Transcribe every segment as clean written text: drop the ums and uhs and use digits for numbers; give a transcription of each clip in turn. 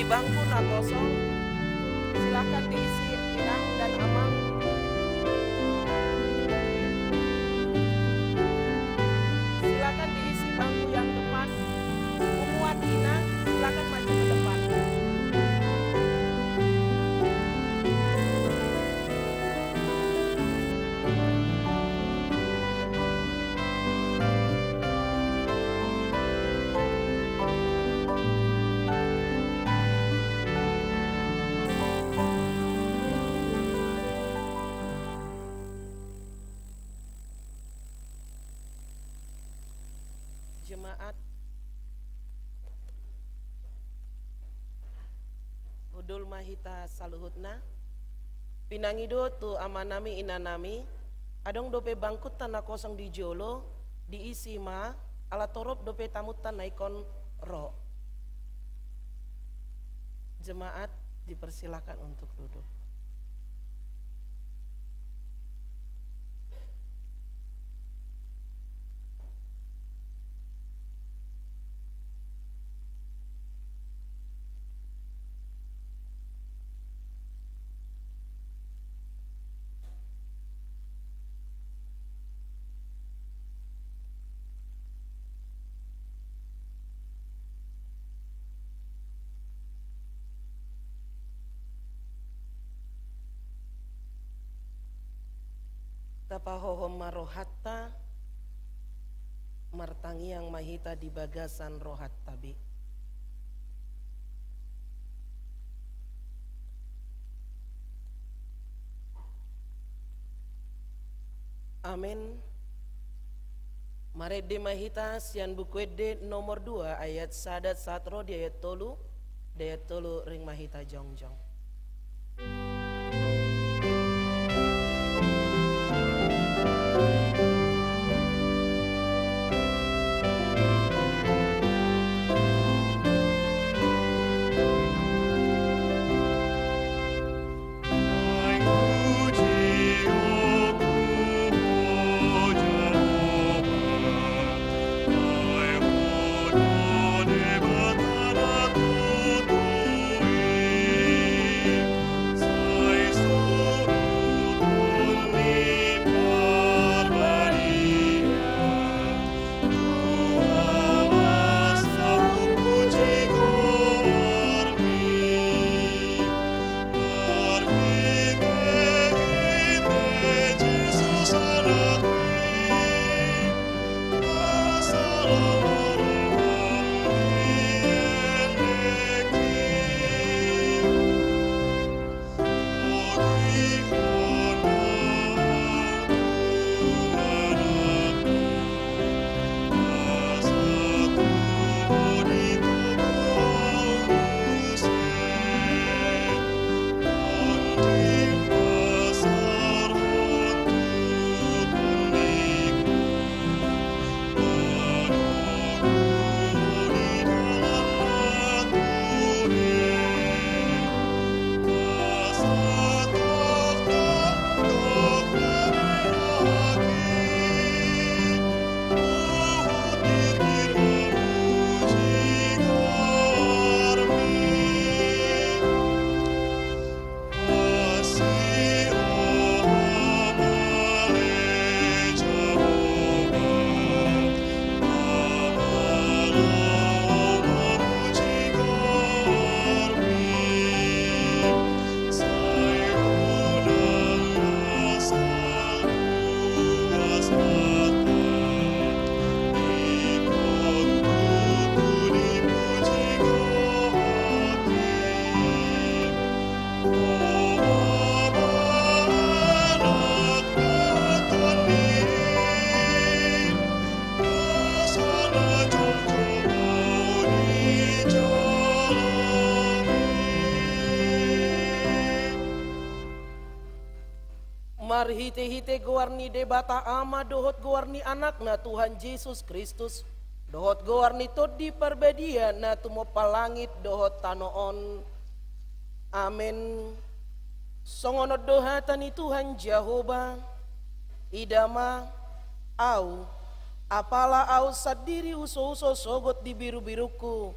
bangku na kosong, silakan diisi Inang dan Amang. Silakan diisi bangku yang depan. Umuat Inang, silakan maju ke depan. Jemaat Hudul Mahita Saluhutna Pinangido tu amanami inanami adong dope bangkut tanah kosong di jolo diisi ma ala torop dope tamutan naikon ro. Jemaat dipersilakan untuk duduk. Tapahohom marohatta martangiang mahita di bagasan rohat tabi. Amin. Marede mahita sian bukwede nomor 2 ayat sadat satro di ayat tolu ring mahita jongjong. Hite-hite gowarni debata ama dohot gowarni anak na Tuhan Yesus Kristus dohot gowarni todi perbedian na tumo palangit dohot tanoon. Amin. Songono doha tani Tuhan Jehovah idama au apala au sadiri uso-uso sogot di biru-biruku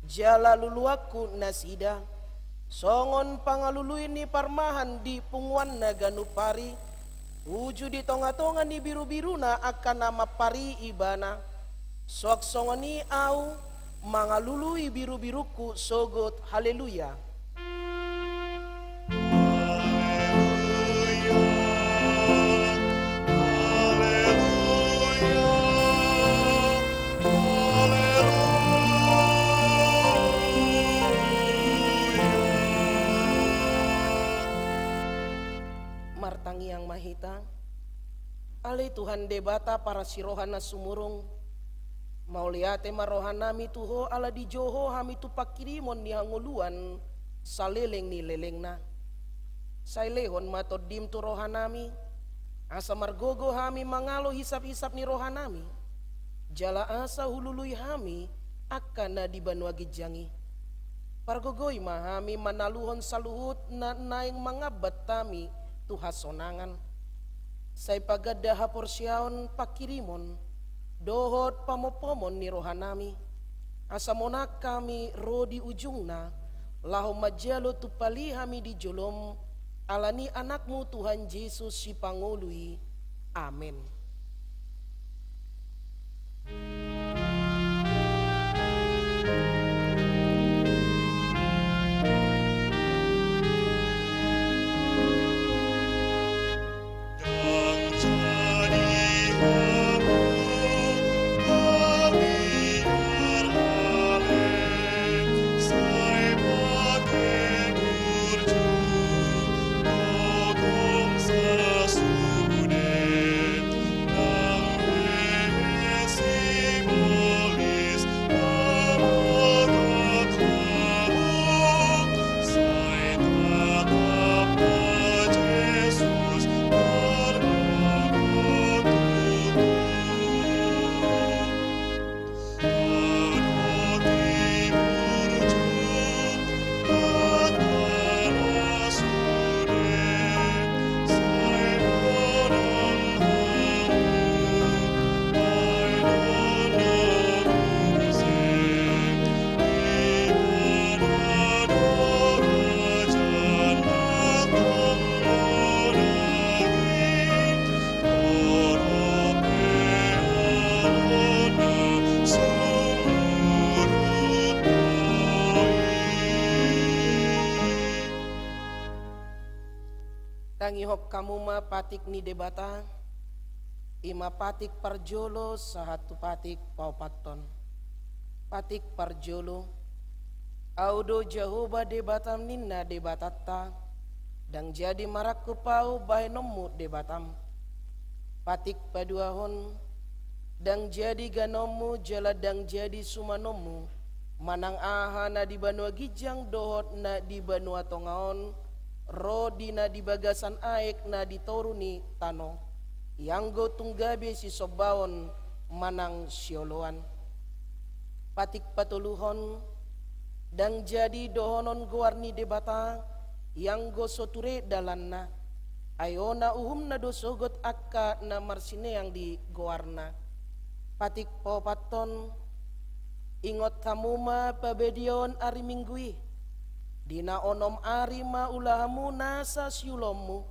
jala luluaku nasida, songon pangalului ni parmahan di punguan na ganupari, uju di tonga-tonga ni biru-biru na akan nama pari ibana, sok songoni au mangalului biru-biruku sogot haleluya. Martangi yang mahita, ale Tuhan debata para sirohana sumurung, mauliate marohanami tuho ala di joho hami tu pakirimon ni hanguluan saleleng ni lelengna. Sailehon matodim tu rohanami, asa margogo hami mangalo hisap-hisap ni rohanami, jala asa hulului hami akan na di banua gijangi. Pargogoi mahami manaluhon saluhut na naing mangabat tami tuha sonangan. Say pagada haporsyaon pakirimon, dohot pamopomon ni rohanami, asa monak kami rodi ujungna, lahu majalo tupali hami di jolom, alani anakmu Tuhan Yesus si pangului. Amin. Tangi hop kamu ma patik ni debata, ima patik parjolo sahatu patik paupaton, patik parjolo, audo Jehovah debatam ninna debatatta, dang jadi marak kupau bahe nomu debatam, patik paduahon, dang jadi ganomu jala dang jadi sumanomu, manang aha na di banua gijang dohot na di banua tongaon, rodi na di bagasan aek na ditoruni tano, yang go tunggabe si sobaon manang sioloan, patik patuluhon, dang jadi dohonon goarni debata, yang go soture dalanna, ayona uhum na dosogot akka na marsine yang di goarna, patik popaton, ingot kamuma pabedion ari minggui, dina onom ari ma ulahamu nasa siulommu,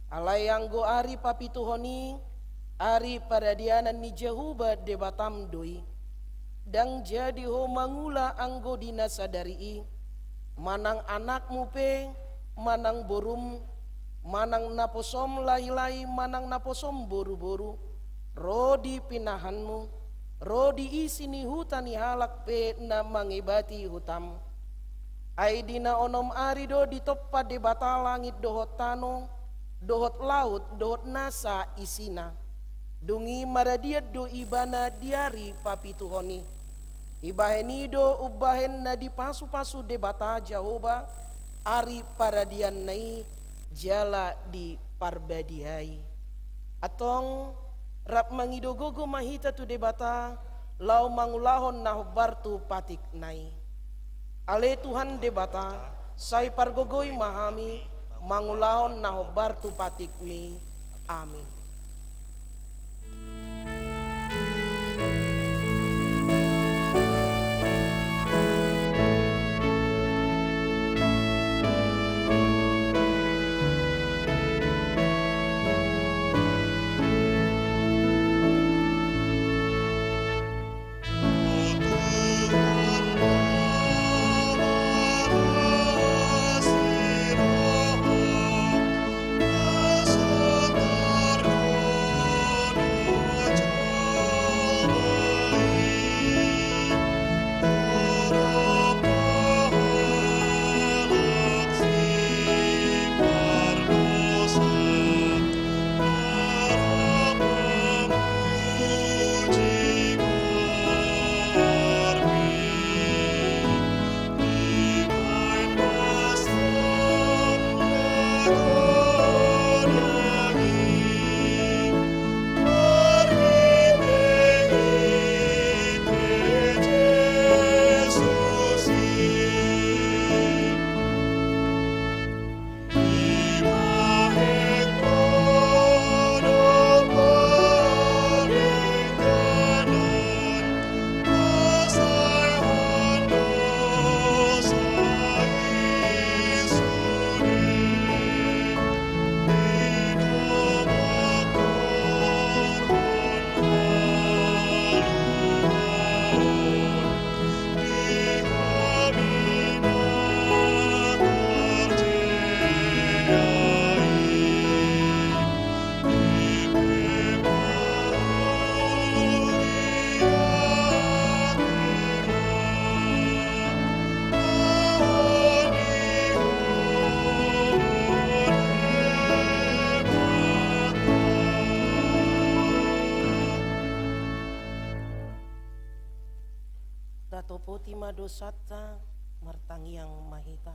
alayang go ari papituhoni, ari paradianan ni Jehovah debatam doi, dang jadi ho mangula anggo dina sadari, manang anakmu pe, manang borum, manang naposom lai-lai, manang naposom boru-boru, rodi pinahanmu, rodi isi ni hutani halak pe na mangibati hutam. Ai dina onom arido ditoppa debata langit dohot tano, dohot laut, dohot nasa isina. Dungi maradiat do ibana diari papituhoni. Ibahenido ubahen na di pasu-pasu debata Jehovah, ari paradian nai jala di parbadiai. Atong rap mangidogogo mahita tu debata, lau mangulahon nahobartu patik nai. Ale Tuhan debata, sai pargogoi mahami, mangulahon nahobartu patik mi. Amin. Tatopoti madosata martangiang mahita.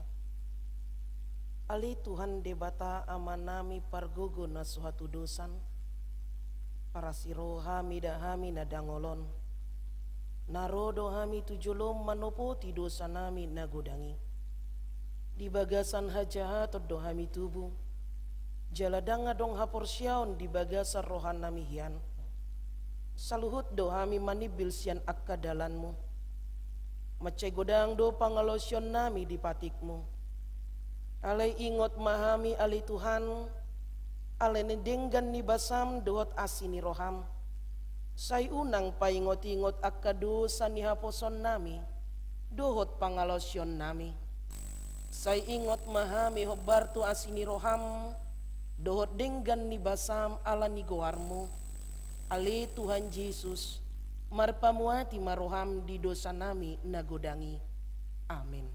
Ali Tuhan debata amanami pargogo na suatu dosan. Para siro hami dahami na dangolon. Narodo hami tujulom manopoti dosa nami nagodangi. Di bagasan hajahat do hami tubuh. Jaladanga dong haporsyaon di bagasan rohan nami hian. Saluhut do hami manibil sian akadalanmu. Macai godang do pangalosyon nami di patikmu. Alay ingot mahami ali Tuhan. Alay nedenggan ni basam dohot asini roham. Say unang paingot-ingot akadusan ni haposon nami. Dohot pangalosyon nami. Say ingot mahami hobartu asini roham. Dohot denggan ni basam ala ni goarmu. Ali Tuhan Yesus. Marpamuati maroham di dosa nami nagodangi. Amin.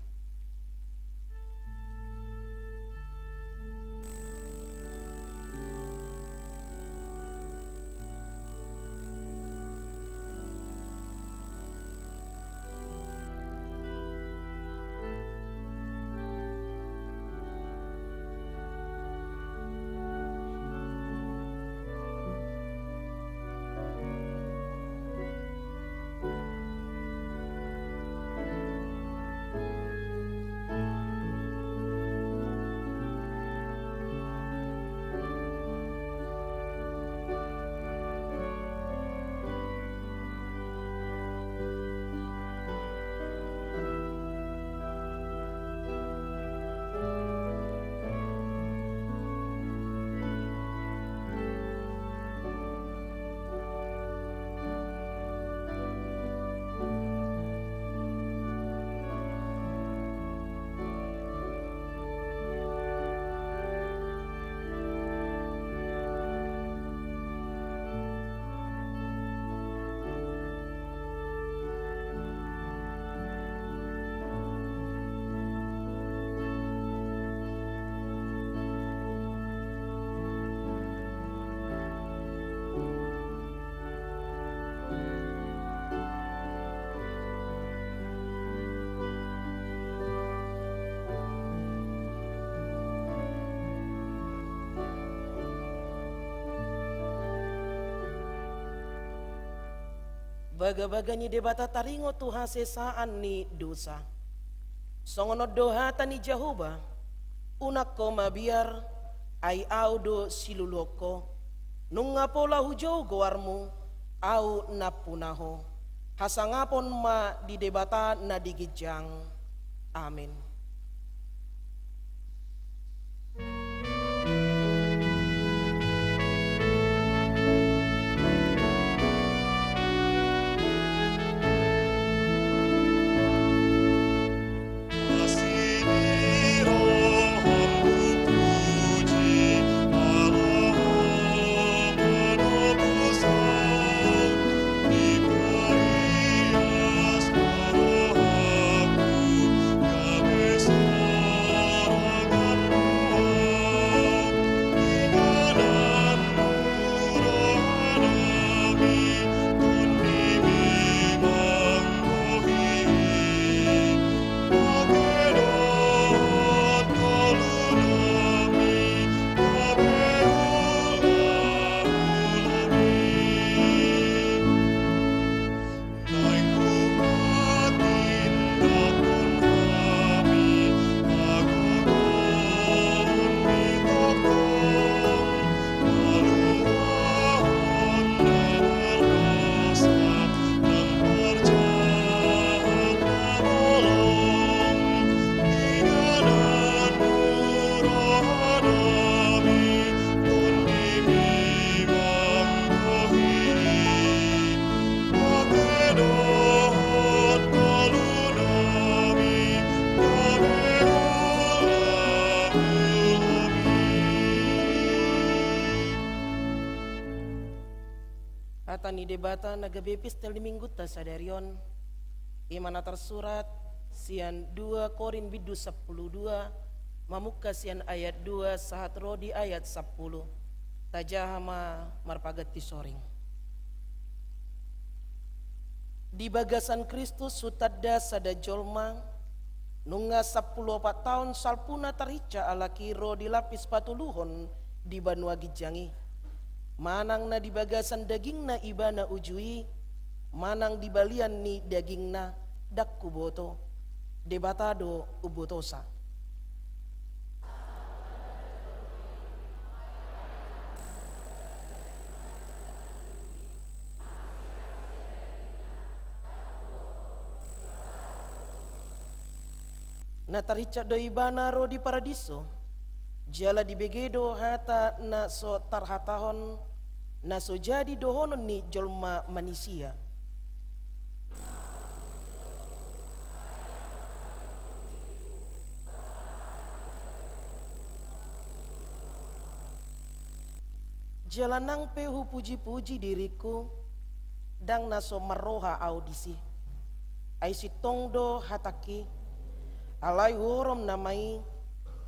Baga-bagani debata taringo Tuhan sesaan ni dosa. Songono doha tani Jehovah. Unak ko mabiar ay audo siluloko. Nung ngapola hujau goarmu au napunaho. Hasangapon ma di debata na digijang. Amin. Atani debata nagabepis tel minggu ta sadarion imana tersurat sian 2 Korin bidu 10:2 mamuka sian ayat 2 sahat rodi ayat 10 tajahama marpagat tisoring. Di bagasan Kristus sutadda sada jolma nunga 14 tahun salpuna tarica ala kiro dilapis patuluhon di banua gijangi. Manang na di bagasan dagingna ibana ujui, manang di balian ni dagingna dak kuboto, debatado ubotosa. Na tarica do ibana ro di paradiso, jala di begedo hata na so tarhatahon, na so jadi dohonon ni jolma manusia. Jalanang pehu puji-puji diriku, dang naso maroha audisi. Aisi tongdo hataki, alai horom namai,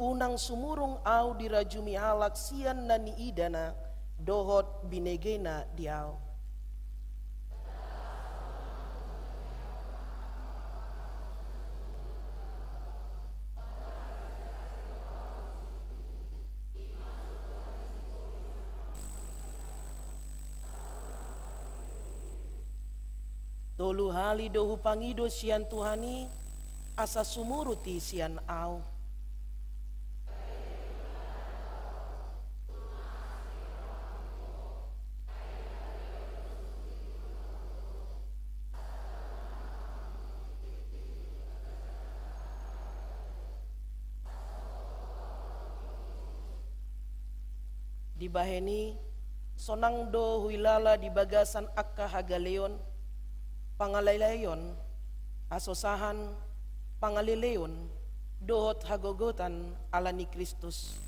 unang sumurung au dirajumi halak sian nani idana, dohot binegena diau. Tolu hali dohu pangido sian Tuhani, asa sumuruti sian au. Di baheni sonang do huilala di bagasan akka hagaleon, pangalaylayon, asosahan, pangalileon, dohot hagogotan ala ni Kristus,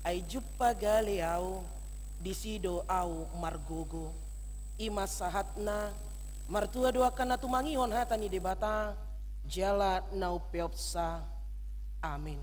ay juppa galeau, disido au margogo, imas sahatna, martua doakan na tumangihon hata ni debata, jala nau peopsa, amin.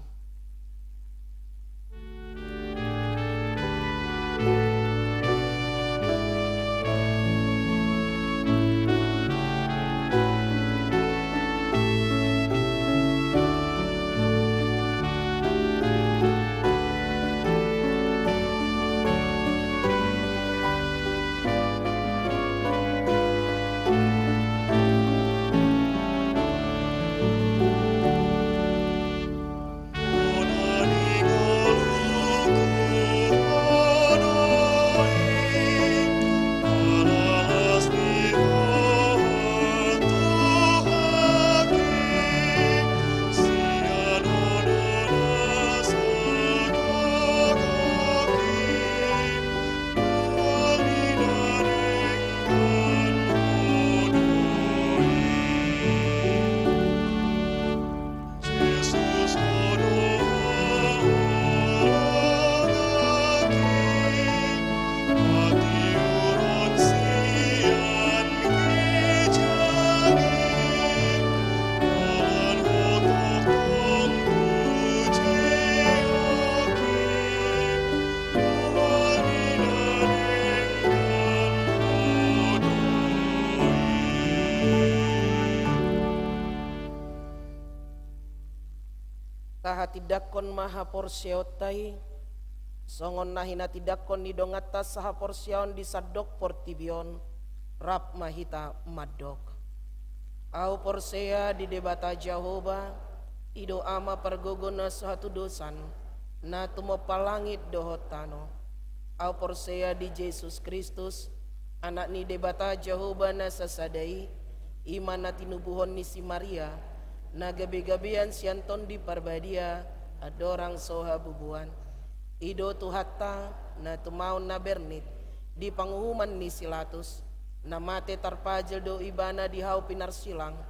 Tidakon maha porsiotai, songon nahina tidakon nidongata saha porsion di sadok portibion, rap mahita madok. Au porsea di debata Jehovah, ido ama pergogona suatu dosan, na tumo palangit dohotano. Au porsea di Yesus Kristus, anak ni debata Jehovah na sasadai, iman na tinubuhon ni si Maria, na gabi-gabian sianton di parbadia adorang soha bubuan ido tuhata na tumaon na bernit di panghuman ni Silatus na mate tarpajel do ibana di hau pinarsilang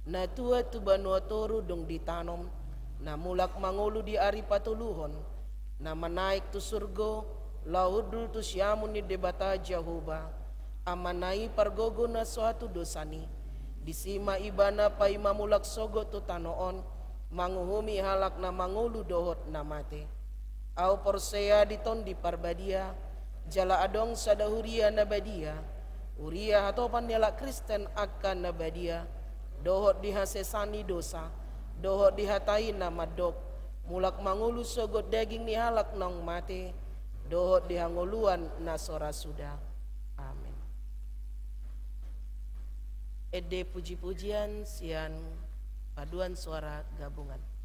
na tua tu banua toru dong ditanom na mulak mangulu di ari patuluhon na manaik tu surgo laudul tu syamun ni debata Jehovah amanai pargogo na suatu dosani disima ibana pa imamulak sogo tu tanoon manguhumi halak na mangulu dohot na mate au porsea diton di parbadia jala adong sadahuria na badia Uria atau pandiala Kristen akan nabadia. Dohot dihasesani dosa. Dohot dihatai nama dok. Mulak mangulu sogot daging ni halak nong mati. Dohot dihanguluan nasora sudah. Amin. Ede puji-pujian sian paduan suara gabungan.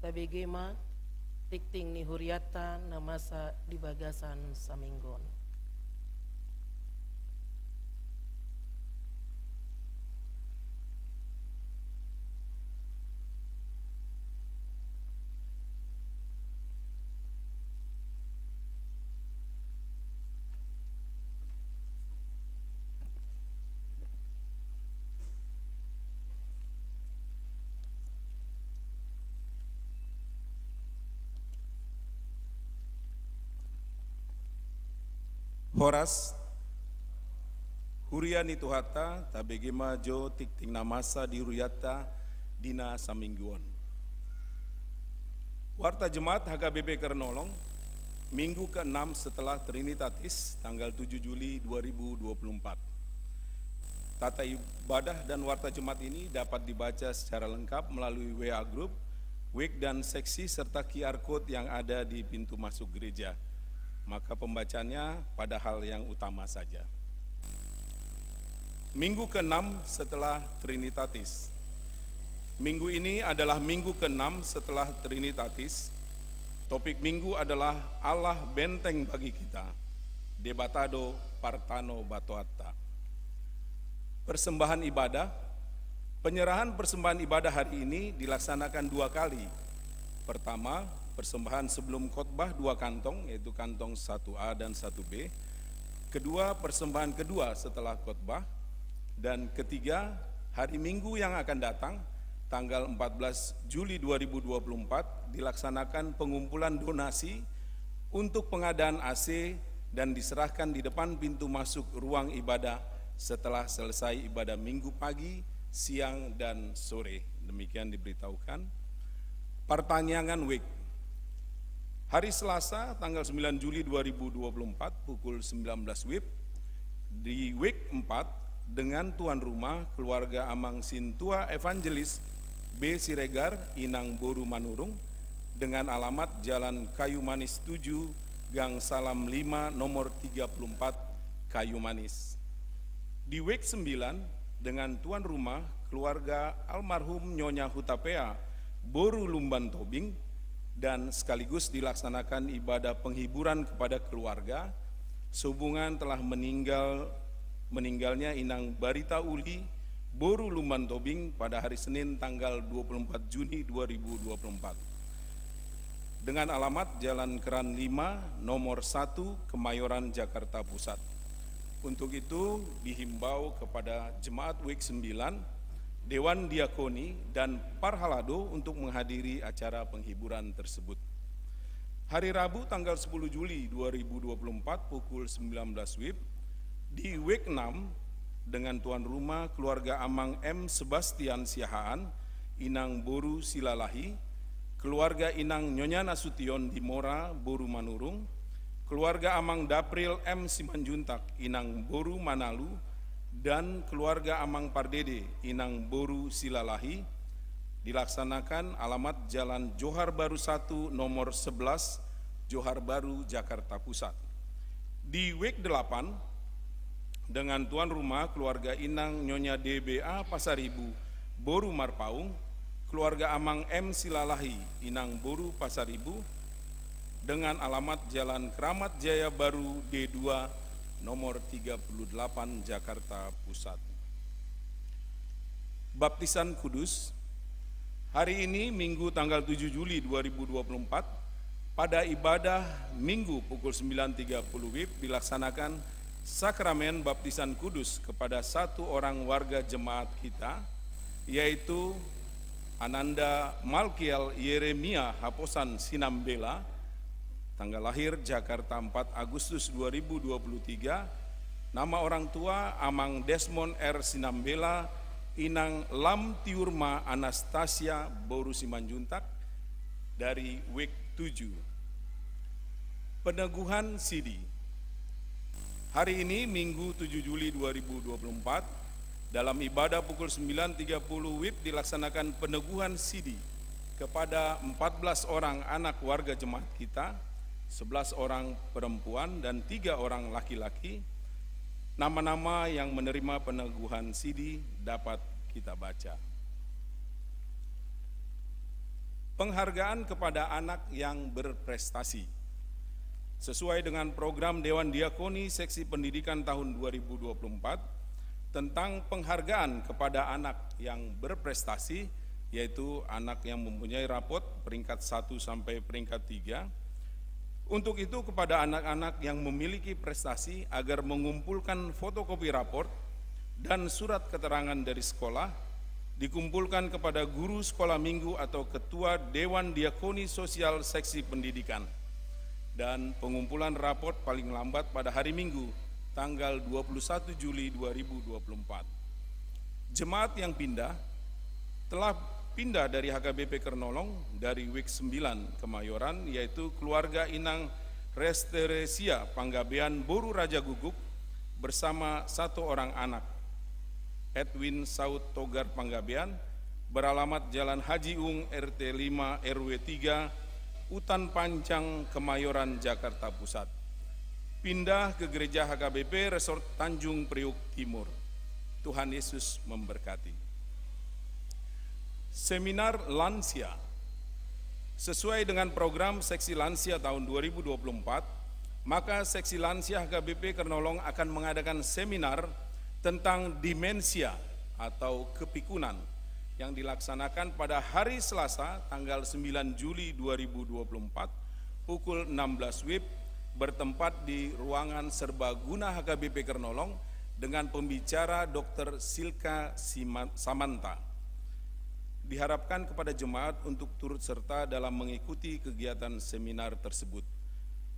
tabegema tikting ni huriata namasa di bagasan saminggon. Horas Huriani Tuhata tabegema jo tikting namasa di Ruyata dina samingguan. Warta Jemaat HKBP Kernolong minggu ke-6 setelah Trinitatis tanggal 7 Juli 2024. Tata ibadah dan warta Jemaat ini dapat dibaca secara lengkap melalui WA Group, WIC dan seksi serta QR Code yang ada di pintu masuk gereja. Maka pembacanya pada hal yang utama saja. Minggu ke-6 setelah Trinitatis. Minggu ini adalah minggu ke-6 setelah Trinitatis. Topik minggu adalah Allah benteng bagi kita. Debatado Partano Batoata. Persembahan ibadah. Penyerahan persembahan ibadah hari ini dilaksanakan 2 kali. Pertama, persembahan sebelum khotbah 2 kantong, yaitu kantong 1A dan 1B. Kedua, persembahan kedua setelah khotbah. Dan ketiga, hari Minggu yang akan datang, tanggal 14 Juli 2024, dilaksanakan pengumpulan donasi untuk pengadaan AC dan diserahkan di depan pintu masuk ruang ibadah setelah selesai ibadah Minggu pagi, siang, dan sore. Demikian diberitahukan. Pertanyaan WIC. Hari Selasa tanggal 9 Juli 2024 pukul 19 WIB di WIC 4 dengan tuan rumah keluarga Amang Sintua Evangelis B. Siregar, Inang Boru Manurung dengan alamat Jalan Kayu Manis 7, Gang Salam 5, nomor 34, Kayu Manis. Di WIC 9 dengan tuan rumah keluarga almarhum Nyonya Hutapea Boru Lumban Tobing dan sekaligus dilaksanakan ibadah penghiburan kepada keluarga sehubungan telah meninggalnya Inang Barita Uli Boru Lumban Tobing pada hari Senin tanggal 24 Juni 2024 dengan alamat Jalan Keran 5 nomor 1 Kemayoran Jakarta Pusat. Untuk itu dihimbau kepada Jemaat WIC 9, Dewan Diakoni dan Parhalado untuk menghadiri acara penghiburan tersebut. Hari Rabu tanggal 10 Juli 2024 pukul 19 WIB di WIC 6 dengan tuan rumah keluarga Amang M. Sebastian Siahaan, Inang Boru Silalahi, keluarga Inang Nyonya Nasution di Mora, Boru Manurung, keluarga Amang Dapril M. Simanjuntak, Inang Boru Manalu, dan keluarga Amang Pardede, Inang Boru Silalahi, dilaksanakan alamat Jalan Johar Baru 1 nomor 11, Johar Baru, Jakarta Pusat. Di WIC 8, dengan tuan rumah keluarga Inang Nyonya DBA Pasaribu, Boru Marpaung, keluarga Amang M. Silalahi, Inang Boru Pasaribu, dengan alamat Jalan Keramat Jaya Baru D2, nomor 38 Jakarta Pusat. Baptisan Kudus. Hari ini Minggu tanggal 7 Juli 2024 pada ibadah Minggu pukul 9.30 WIB dilaksanakan sakramen baptisan kudus kepada 1 orang warga jemaat kita, yaitu Ananda Malkiel Yeremia Haposan Sinambela, tanggal lahir Jakarta 4 Agustus 2023, nama orang tua Amang Desmond R. Sinambela, Inang Lam Tiurma Anastasia Boru Simanjuntak dari WIC 7. Peneguhan Sidi. Hari ini Minggu 7 Juli 2024 dalam ibadah pukul 9.30 WIB dilaksanakan peneguhan Sidi kepada 14 orang anak warga jemaat kita, 11 orang perempuan dan 3 orang laki-laki. Nama-nama yang menerima peneguhan Sidi dapat kita baca. Penghargaan kepada anak yang berprestasi. Sesuai dengan program Dewan Diakoni Seksi Pendidikan tahun 2024 tentang penghargaan kepada anak yang berprestasi, yaitu anak yang mempunyai rapot peringkat 1 sampai peringkat 3. Untuk itu kepada anak-anak yang memiliki prestasi agar mengumpulkan fotokopi raport dan surat keterangan dari sekolah, dikumpulkan kepada guru sekolah minggu atau ketua Dewan Diakoni Sosial Seksi Pendidikan. Dan pengumpulan raport paling lambat pada hari Minggu, tanggal 21 Juli 2024. Jemaat yang telah pindah dari HKBP Kernolong dari Week 9 Kemayoran, yaitu keluarga Inang Resteresia Panggabean Boru Raja Guguk bersama 1 orang anak, Edwin Saud Togar Panggabean, beralamat Jalan Haji Ung RT 5 RW 3, Utan Panjang, Kemayoran, Jakarta Pusat. Pindah ke gereja HKBP Resort Tanjung Priuk Timur. Tuhan Yesus memberkati. Seminar Lansia. Sesuai dengan program Seksi Lansia tahun 2024, maka Seksi Lansia HKBP Kernolong akan mengadakan seminar tentang demensia atau kepikunan yang dilaksanakan pada hari Selasa tanggal 9 Juli 2024 pukul 16 WIB bertempat di ruangan serbaguna HKBP Kernolong dengan pembicara Dr. Silka Samanta. Diharapkan kepada jemaat untuk turut serta dalam mengikuti kegiatan seminar tersebut.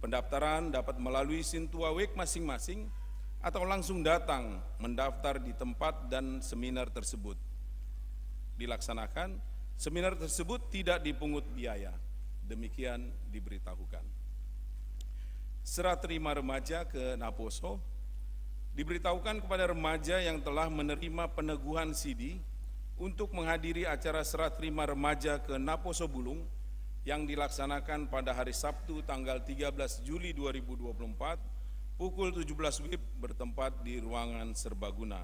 Pendaftaran dapat melalui Sintua Week masing-masing atau langsung datang mendaftar di tempat dan seminar tersebut dilaksanakan. Seminar tersebut tidak dipungut biaya. Demikian diberitahukan. Serah terima remaja ke Naposo. Diberitahukan kepada remaja yang telah menerima peneguhan CD untuk menghadiri acara serah terima remaja ke Naposo Bulung yang dilaksanakan pada hari Sabtu tanggal 13 Juli 2024 pukul 17 WIB bertempat di ruangan serbaguna.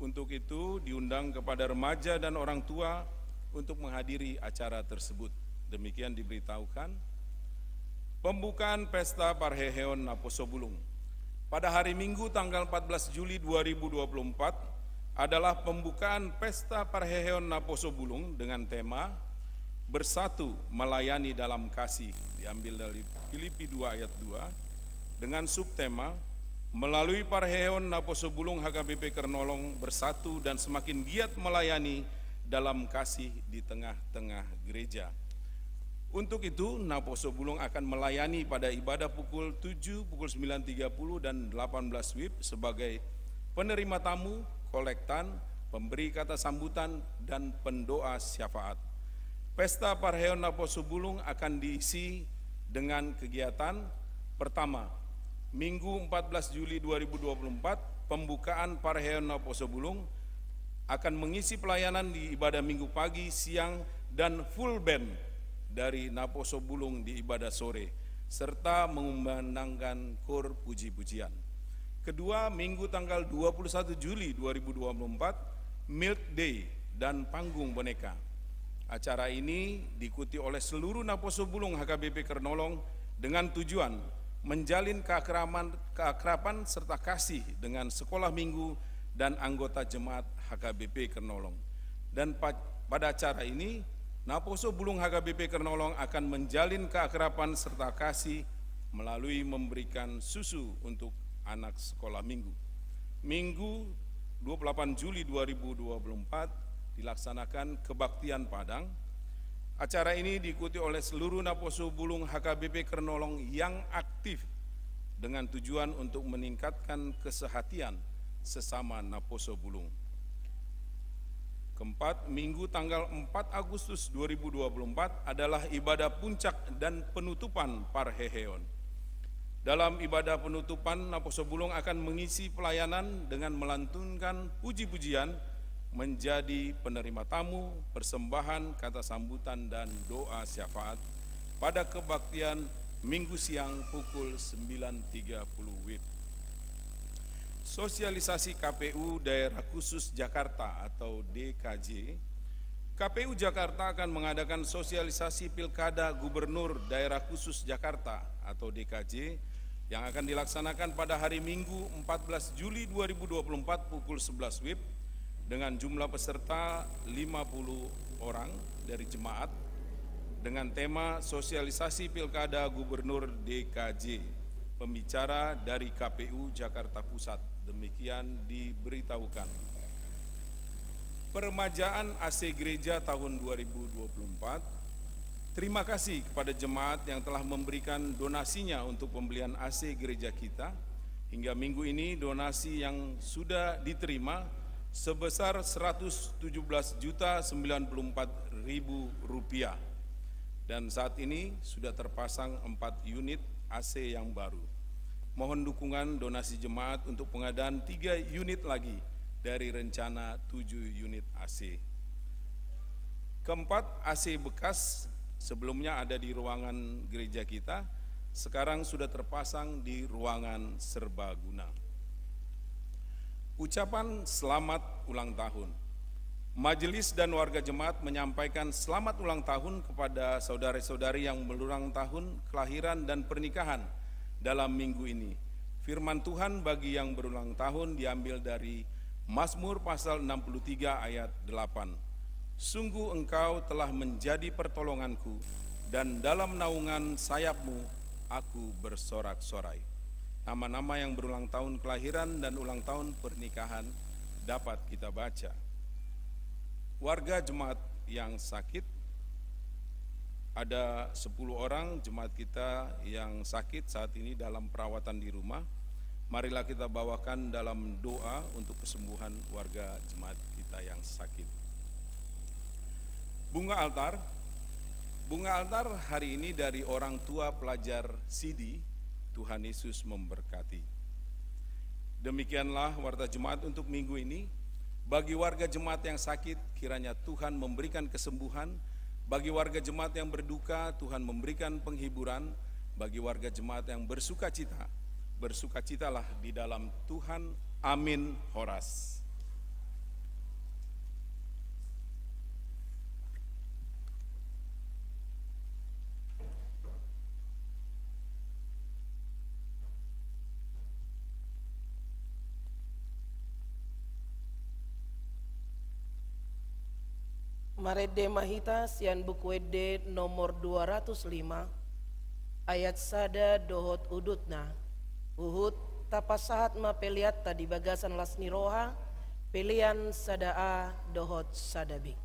Untuk itu diundang kepada remaja dan orang tua untuk menghadiri acara tersebut. Demikian diberitahukan. Pembukaan Pesta Parheheon Naposo Bulung. Pada hari Minggu tanggal 14 Juli 2024 adalah pembukaan Pesta Parheheon Naposo Bulung dengan tema Bersatu Melayani Dalam Kasih, diambil dari Filipi 2 ayat 2, dengan subtema melalui Parheheon Naposo Bulung HKBP Kernolong bersatu dan semakin giat melayani dalam kasih di tengah-tengah gereja. Untuk itu, Naposo Bulung akan melayani pada ibadah pukul 7, pukul 9.30 dan 18 WIB sebagai penerima tamu, kolektan, pemberi kata sambutan, dan pendoa syafaat. Pesta Parheheon Naposo Bulung akan diisi dengan kegiatan pertama, Minggu 14 Juli 2024, pembukaan Parheheon Naposo Bulung akan mengisi pelayanan di ibadah Minggu pagi, siang, dan full band dari Naposo Bulung di ibadah sore, serta mengumandangkan kor puji-pujian. Kedua, Minggu tanggal 21 Juli 2024, Milk Day dan panggung boneka. Acara ini diikuti oleh seluruh Naposo Bulung HKBP Kernolong dengan tujuan menjalin keakraban serta kasih dengan sekolah minggu dan anggota jemaat HKBP Kernolong. Dan pada acara ini, Naposo Bulung HKBP Kernolong akan menjalin keakraban serta kasih melalui memberikan susu untuk anak sekolah minggu. Minggu 28 Juli 2024 dilaksanakan kebaktian Padang. Acara ini diikuti oleh seluruh Naposo Bulung HKBP Kernolong yang aktif dengan tujuan untuk meningkatkan kesehatian sesama Naposo Bulung. Keempat, Minggu tanggal 4 Agustus 2024 adalah ibadah puncak dan penutupan Parheheon. Dalam ibadah penutupan, Naposo Bulung akan mengisi pelayanan dengan melantunkan puji-pujian, menjadi penerima tamu, persembahan, kata sambutan, dan doa syafaat pada kebaktian Minggu siang pukul 9.30 WIB. Sosialisasi KPU Daerah Khusus Jakarta atau DKJ KPU Jakarta akan mengadakan sosialisasi Pilkada Gubernur Daerah Khusus Jakarta atau DKJ yang akan dilaksanakan pada hari Minggu 14 Juli 2024 pukul 11 WIB dengan jumlah peserta 50 orang dari jemaat dengan tema sosialisasi Pilkada Gubernur DKJ. Pembicara dari KPU Jakarta Pusat, demikian diberitahukan. Peremajaan AC Gereja tahun 2024. Terima kasih kepada jemaat yang telah memberikan donasinya untuk pembelian AC gereja kita. Hingga minggu ini donasi yang sudah diterima sebesar Rp117.094.000 dan saat ini sudah terpasang 4 unit AC yang baru. Mohon dukungan donasi jemaat untuk pengadaan 3 unit lagi dari rencana 7 unit AC. Keempat, AC bekas sebelumnya ada di ruangan gereja kita, sekarang sudah terpasang di ruangan serbaguna. Ucapan selamat ulang tahun. Majelis dan warga jemaat menyampaikan selamat ulang tahun kepada saudara-saudari yang berulang tahun kelahiran dan pernikahan dalam minggu ini. Firman Tuhan bagi yang berulang tahun diambil dari Mazmur pasal 63 ayat 8. Sungguh engkau telah menjadi pertolonganku, dan dalam naungan sayapmu aku bersorak-sorai. Nama-nama yang berulang tahun kelahiran dan ulang tahun pernikahan dapat kita baca. Warga jemaat yang sakit, ada 10 orang jemaat kita yang sakit saat ini dalam perawatan di rumah. Marilah kita bawakan dalam doa untuk kesembuhan warga jemaat kita yang sakit. Bunga altar hari ini dari orang tua pelajar Sidi. Tuhan Yesus memberkati. Demikianlah warta jemaat untuk minggu ini. Bagi warga jemaat yang sakit, kiranya Tuhan memberikan kesembuhan. Bagi warga jemaat yang berduka, Tuhan memberikan penghiburan. Bagi warga jemaat yang bersukacita, bersukacitalah di dalam Tuhan. Amin. Horas. Marede Mahita Sian Bukwede nomor 205 ayat sada dohot udutna uhut tapasahat ma peliat tadi bagasan lasni roha pelian sadaa dohot sadabi.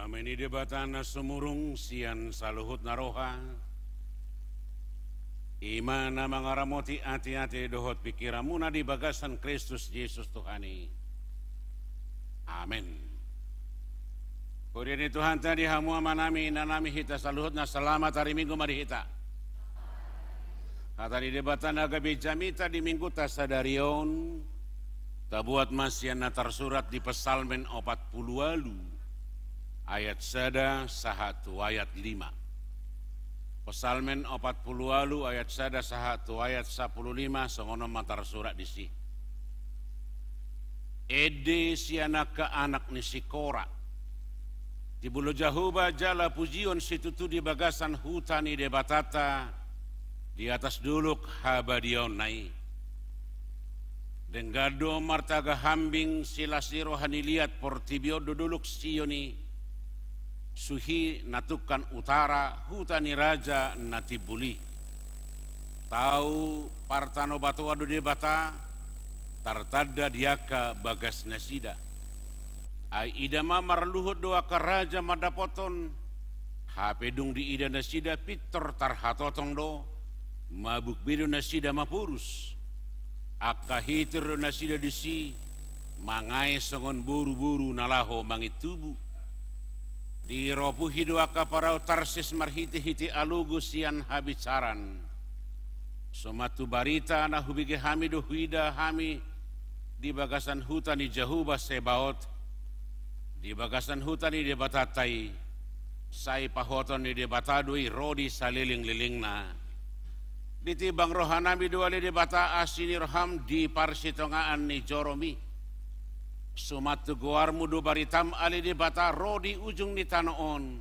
Amin di debatana sumurung sian saluhut naroha. Imana mangaramoti ati-ati dohot pikiramuna di bagasan Kristus Yesus Tuhani. Amin. Kemudian Tuhan tadi hamu amanami nanami hita saluhut na selamat hari Minggu mari hita. Kata di debatan agabi jamita di minggu tasadarion. Tabuat masyan na tersurat di Pesalmen 40 ayat 1 sahatu ayat 5. Pesalmen 40 ayat 1 sahatu ayat 15 songono matar surat di si. Ede sianaka anak ni si Kora. Di bulu jahuba jala pujion situtu di bagasan hutani de batata di atas duluk habadion nai. Denggado martaga hambing silasiro haniliat portibio duduluk sioni. Suhi natukan utara hutani raja natibuli. Tahu partano batu adu de bata tartada diaka bagas nasida. Ai idama marluhut doa ke raja madapoton. Hapedung di ida nasida pitor tarhatotong do. Mabuk biru nasida mapurus. Akka hitir nasida disi. Mangai songon buru-buru nalaho mangit tubuh. Di ropu hiduaka parau tarsis marhiti-hiti alugu sian habicaran. Somatu barita na hubigi hamidu huida hami di bagasan hutan di Jahuba Sebaot. Di bagasan hutan di batatai. Sai pahoton di batadui rodi saliling-lilingna. Di tibang rohanami dua di bata asini roham di parsitongaan ni Joromi. Sumatu goarmu do baritam ali di bata rodi ujung ni tanoon.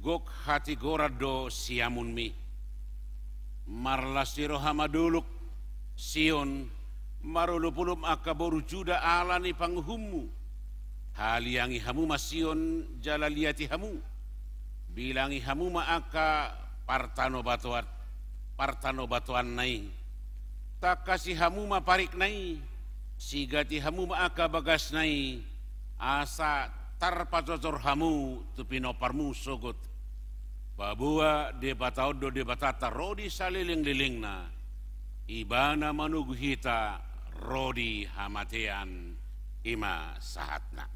Gok hati gorado siamun mi. Marlasiro hamaduluk sion marulupulum akaboru juda ala ni panghumu. Haliangi hamu masion jalaliati hamu. Bilangi hamu maaka partano batuan nai. Tak kasih hamu parik nai. Sigati hamu maaka bagas nai asa tarpatocor hamu tupino parmu sogot babua de bataodo de batata rodi saliling-lilingna ibana manugu hita rodi hamatean ima sahatna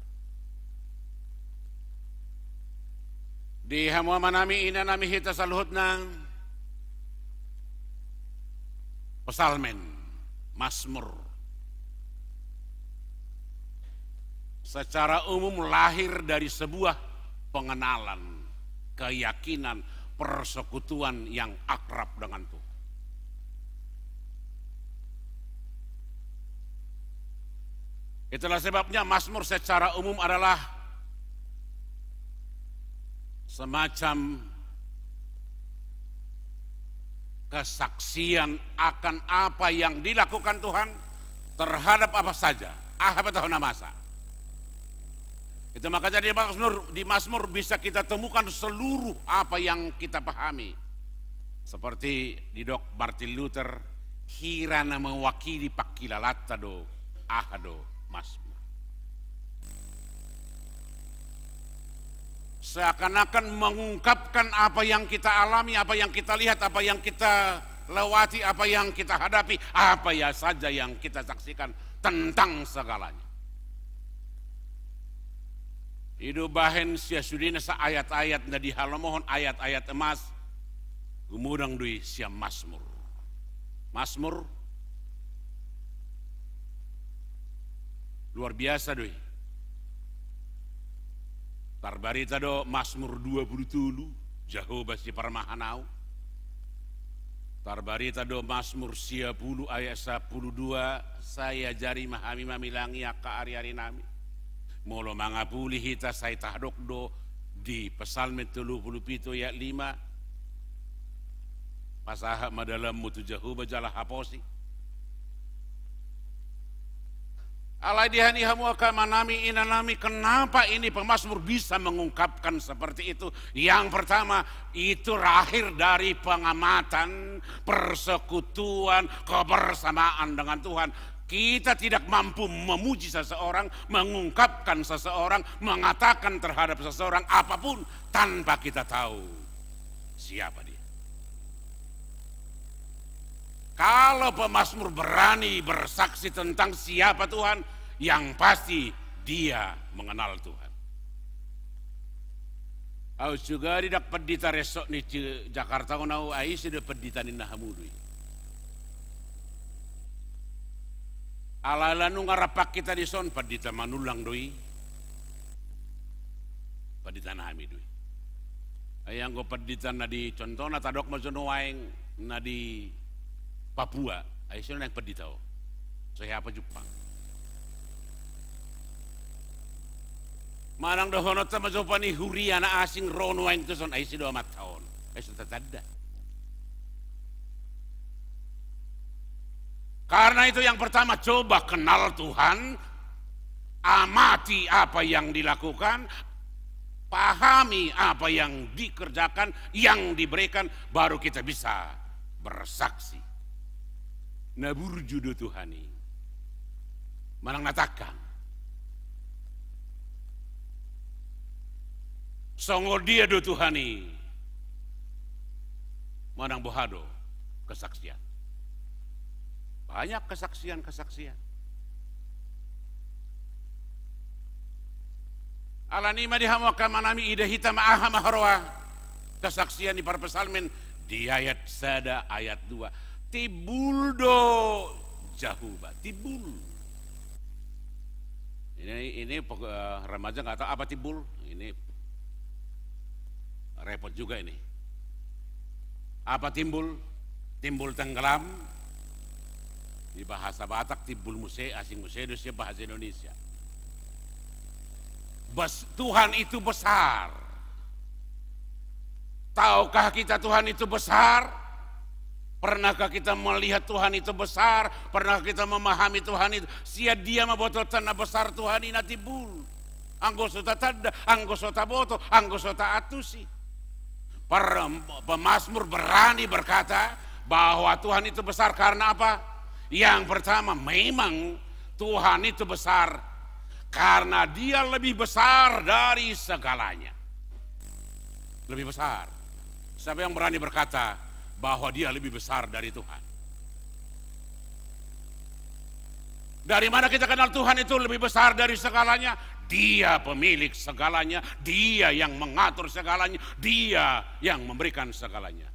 di hamu manami ina nami hita saluhutna pesalmen Mazmur. Secara umum lahir dari sebuah pengenalan, keyakinan, persekutuan yang akrab dengan Tuhan. Itulah sebabnya Mazmur secara umum adalah semacam kesaksian akan apa yang dilakukan Tuhan terhadap apa saja, apa tahun masa. Itu makanya di Mazmur bisa kita temukan seluruh apa yang kita pahami. Seperti di Dok Martin Luther, hirana mewakili pakilalata do ahado Mazmur. Seakan-akan mengungkapkan apa yang kita alami, apa yang kita lihat, apa yang kita lewati, apa yang kita hadapi, apa ya saja yang kita saksikan tentang segalanya. Itu bahen sia sudina sa ayat-ayat na di halamohon ayat-ayat emas gumudang dui sia Mazmur. Mazmur luar biasa dui. Tarbarita do Mazmur 27 Jahoba si parmahanau. Tarbarita do Mazmur 10 ayat 12 saya jari mahami mamilangi aka ari-ari nami. Molo mangapuli hita say tahdok do di Pesalmen 37 ayat 5. Pasaha madalam mutu Jahuba jala haposi. Alai dihani hamu akamanami inanami, kenapa ini pemazmur bisa mengungkapkan seperti itu? Yang pertama itu lahir dari pengamatan, persekutuan, kebersamaan dengan Tuhan. kita tidak mampu memuji seseorang, mengungkapkan seseorang, mengatakan terhadap seseorang apapun tanpa kita tahu siapa dia. Kalau pemazmur berani bersaksi tentang siapa Tuhan, yang pasti dia mengenal Tuhan. Aus juga tidak pedita resok ni Jakarta nau ai sudah pedita ni nahamudui. Ala nu ngarapak kita di son pedita manulang doi. Pedita nahami doi. Ayang go pedita na di contohna tadok majono waeng na di Papua, ai sudah nang pedita o. Saya apa Jepang. Manang dohonot sama jopani huria na asing rono yang tu son ai si 2 tahun. Ai sudah tanda. Karena itu yang pertama coba kenal Tuhan, amati apa yang dilakukan, pahami apa yang dikerjakan, yang diberikan, baru kita bisa bersaksi. Nabur judo Tuhani. Manang natakan. Songo dia do Tuhani. Manang bohado kesaksian. Banyak kesaksian-kesaksian. Alanima dihamuakan manami ida hitam aha maharwa. Kesaksian di para pesalmen di ayat 1 ayat 2. Tibuldo jahuba, tibul. Ini remaja nggak tahu apa tibul. Ini repot juga ini. Apa timbul? Timbul tenggelam. Di bahasa Batak timbul muse, asing muse, itu bahasa Indonesia. Tuhan itu besar. Tahukah kita Tuhan itu besar? Pernahkah kita melihat Tuhan itu besar? Pernahkah kita memahami Tuhan itu? Sia dia mabotol tanah besar Tuhan ini natibul. Anggosota tada, anggosota boto, anggosota atusi. Pemazmur berani berkata bahwa Tuhan itu besar karena apa? Yang pertama, memang Tuhan itu besar karena dia lebih besar dari segalanya. Lebih besar. Siapa yang berani berkata bahwa dia lebih besar dari Tuhan? Dari mana kita kenal Tuhan itu lebih besar dari segalanya? Dia pemilik segalanya, dia yang mengatur segalanya, dia yang memberikan segalanya.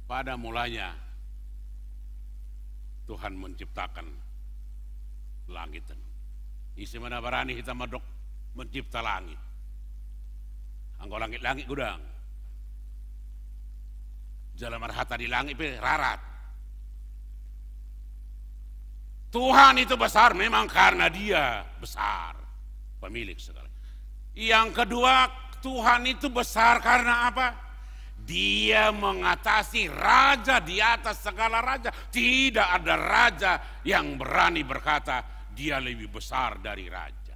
Pada mulanya Tuhan menciptakan langit. Isi mana barani kita medok mencipta langit. Anggo langit-langit gudang. Jalan marhata di langit rarat. Tuhan itu besar memang karena dia besar. Pemilik segalanya. Yang kedua, Tuhan itu besar karena apa? Dia mengatasi raja di atas segala raja. Tidak ada raja yang berani berkata dia lebih besar dari raja.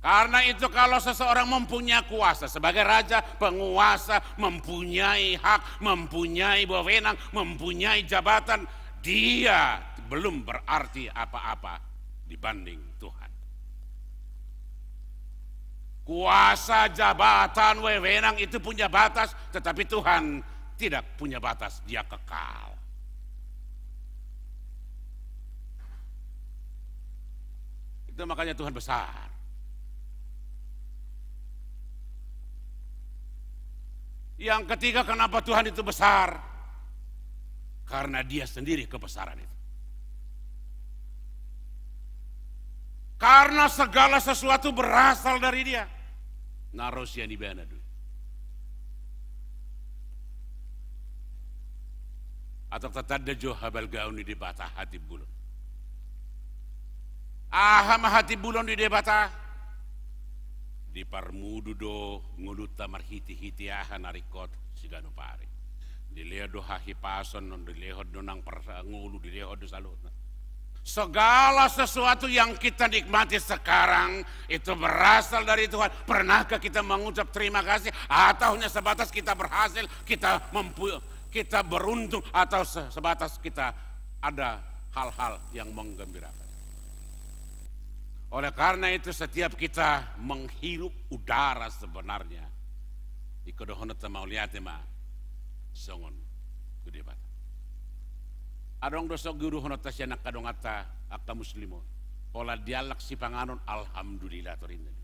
Karena itu kalau seseorang mempunyai kuasa sebagai raja, penguasa, mempunyai hak, mempunyai wewenang, mempunyai jabatan, dia belum berarti apa-apa dibanding Tuhan. Kuasa, jabatan, wewenang itu punya batas, tetapi Tuhan tidak punya batas, dia kekal. Itu makanya Tuhan besar. Yang ketiga, kenapa Tuhan itu besar? Karena dia sendiri kebesaran itu. Karena segala sesuatu berasal dari dia. Narosia di bana dulu. Atau tatadda johabal gauni di bata hati bulun. Aham hati bulun di debata. Di parmudu do nguluta marhiti-hiti aha narikot sigano pare. Dilehod do hahipason non dilehod do nang ngulu dilehod do salut. Segala sesuatu yang kita nikmati sekarang itu berasal dari Tuhan. Pernahkah kita mengucap terima kasih? Atau hanya sebatas kita berhasil, kita beruntung atau sebatas kita ada hal-hal yang menggembirakan. Oleh karena itu setiap kita menghirup udara sebenarnya, ikodohonot mau lihat mah songon gede bata. Adong dosa guru honot tasyanak kadong ata akka muslimo. Pola dialak si panganon alhamdulillah torinda.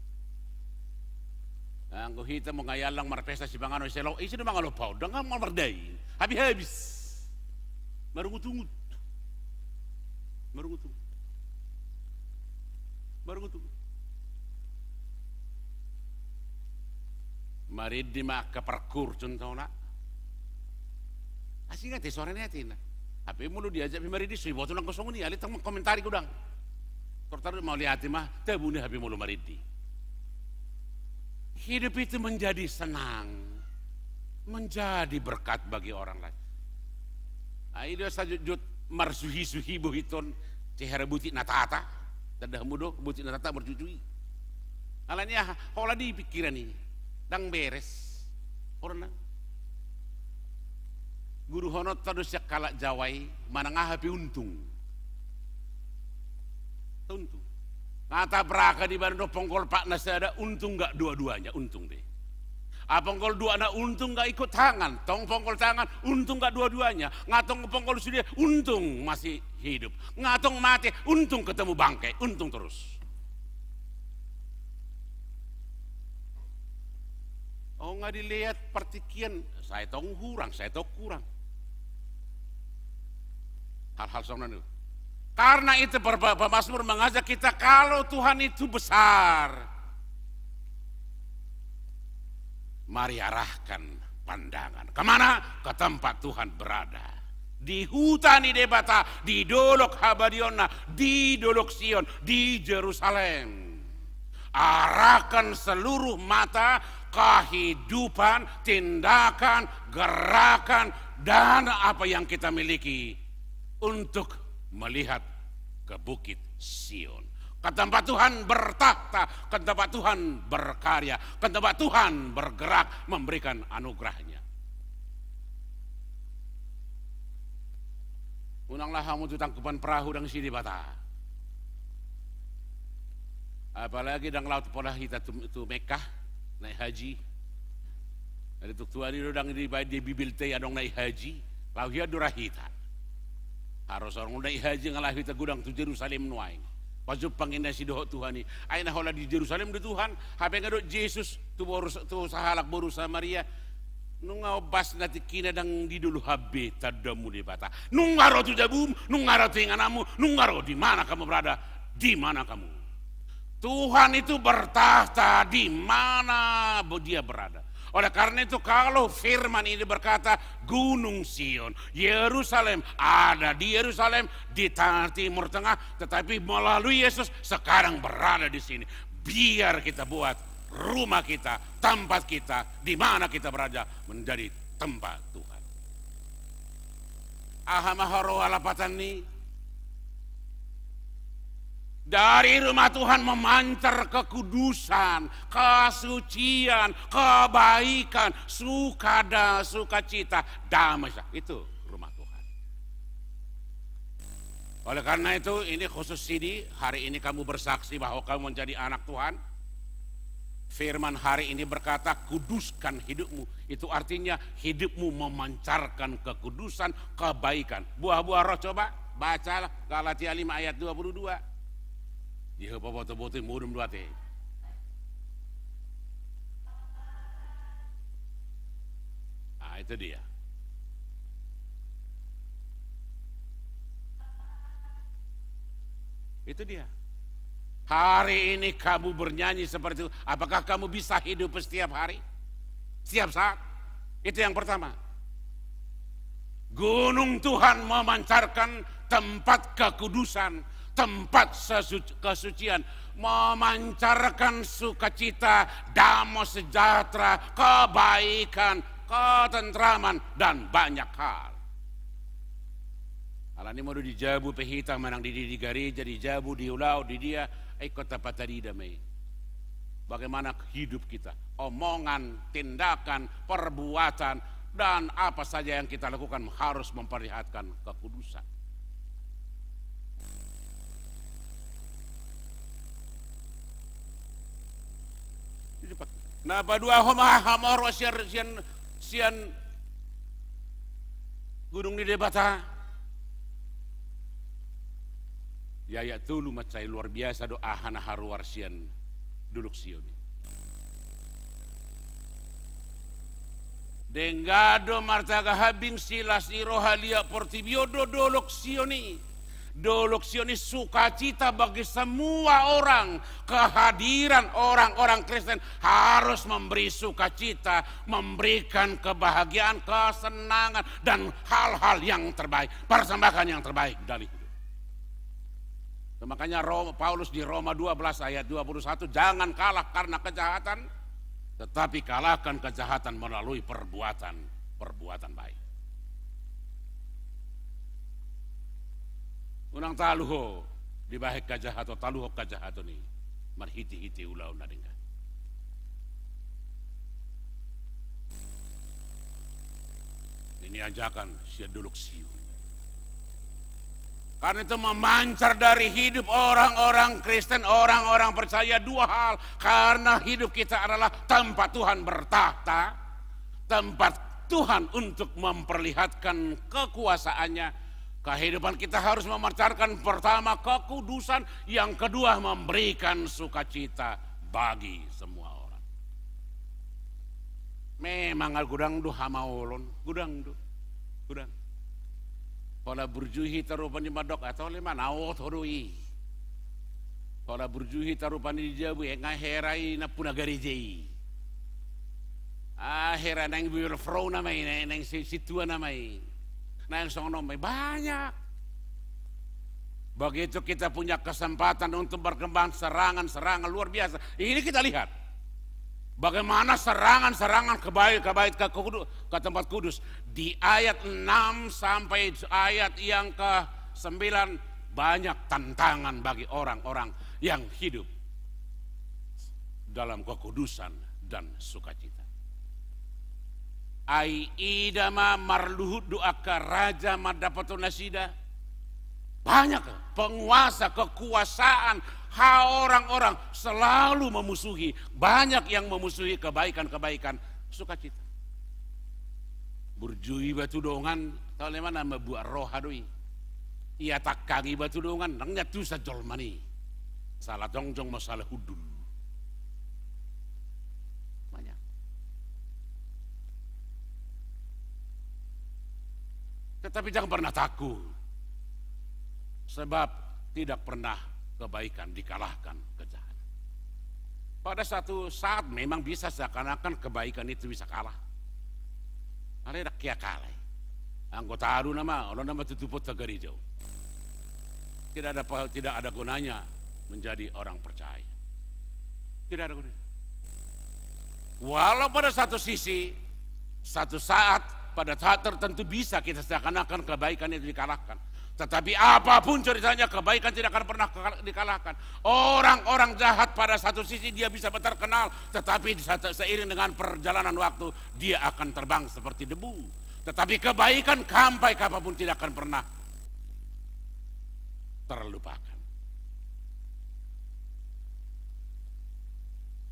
Anggo hita mo ngayalang marpesa si panganon selaw isi na mga lupaw dengan marday habis marungutungut marid di mak kaparkur contoh na asing ati sore natin tapi mulu diajak marid di sui boto nang kosong ni alit ang komentari ko dang tertarik mau lihat mah tabuni habi mulu marid di. Hidup itu menjadi senang, menjadi berkat bagi orang lain. Aido sajut marsuhi-suhi buhiton cehara butik natata, dadah mudo butik natata bercucui. Alanya hola di pikiran ini, dang beres. Orang guru honot tadus yak kalak jawai, manangah hapi untung. Untung. Ngata beraka di bandung pongkol pak nasi ada untung nggak dua-duanya untung deh. Pongkol dua anak untung nggak ikut tangan, tong pongkol tangan untung nggak dua-duanya. Ngatong pongkol sudah untung masih hidup, ngatong mati untung ketemu bangkai, untung terus. Oh nggak dilihat pertikian, saya tahu kurang. Hal-hal soalnya itu. Karena itu Mazmur mengajak kita kalau Tuhan itu besar, mari arahkan pandangan. Kemana? Ke tempat Tuhan berada. Di hutan di Debata, di Dolok Habadiona, di Dolok Sion, di Yerusalem. Arahkan seluruh mata, kehidupan, tindakan, gerakan, dan apa yang kita miliki untuk melihat ke bukit Sion, ke tempat Tuhan bertakhta, ke tempat Tuhan berkarya, ke tempat Tuhan bergerak memberikan anugerahnya. Unanglah kamu tu tangkupan perahu dang sini bata. Apalagi dang laut pola kita tu Mekah naik haji. Ada tu tuan itu dang di bibil teh adong naik haji, lau dia durahita. Harus orang naik haji ngalah kita gudang tu Yerusalem nuaing. Pasuk panginda si dohot Tuhan ni. Aina hola di Yerusalem de Tuhan. Hape ngadot Yesus tu sahalak boru Samaria. Nungau bas nati kina dang di dulu habe tadamu di bata. Nungaro tu jabum, nungaro tu inganamu, nungaro di mana kamu berada? Di mana kamu? Tuhan itu bertahta di mana dia berada. Oleh karena itu kalau firman ini berkata Gunung Sion, Yerusalem, ada di Yerusalem di Timur Tengah, tetapi melalui Yesus sekarang berada di sini. Biar kita buat rumah kita, tempat kita, di mana kita berada menjadi tempat Tuhan. Ahamaharo alapatan ini dari rumah Tuhan memancar kekudusan, kesucian, kebaikan, sukacita, damai. Itu rumah Tuhan. Oleh karena itu ini khusus Sidi, hari ini kamu bersaksi bahwa kamu menjadi anak Tuhan. Firman hari ini berkata kuduskan hidupmu. Itu artinya hidupmu memancarkan kekudusan, kebaikan. Buah-buah roh coba bacalah Galatia 5 ayat 22. Dia boto-boto mudum dua teh. Itu dia. Itu dia. Hari ini kamu bernyanyi seperti itu. Apakah kamu bisa hidup setiap hari? Setiap saat? Itu yang pertama. Gunung Tuhan memancarkan tempat kekudusan, tempat kesucian, memancarkan sukacita, damai sejahtera, kebaikan, ketentraman, dan banyak hal. Alani mau dijabu pehita manang di gereja, dijabu di ulau di dia, kota patari damai. Bagaimana hidup kita, omongan, tindakan, perbuatan, dan apa saja yang kita lakukan harus memperlihatkan kekudusan. Nah, badua hamor sian gunung di debata. Ya tulu macai luar biasa doa hana haruar sian duluk sioni. Denggado martaga habing silas irohalia portibiodo dolok sioni. Dolok sioni sukacita bagi semua orang. Kehadiran orang-orang Kristen harus memberi sukacita, memberikan kebahagiaan, kesenangan, dan hal-hal yang terbaik. Persembahkan yang terbaik dari hidup. Makanya Paulus di Roma 12 ayat 21, jangan kalah karena kejahatan, tetapi kalahkan kejahatan melalui perbuatan baik. Unang taluho di bahik kajahato taluho kajahato ni marhiti-hiti ulau na dengan. Ini ajakan siya duluk siu. Karena itu memancar dari hidup orang-orang Kristen, orang-orang percaya dua hal. Karena hidup kita adalah tempat Tuhan bertahta, tempat Tuhan untuk memperlihatkan kekuasaannya. Kehidupan kita harus memancarkan pertama kekudusan, yang kedua memberikan sukacita bagi semua orang. Memang gudang du hamaulon, gudang. Kalau berjuhi tarupan di madok atau lima nawot horui. Kalau berjuhi tarupan di jabu ngaherai na punagari jai. Akhirnya nang biar frau namai, nang situa namai. Nah yang sono banyak. Begitu kita punya kesempatan untuk berkembang serangan-serangan luar biasa. Ini kita lihat. Bagaimana serangan-serangan ke tempat kudus. Di ayat 6 sampai ayat yang ke-9 banyak tantangan bagi orang-orang yang hidup dalam kekudusan dan sukacita. Ai idama marluhut doaka raja madapato nasida. Banyak penguasa, kekuasaan, orang-orang selalu memusuhi. Banyak yang memusuhi kebaikan-kebaikan sukacita. Burjui batu dongan, tahu lema nama buat roh hadui. Ia tak kagi batu dongan, nangnya tu sajol mani. Salah jongjong masalah hudul. Tetapi jangan pernah takut. Sebab tidak pernah kebaikan dikalahkan kejahatan. Pada satu saat memang bisa seakan-akan kebaikan itu bisa kalah. Ada kia kalah. Anggota aru nama, orang nama tutuput tegari jauh. Tidak ada gunanya menjadi orang percaya. Tidak ada gunanya. Walau pada satu sisi, satu saat, pada saat tertentu bisa kita seakan-akan kebaikan itu dikalahkan. Tetapi apapun ceritanya kebaikan tidak akan pernah dikalahkan. Orang-orang jahat pada satu sisi dia bisa terkenal. Tetapi seiring dengan perjalanan waktu dia akan terbang seperti debu. Tetapi kebaikan sampai kapanpun tidak akan pernah terlupakan.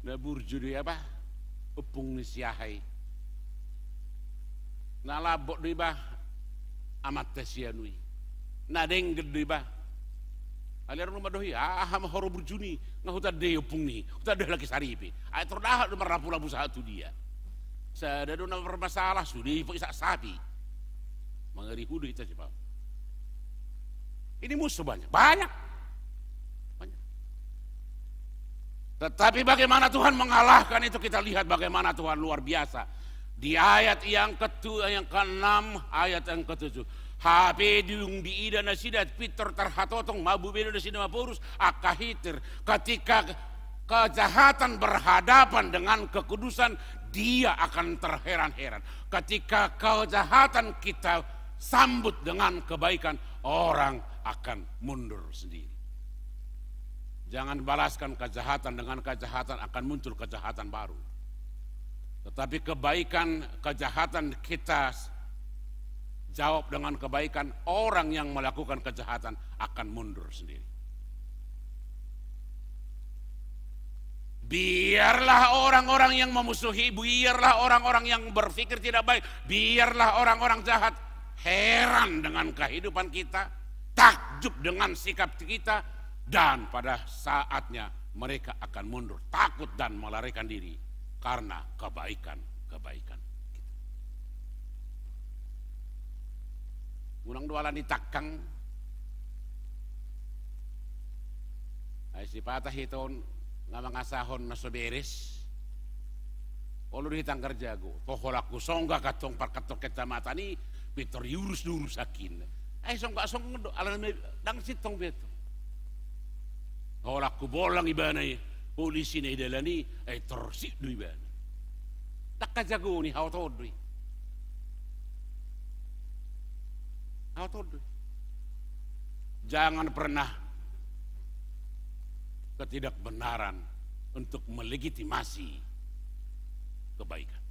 Nabur judi apa? Upung nisiahai. Nalabok di bah amat tesianui. Nadeng gede bah. Aliran rumah dohi aham horo berjuni ngahuta deo pungni. Huta deh lagi saripi. Ay terdahat rumah rapu-rapu satu dia. Sadado na bermasalah sudi isak sapi. Mengeri hudu itu sebab. Ini musuh banyak. Tetapi bagaimana Tuhan mengalahkan itu kita lihat bagaimana Tuhan luar biasa. Di ayat yang ke-6, ayat yang ke-7. HP diung di ida nasidat Peter terhatotong mabu bedo nasida mapurus akahitir. Ketika kejahatan berhadapan dengan kekudusan, dia akan terheran-heran. Ketika kejahatan kita sambut dengan kebaikan, orang akan mundur sendiri. Jangan balaskan kejahatan dengan kejahatan, akan muncul kejahatan baru. Tetapi kebaikan, kejahatan kita jawab dengan kebaikan, orang yang melakukan kejahatan akan mundur sendiri. Biarlah orang-orang yang memusuhi, biarlah orang-orang yang berpikir tidak baik, biarlah orang-orang jahat heran dengan kehidupan kita, takjub dengan sikap kita, dan pada saatnya mereka akan mundur, takut dan melarikan diri karena kebaikan-kebaikan kita. Unang dualan di takang, ay si patah hiton nga mga sahon na soberes, olo hitang kerja go, toholaku songga katong parkatok kita mata ni, Peter yurus-yurus akin. Ay songga alam dang sitong beto. Holaku bolang ibana polisi na idalani, ay torsi do ibana. Takajago ni hawtod. Hawtod. Jangan pernah ketidakbenaran untuk melegitimasi kebaikan.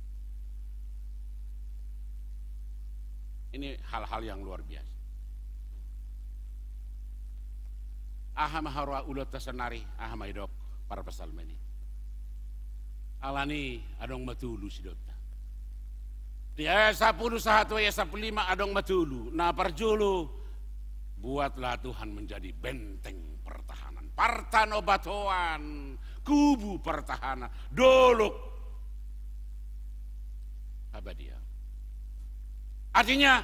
Ini hal-hal yang luar biasa. Aham harwa ulat tasanari, aham idok para pesalmeni. Alani adong matulu sidota. Dia 10 1 ya 15 adong matulu. Na parjulu buatlah Tuhan menjadi benteng pertahanan. Partano batoan, kubu pertahanan, dolok abadia. Artinya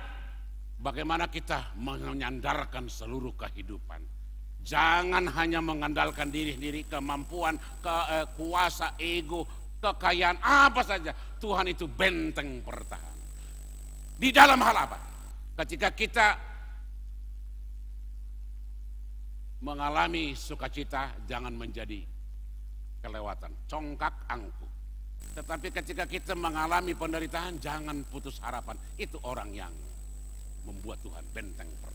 bagaimana kita menyandarkan seluruh kehidupan. Jangan hanya mengandalkan diri, kemampuan, kuasa, ego, kekayaan, apa saja. Tuhan itu benteng pertahanan. Di dalam hal apa? Ketika kita mengalami sukacita, jangan menjadi kelewatan, congkak angkuh. Tetapi ketika kita mengalami penderitaan, jangan putus harapan. Itu orang yang membuat Tuhan benteng pertahanan.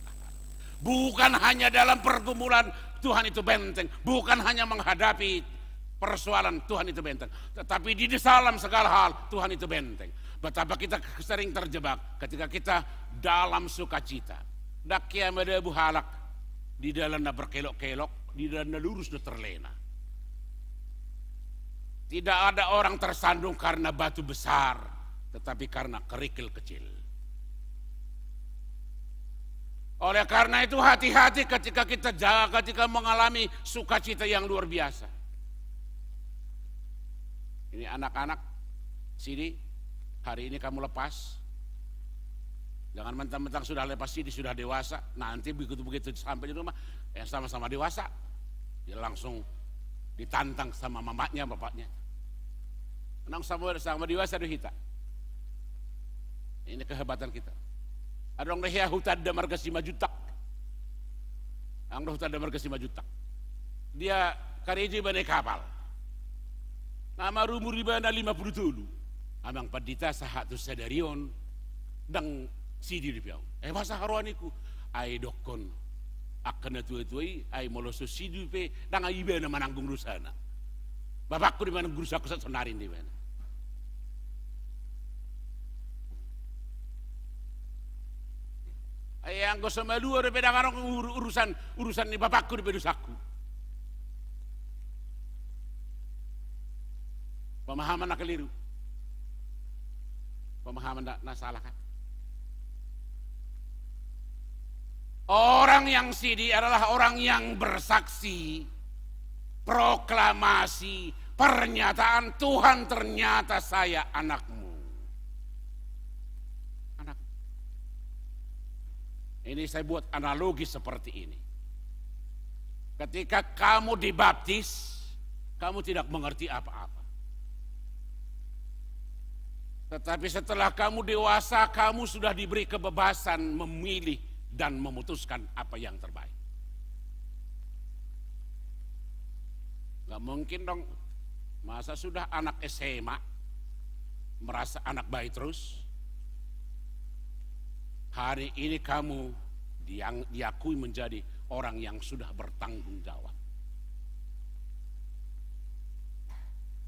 Bukan hanya dalam pergumulan Tuhan itu benteng, bukan hanya menghadapi persoalan Tuhan itu benteng, tetapi di dalam segala hal Tuhan itu benteng. Betapa kita sering terjebak ketika kita dalam sukacita. Dakia medebu halak, di dalam berkelok-kelok, di dalam lurus terlena. Tidak ada orang tersandung karena batu besar, tetapi karena kerikil kecil. Oleh karena itu hati-hati ketika kita ketika mengalami sukacita yang luar biasa. Ini anak-anak, sini hari ini kamu lepas. Jangan mentang-mentang sudah lepas sini, sudah dewasa. Nanti begitu-begitu sampai di rumah, sama-sama dewasa. Dia langsung ditantang sama mamanya, bapaknya. Nang sama dewasa dohita. Ini kehebatan kita. Ada orang lehia hutan da marga 5 juta. Ang hutan da marga 5 juta. Dia kareji bane kapal. Nama rumur di bana 50 tulu. Amang padita sahatu sadarion dang sidi di piau. Masa haruaniku ai dokon akan tuai ai moloso sidi pe dang ai bana mananggung rusana. Bapakku di mana guru aku senarin di mana. Yang go sama luar beda karang urusan ni bapakku di bedusaku. Pemahaman nak keliru. Pemahaman nak salah kan. Orang yang sidi adalah orang yang bersaksi, proklamasi, pernyataan Tuhan ternyata saya anakmu. Ini saya buat analogi seperti ini. Ketika kamu dibaptis, kamu tidak mengerti apa-apa. Tetapi setelah kamu dewasa, kamu sudah diberi kebebasan memilih dan memutuskan apa yang terbaik. Gak mungkin dong, masa sudah anak SMA, merasa anak baik terus. Hari ini kamu diakui menjadi orang yang sudah bertanggung jawab.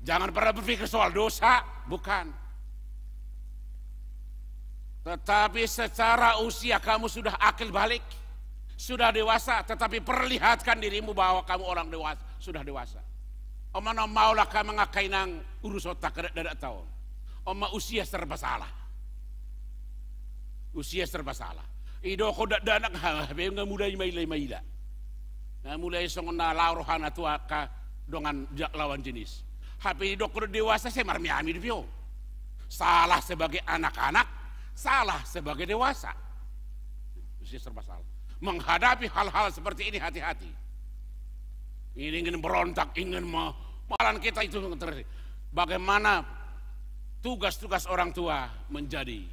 Jangan pernah berpikir soal dosa, bukan. Tetapi secara usia kamu sudah akil balik, sudah dewasa, tetapi perlihatkan dirimu bahwa kamu orang dewasa, sudah dewasa. Omana maulah kamu ngakai nang urus otak kada tahun. Oma usia serba salah. Usia serba salah. Ido ko danak habe nga mulai maila. Nga mulai songon na laurohan atua ka dengan lawan jenis. Hape ido ko dewasa saya marmiami dipyo. Salah sebagai anak-anak, salah sebagai dewasa. Usia serba salah. Menghadapi hal-hal seperti ini hati-hati. Ini ingin berontak, ingin malah kita itu terjadi. Bagaimana tugas-tugas orang tua menjadi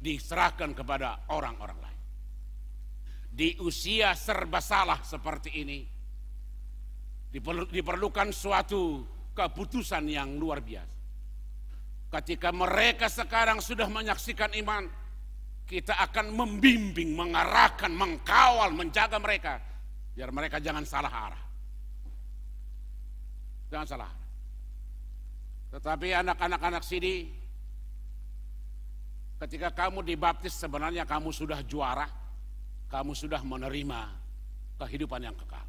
diserahkan kepada orang-orang lain. Di usia serba salah seperti ini diperlukan suatu keputusan yang luar biasa. Ketika mereka sekarang sudah menyaksikan iman, kita akan membimbing, mengarahkan, mengkawal, menjaga mereka biar mereka jangan salah arah. Jangan salah. Tetapi anak-anak sini, ketika kamu dibaptis sebenarnya kamu sudah juara, kamu sudah menerima kehidupan yang kekal.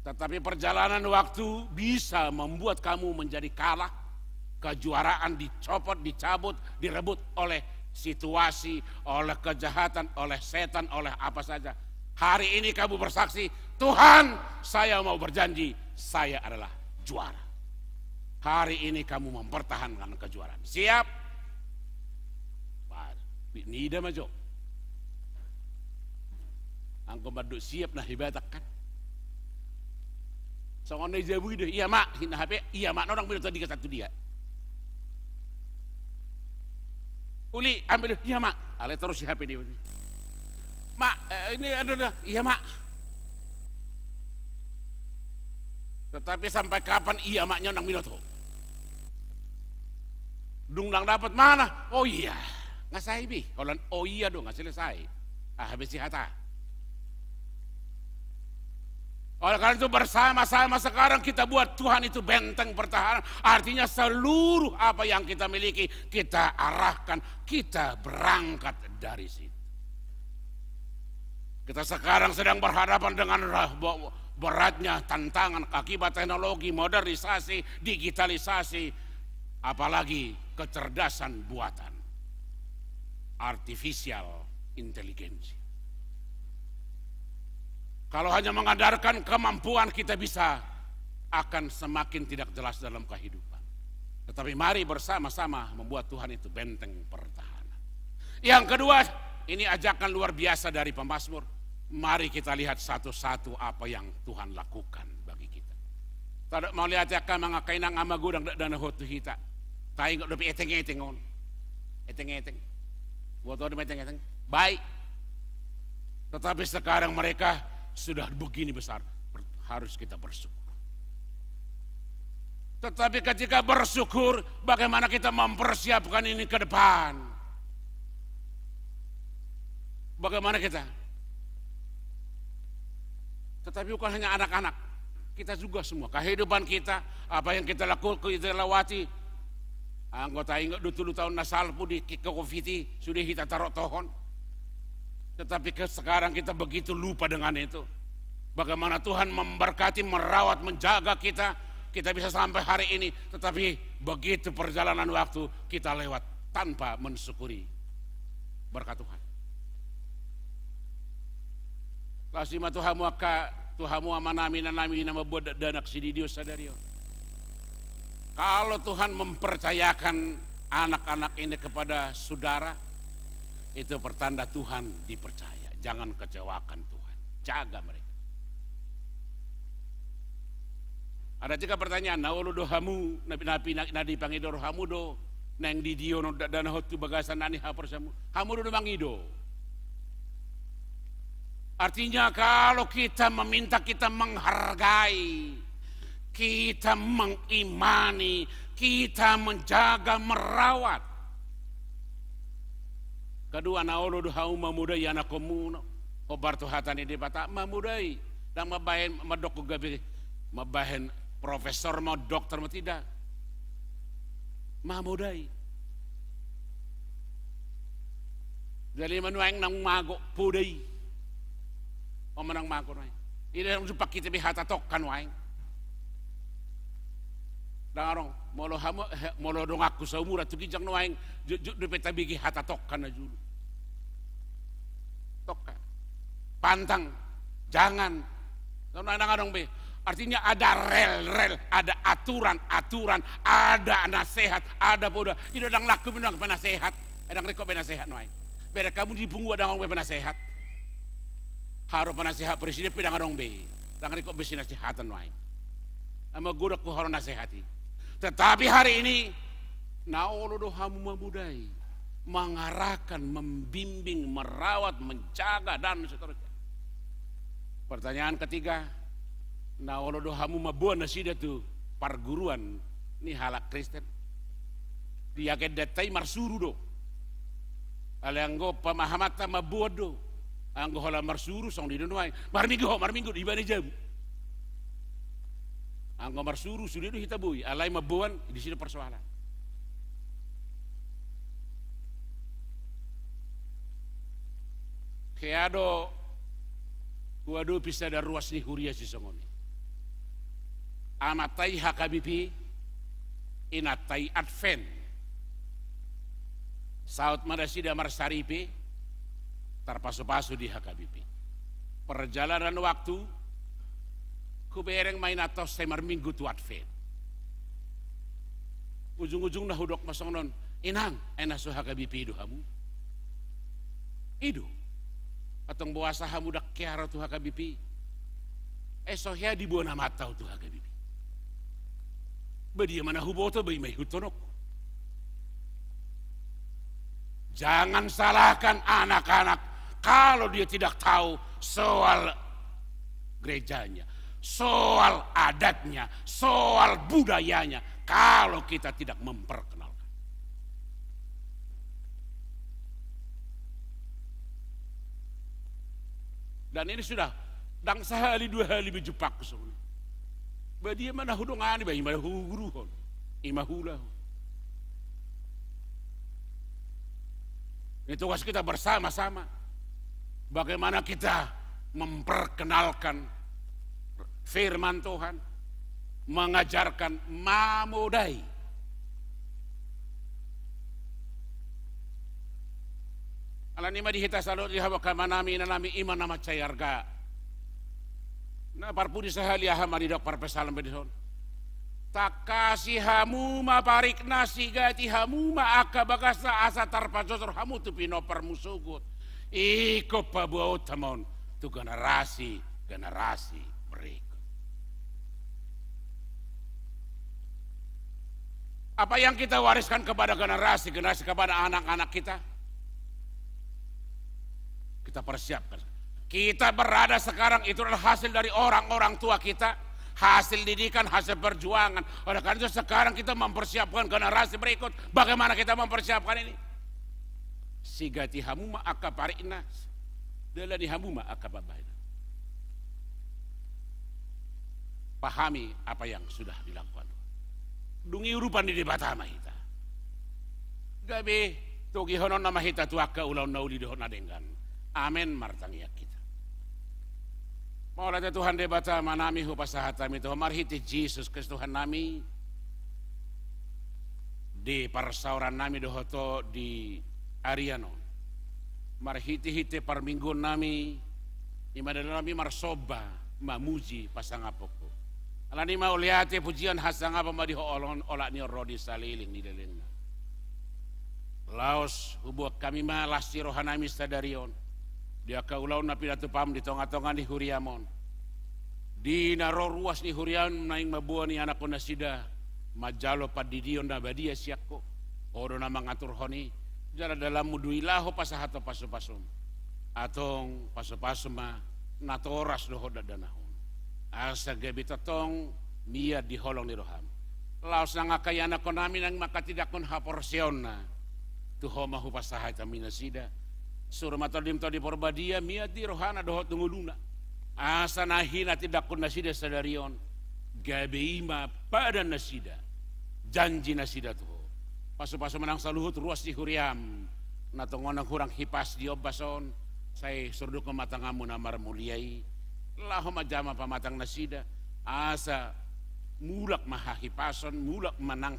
Tetapi perjalanan waktu bisa membuat kamu menjadi kalah, kejuaraan dicopot, dicabut, direbut oleh situasi, oleh kejahatan, oleh setan, oleh apa saja. Hari ini kamu bersaksi, Tuhan, saya mau berjanji, saya adalah juara. Hari ini kamu mempertahankan kejuaraan. Siap? Nida majo. Angko baduk siap nah hibatak kan. Songon na jabu ide, iya mak, hina HP, iya mak, orang bilang tadi ke satu dia. Uli ambil, iya mak, ale terus si HP dia. Mak, ini ada, iya mak. Tetapi sampai kapan iya maknya orang bilang tuh? Dungdang dapat mana? Oh iya, nggak saya bi. Kalau oh iya dong nggak selesai. Habis si hata. Oleh karena itu bersama-sama sekarang kita buat Tuhan itu benteng pertahanan. Artinya seluruh apa yang kita miliki kita arahkan, kita berangkat dari situ. Kita sekarang sedang berhadapan dengan beratnya tantangan akibat teknologi, modernisasi, digitalisasi, apalagi kecerdasan buatan, artificial intelligence. Kalau hanya mengandalkan kemampuan kita bisa akan semakin tidak jelas dalam kehidupan. Tetapi mari bersama-sama membuat Tuhan itu benteng pertahanan. Yang kedua, ini ajakan luar biasa dari pemazmur. Mari kita lihat satu-satu apa yang Tuhan lakukan bagi kita. Tidak mau lihat ya kan mengakai nang ama gudang dan hotu hita. Tahu nggak lebih eteng-eteng on, eteng-eteng. Buat orang eteng-eteng, baik. Tetapi sekarang mereka sudah begini besar, harus kita bersyukur. Tetapi ketika bersyukur, bagaimana kita mempersiapkan ini ke depan? Bagaimana kita? Tetapi bukan hanya anak-anak, kita juga semua. Kehidupan kita, apa yang kita lakukan, kita lewati. Anggota ingat dulu tahun nasal pun di kekofiti sudah kita taruh tohon. Tetapi sekarang kita begitu lupa dengan itu. Bagaimana Tuhan memberkati, merawat, menjaga kita. Kita bisa sampai hari ini. Tetapi begitu perjalanan waktu kita lewat tanpa mensyukuri berkat Tuhan. Kasih Tuhamu aka Tuhamu amanami nanami nama buat danak sididio sadario. Kalau Tuhan mempercayakan anak-anak ini kepada saudara, itu pertanda Tuhan dipercaya. Jangan kecewakan Tuhan. Jaga mereka. Ada juga pertanyaan, naulu dohamu, nabi nadi pangidor hamu do, neng di dio dan hotu bagasan nani hapersamu, hamu do mangido. Artinya kalau kita meminta, kita menghargai, kita mengimani, kita menjaga, merawat. Kedua, naolo dohau mamudai anak komuno, obar tuhatan ini bata mamudai, dan mabahen madok gabi, mabahen profesor mau dokter mau tidak. Mamudai. Jadi manuang nang mago pudai. O manang mago na. Ini ang supak kita bihatatok kan waing. Dangarong molo dong aku sa umura tu kijang waing de peta bigi hatatok kan na julu. Tok. Pantang jangan. Dangarong be. Artinya ada rel, ada aturan, ada nasihat, ada bodoh. Ini dang laku minang penasehat, dang reko penasehat noai. Beda kamu di punggu ada orang penasehat. Harus penasehat presiden pedang dong be, dang reko besi nasihatan noai. Ama guru ku harus nasihati. Tetapi hari ini, naolodo hamu memudai, mengarahkan, membimbing, merawat, menjaga dan seterusnya. Pertanyaan ketiga. Nah, kalau dohamu mabuan nasida tu perguruan ni halak Kristen. Dia kedatai marsuru do. Alanggo pemahamata mabuat do. Anggo hala marsuru song di dunuai. Marminggu di bani jam. Anggo marsuru sudah do hitabui. Alai mabuan di sini persoalan. Keado kuadu bisa ada ruas ni huria si songoni. Amatai HKBP inatai Advent saut madasida marsaripe terpasu-pasu di HKBP perjalanan waktu kubereng main atau semar minggu tu Advent ujung-ujung dah hudok masong non inang enasu HKBP idu hamu idu atong buasa hamu dak kiara tu HKBP esohya di buana matau tu HKBP Badia mana huboto bayi mai hutonok. Jangan salahkan anak-anak kalau dia tidak tahu soal gerejanya, soal adatnya, soal budayanya. Kalau kita tidak memperkenalkan. Dan ini sudah dang sehari dua hari berjupak semua. Badia mana hudungan bayi mana huguruhon imahula. Itu tugas kita bersama-sama. Bagaimana kita memperkenalkan firman Tuhan, mengajarkan mamudai. Alanima dihita salud lihawa kamanami nanami iman nama cayarga. Nah, parpudi sahali aham adidok parpesalam bedison. Takasi hamu ma parik nasi gati hamu ma akabagasa asa tarpajosor hamu tu pino permusugut. Iko pabuau tamon tu generasi berikut. Apa yang kita wariskan kepada generasi kepada anak-anak kita? Kita persiapkan. Kita berada sekarang itu adalah hasil dari orang-orang tua kita, hasil didikan, hasil perjuangan. Oleh karena itu sekarang kita mempersiapkan generasi berikut. Bagaimana kita mempersiapkan ini? Sigati hamuma akaparina, dalani hamuma akababaina. Pahami apa yang sudah dilakukan. Dungi urupan di debatama kita. Gabe togi honon nama kita tuaka ulau nauli dohon adenggan. Amin martangiak kita. Maulah Tuhan debata manami hu pasahatami Tuhan marhiti Yesus Kristus Tuhan nami di parsauran nami dohoto di Ariano marhiti-hiti parminggu nami imadana nami marsoba mamuji pasangapoko alani mauliate pujian hasangapa madiho olon olak ni rodi saliling ni delengna laos hubuak kami malasi rohanami sadarion dia kaulau na pidato pam di tonga-tonga ni huriamon. Di naro ruas ni hurian naing mabuan ni anak ko nasida majalo padidion na badia siako. Oro na mangatur honi jala dalam muduilaho pasahato paso-pasom. Atong paso-paso ma natoras doho dadanahon. Asa gabi tatong mia di holong ni roham. Laos na nga kaya anak ko namin ang makatidakon haporsyon na tuho mahu pasahay kami nasida. Suruh matadim tadi porbadia mia di rohana dohot tunguluna. Asa nahina tidak kun nasida sadarion. gabeima pada nasida janji nasida tuh pasu-pasu menang saluhut ruas di huriam natongonang hurang hipas di obason saya surduk ke matangamu namar muliai lahoma jama pamatang nasida asa mulak maha hipason mulak menang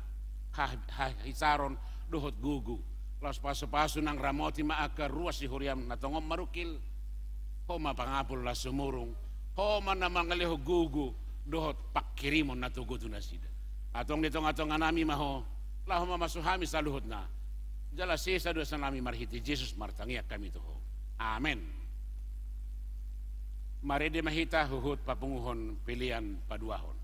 hisaron dohot gugu las pasu-pasu nang ramoti maaka ruas di huriam natongom marukil homa pangapul la sumurung homa namangaleho gugu dohot pakirimon natugutu nasida atong ditong anami maho lahoma masuhami saluhut na jala sesa dosa nami marhiti Jesus martangiak kami tuho amen. Mari di mahita huhut papunguhon pilihan paduahon.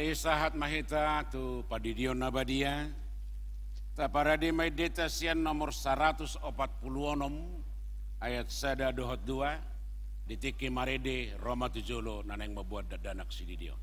Mari sahat mahita tu padidion nabadia. Taparadi may data siyan nomor 146 ayat 1 dohot 2 ditiki marede Roma 7 naneng mabuat dadanak sididio.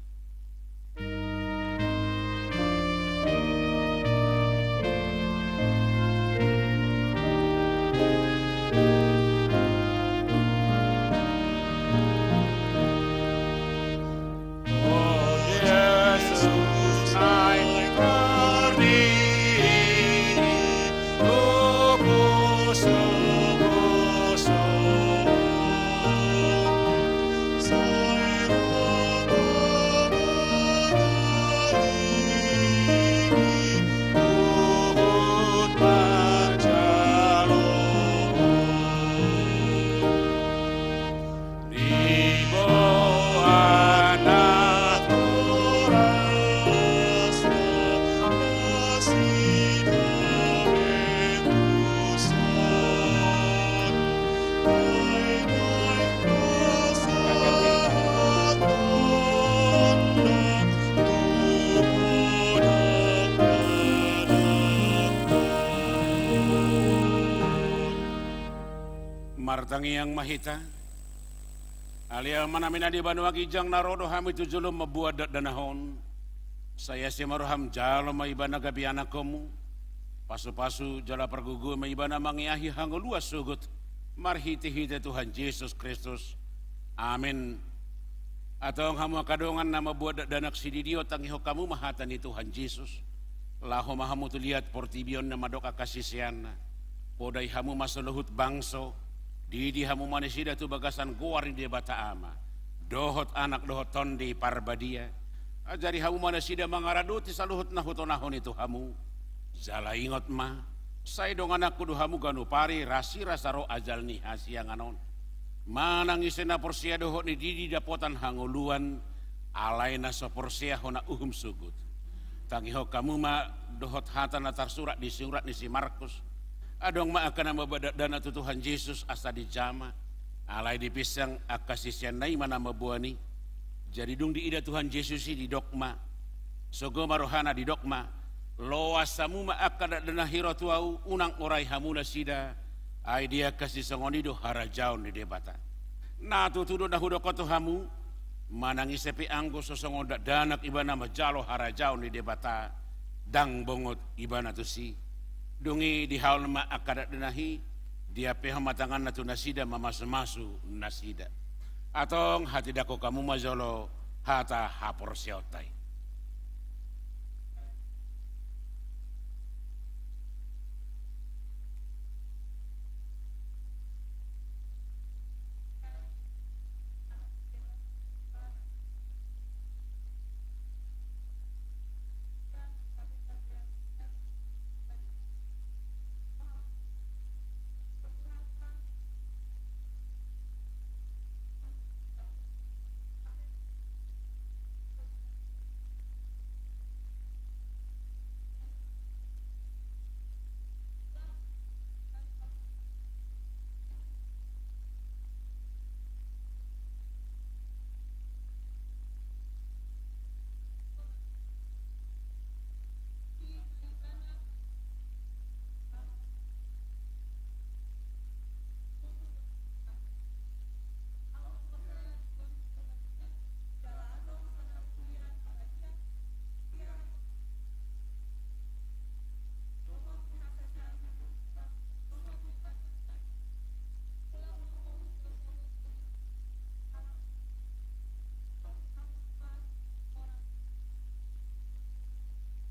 Martangi yang mahita alia manamina di Banua Kijang narodo hami tujulum mabuat danahon saya si maruham jalo maibana gabi anakomu pasu-pasu jala pergugu maibana mangiahi hanggo luas sugut marhiti-hiti Tuhan Yesus Kristus amin. Atong hamu kadongan nama buat danak sididio tangiho kamu mahatani Tuhan Yesus laho mahamu tuliat portibion na madok akasisiana podai hamu masuluhut bangso Didi hamu manisida tu bagasan guar di bata ama. Dohot anak dohot tondi parbadia. Ajari hamu manisida mangaraduti saluhut nahutonahon itu hamu. Zala ingot ma. Say dong anak kudu hamu ganu pari rasi rasaro ajal ni hasiang anon. Manangisin na porsia dohot ni didi dapotan hanguluan. Alay na so porsia hona sugut. Tangiho kamu ma dohot hatan atar surat di surat ni si Markus. Adong maakana mabadak dana tu Tuhan Yesus asa di jama alai di pisang akasisian nai mana mabuani jadi dung di ida Tuhan Yesus di dokma sogo marohana di dokma loasamu maakana dana hiro tuau unang orai hamuna sida ai dia kasih songonido harajaun di debata na tutudo nahudo koto hamu manangi sepi anggo sosongoda danak ibana majalo harajaun di debata dang bongot ibana tu si dungi di haul ma akadat denahi dia peha matangan natu nasida mamasu-masu nasida atong hati dako kamu mazolo hata hapor siotai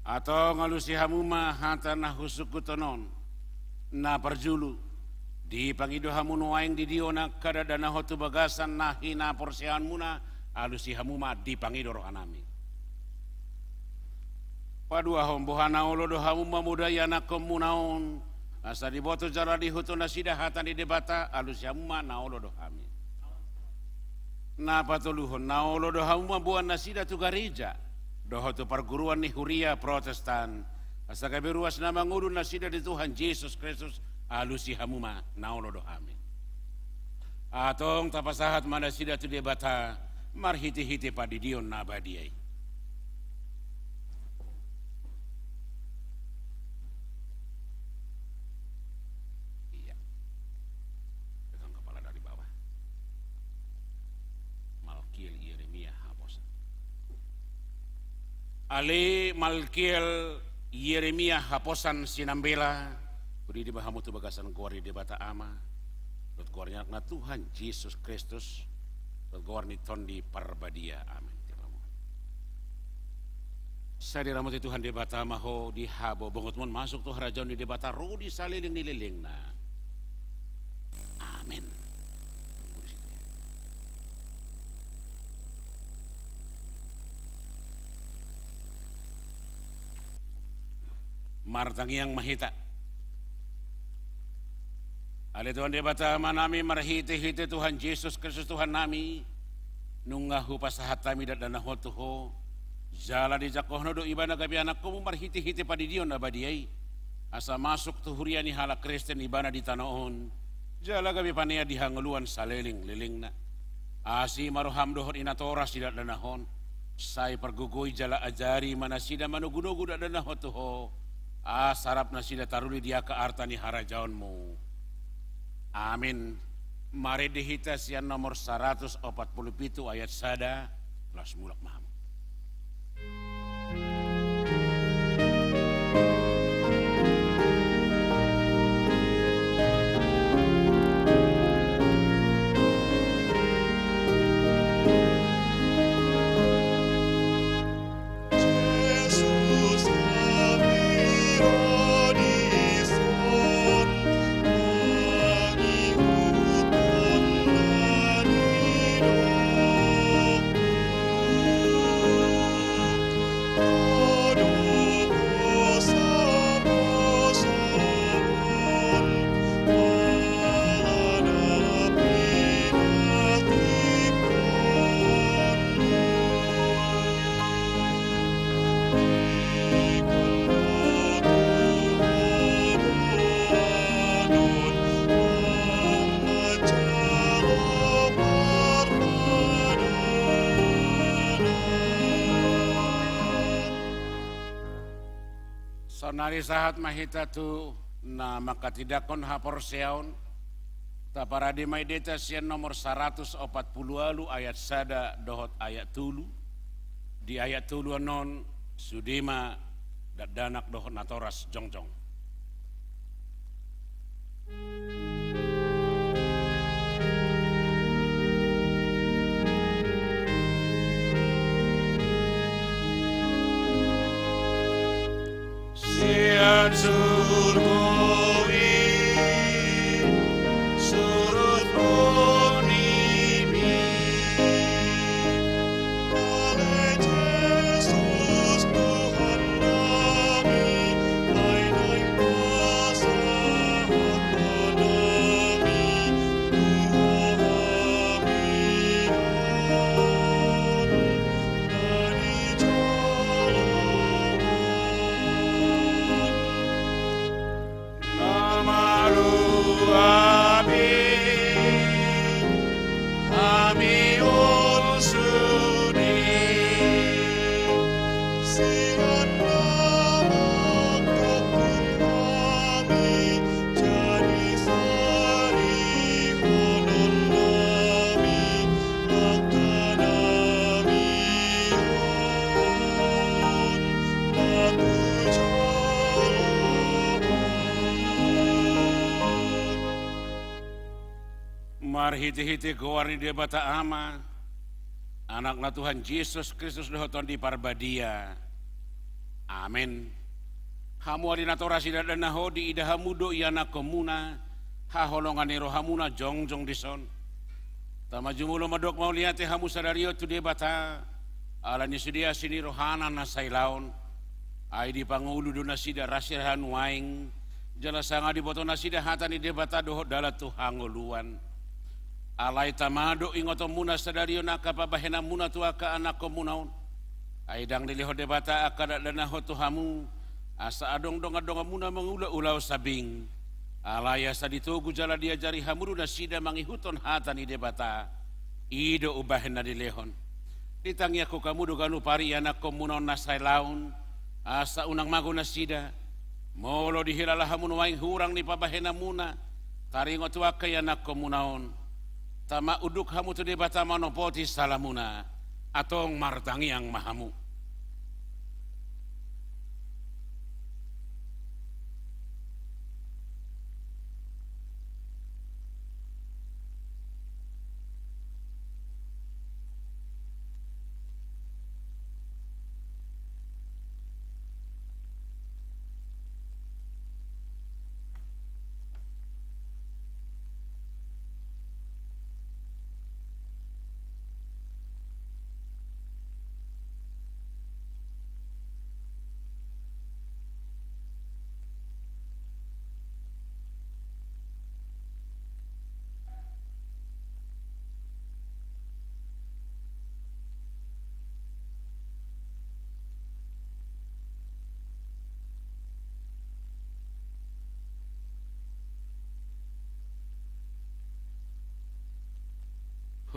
atau ngalusi hamuma hata na husuku tonon na perjulu di pangido hamu nuaing di diona kada dana hotu bagasan na hina porsian muna alusi hamuma di pangido rohanami padua hombohana olo do hamuma mudayana komunaon asa di boto jala di hutu nasida hata di debata alusi hamuma na olo do hami na patuluhon na olo do hamuma buan nasida tu gereja dohotu perguruan ni Huria Protestan asa kaberuas nama ngurun nasida di Tuhan Yesus Kristus alusi hamuma naolo dohami atong tapasahat mana sida tu debata marhiti-hiti padidion nabadiai Ale Malkiel Yeremia haposan sinambela beri di bahamu tu bagasan kuari di bata ama dot kuarnya na Tuhan Yesus Kristus dot kuarni tondi parbadia amin. Saya diramuti Tuhan di bata maho di habo bongot mon masuk tuh harajaun di bata ro di saliling nililing na amin. Martangiang mahita. Ale Tuhan dia bata manami marhiti-hiti Tuhan Yesus Kristus Tuhan nami nungahu pasahat kami dan hotuho jala di jakohno do ibana gabi anakku marhiti-hiti padidion abadiai asa masuk tuhuriani hala Kristen ibana di tanaon jala gabi pania di hanguluan saleling lilingna asi maruham dohon inatora sidat danahon sai pergugoi jala ajari mana sida manugunugu dan hotuho sarap na sida taruli dia ke artani harajaonmu. Amin. Mari dihita sian nomor 147 ayat sada kelas mulak maham. Sonari sahat mahita tu na makatidakon hapor seaon taparadi maideta sian nomor 140 alu ayat sada dohot ayat tulu di ayat tulu non sudima danak dohot natoras jongjong. Sian surgoi surut monimi oleh Yesus Tuhan kami lain pasahat kami Tuhan dari Marhiti-hiti gowarni dia bata ama anakna Tuhan Yesus Kristus dohoton di parbadia amin. Hamu adinatora sida danaho di idahamudo iana komuna haholongani rohamuna jongjong dison tamajumulo madok mau liate hamu sadario tu dia bata alani sudia sini rohana nasailaon ai di pangulu do nasida rasirahan waing jala sanga di boto nasida hatani dia bata dohot dalat tu hangoluan alai tamado ingoto muna sadario nakapabahena muna tua ka anak komunaon aidang diliho debata akada dana hotu hamu asa adong donga muna mengula ulau sabing alaya saditugu jala dia jari hamuru nasida mangihuton hatani debata ido ubahena dilehon ditangi aku kamu doganu pari anak komunaon nasai laun asa unang mago nasida molo dihilala hamun waing hurang ni pabahena muna taringo tua ka anak komunaon tama uduk hamu tu debata manopoti salamuna atong martangi yang mahamu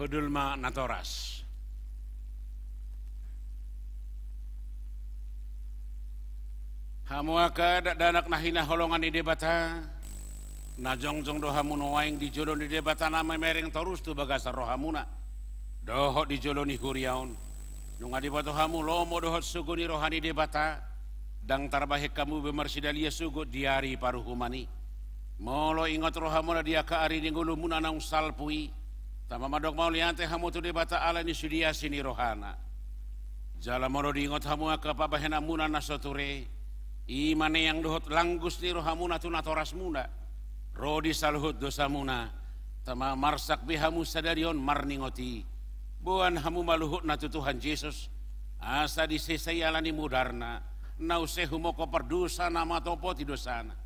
Hudulma natoras. Hamuaka danak nahina holongan di debata. Najongjong dohamu noaing di jolon di debata nama mereng terus tu bagasa rohamuna. Dohot di jolon ni huriaun. Nunga di batu hamu lomo dohot suguni rohani debata. Dang tarbahik kamu bemersidalia sugut diari paruhumani. Molo ingat rohamuna dia ka ari ninggulu muna nang salpui. Tama madok mau liante hamu tu debata ala ni sudia sini rohana. Jala moro diingat hamu ka pabahena muna nasoture. Imane yang dohot langgus ni rohamuna tu natoras muna. Rodi saluhut dosa muna. Tama marsak bihamu sadarion marningoti. Buan hamu maluhut na tu Tuhan Yesus. Asa disesayalani mudarna. Nause humoko perdosa nama topo ti dosana.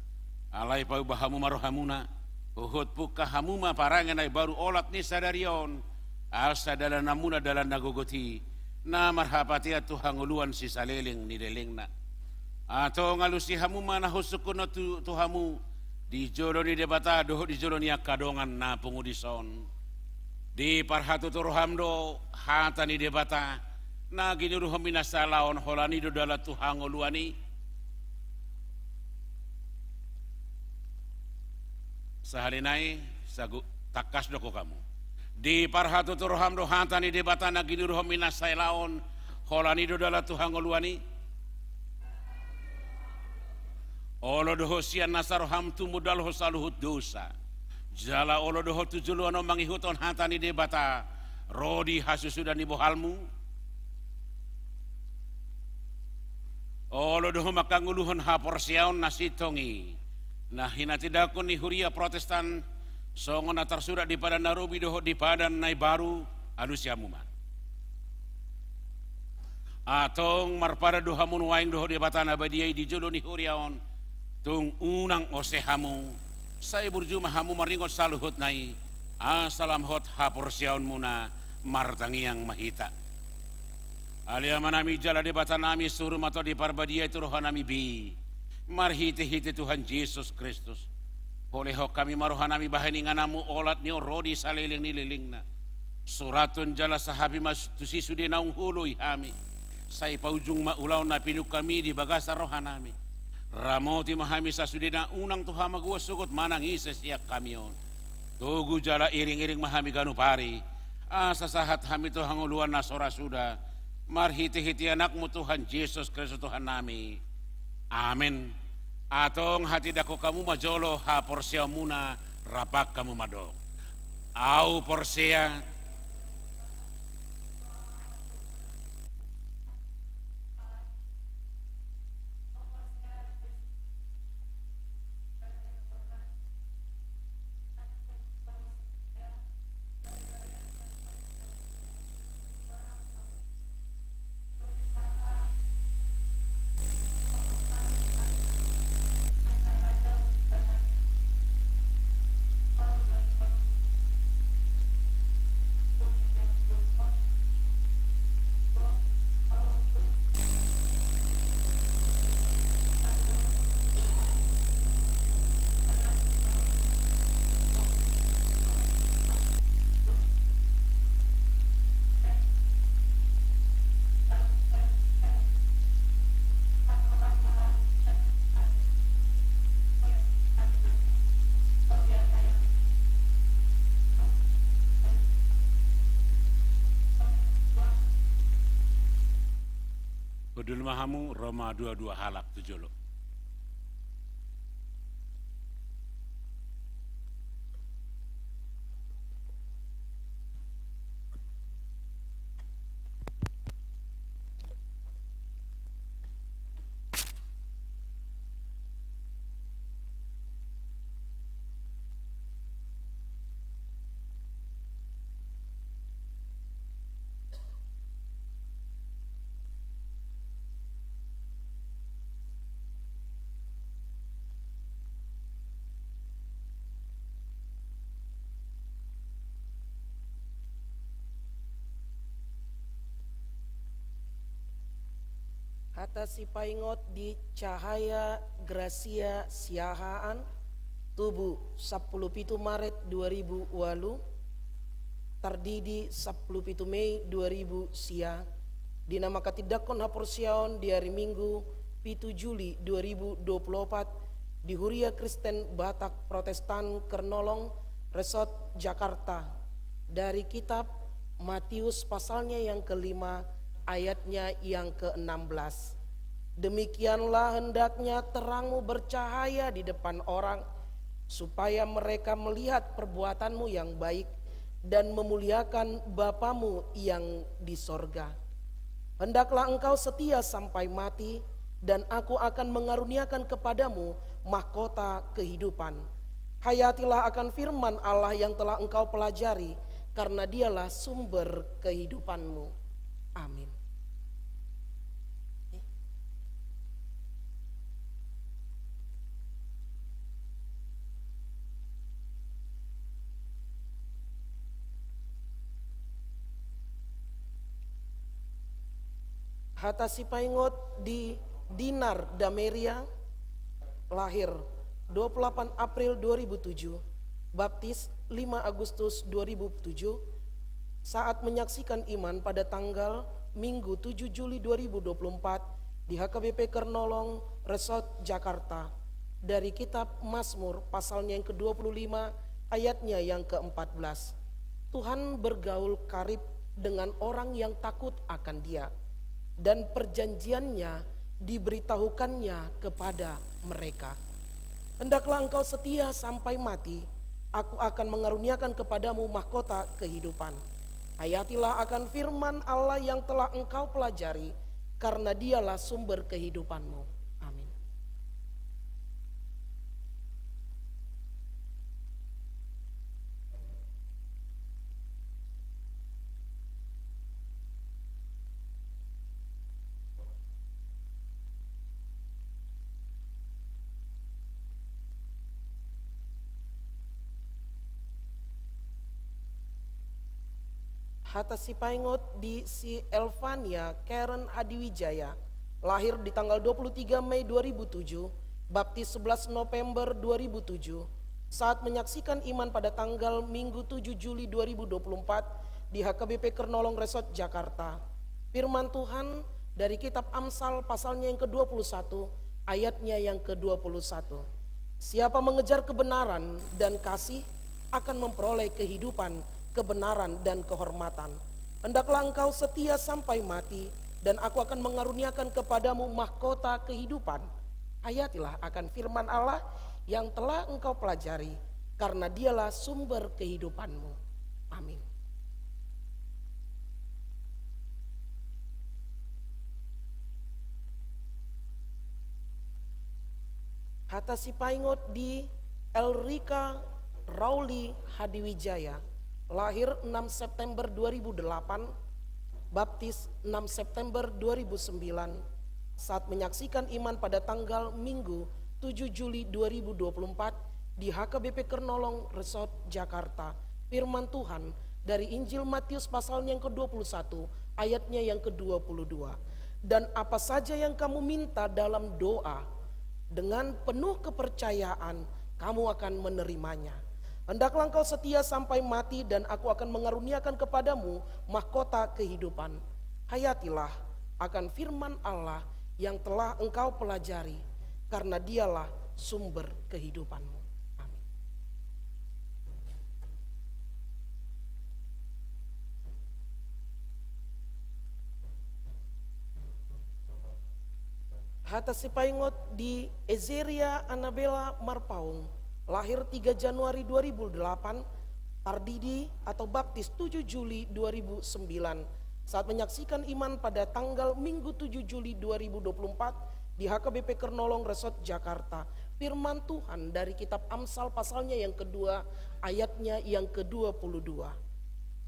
Alai pau bahamu marohamuna. Uhut puka hamuma parangan ay baru olat ni sadarion. Asa dalan namuna dalan nagogoti. Na marhapatia Tuhan uluan si saleleng ni delengna. Ato ngalusi hamuma na husukuno Tuhamu. Di jolo ni debata doh di jolo ni kadongan na pengudison. Di parhatu turuhamdo hata ni debata. Na ginuruham minasalaon holani do dala Tuhan uluani. Sahalinai sagu takas doko kamu. Di parhatu turuham do hanta ni debata na ginuruham minasalaon holani do dala Tuhan uluani. Olo doho sian nasaroham tu mudal ho saluhut dosa. Jala olo doho tujuluano mangihuton hata ni debata. Rodi hasusudan ni bohalmu. Olo doho makanguluhon haporsiaon nasitongi. Nah hinatidakon ni huria protestan. Songon atar surat di padan narubi doho di padan nai baru alusiamuma. Atong marpada doha munwaing doho debata nabadiai di jolo ni huriaon. Tung unang osehamu, saya berjumah hamu maringot saluhut nai, asalam hot haporsiaun muna martangiang mahita. Alia manami jala debata nami suruh mato di parbadia itu rohanami bi, marhiti-hiti Tuhan Yesus Kristus. Boleh hok kami marohanami bahani nganamu olat ni rodi saliling ni lilingna. Suratun jala sahabi mas tusi sudi naung hului hami. Saya paujung maulaw na pinuk kami di bagasa rohanami. Ramoti mahami sa sudina unang tuha magwa sugot manang isa siya kamyon. Tugu jala iring-iring mahami ganu pari. Asa sahat hami to hanguluan na sorasuda. Marhiti-hiti anakmu Tuhan Yesus Kristus Tuhan nami. Amin. Atong hati dako kamu majolo ha porsia muna rapak kamu madok. Au porsia. Kudul mahamu Roma 22 halak 7. Hata si paingot di cahaya gracia siahaan tubuh 17 Maret 2008 tardidi 17 Mei 2000 sia, dina makatidakon hapursiaon di hari Minggu 7 Juli 2024 di Huria Kristen Batak Protestan Kernolong Resort Jakarta, dari kitab Matius pasalnya yang kelima ayatnya yang ke-16. Demikianlah hendaknya terangmu bercahaya di depan orang, supaya mereka melihat perbuatanmu yang baik dan memuliakan Bapamu yang di sorga. Hendaklah engkau setia sampai mati, dan aku akan mengaruniakan kepadamu mahkota kehidupan. Hayatilah akan firman Allah yang telah engkau pelajari, karena dialah sumber kehidupanmu. Amin. Hatta Sipaingot di Dinar Dameria, lahir 28 April 2007, baptis 5 Agustus 2007, saat menyaksikan iman pada tanggal Minggu 7 Juli 2024 di HKBP Kernolong Resort Jakarta, dari kitab Mazmur pasalnya yang ke-25 ayatnya yang ke-14. Tuhan bergaul karib dengan orang yang takut akan Dia, dan perjanjiannya diberitahukannya kepada mereka. Hendaklah engkau setia sampai mati, aku akan mengaruniakan kepadamu mahkota kehidupan. Hayatilah akan firman Allah yang telah engkau pelajari, karena dialah sumber kehidupanmu. Amin. Hatta Sipaingot di Si Elvania Karen Hadiwijaya, lahir di tanggal 23 Mei 2007, baptis 11 November 2007, saat menyaksikan iman pada tanggal Minggu 7 Juli 2024 di HKBP Kernolong Resort Jakarta. Firman Tuhan dari kitab Amsal pasalnya yang ke-21 ayatnya yang ke-21. Siapa mengejar kebenaran dan kasih akan memperoleh kehidupan, kebenaran dan kehormatan. Hendaklah engkau setia sampai mati, dan aku akan mengaruniakan kepadamu mahkota kehidupan. Hayatilah akan firman Allah yang telah engkau pelajari, karena dialah sumber kehidupanmu. Amin. Hatta Sipaingot di Elrika Rauli Hadiwijaya, lahir 6 September 2008, baptis 6 September 2009, saat menyaksikan iman pada tanggal Minggu 7 Juli 2024 di HKBP Kernolong Resort Jakarta. Firman Tuhan dari Injil Matius pasalnya yang ke-21 ayatnya yang ke-22. Dan apa saja yang kamu minta dalam doa, dengan penuh kepercayaan kamu akan menerimanya. Hendaklah engkau setia sampai mati, dan aku akan mengaruniakan kepadamu mahkota kehidupan. Hayatilah akan firman Allah yang telah engkau pelajari, karena dialah sumber kehidupanmu. Amin. Hatta Sipaingot di Ezeria Annabella Marpaung, lahir 3 Januari 2008, tardidi atau baptis 7 Juli 2009, saat menyaksikan iman pada tanggal Minggu 7 Juli 2024 di HKBP Kernolong Resort Jakarta. Firman Tuhan dari kitab Amsal pasalnya yang kedua ayatnya yang ke-22.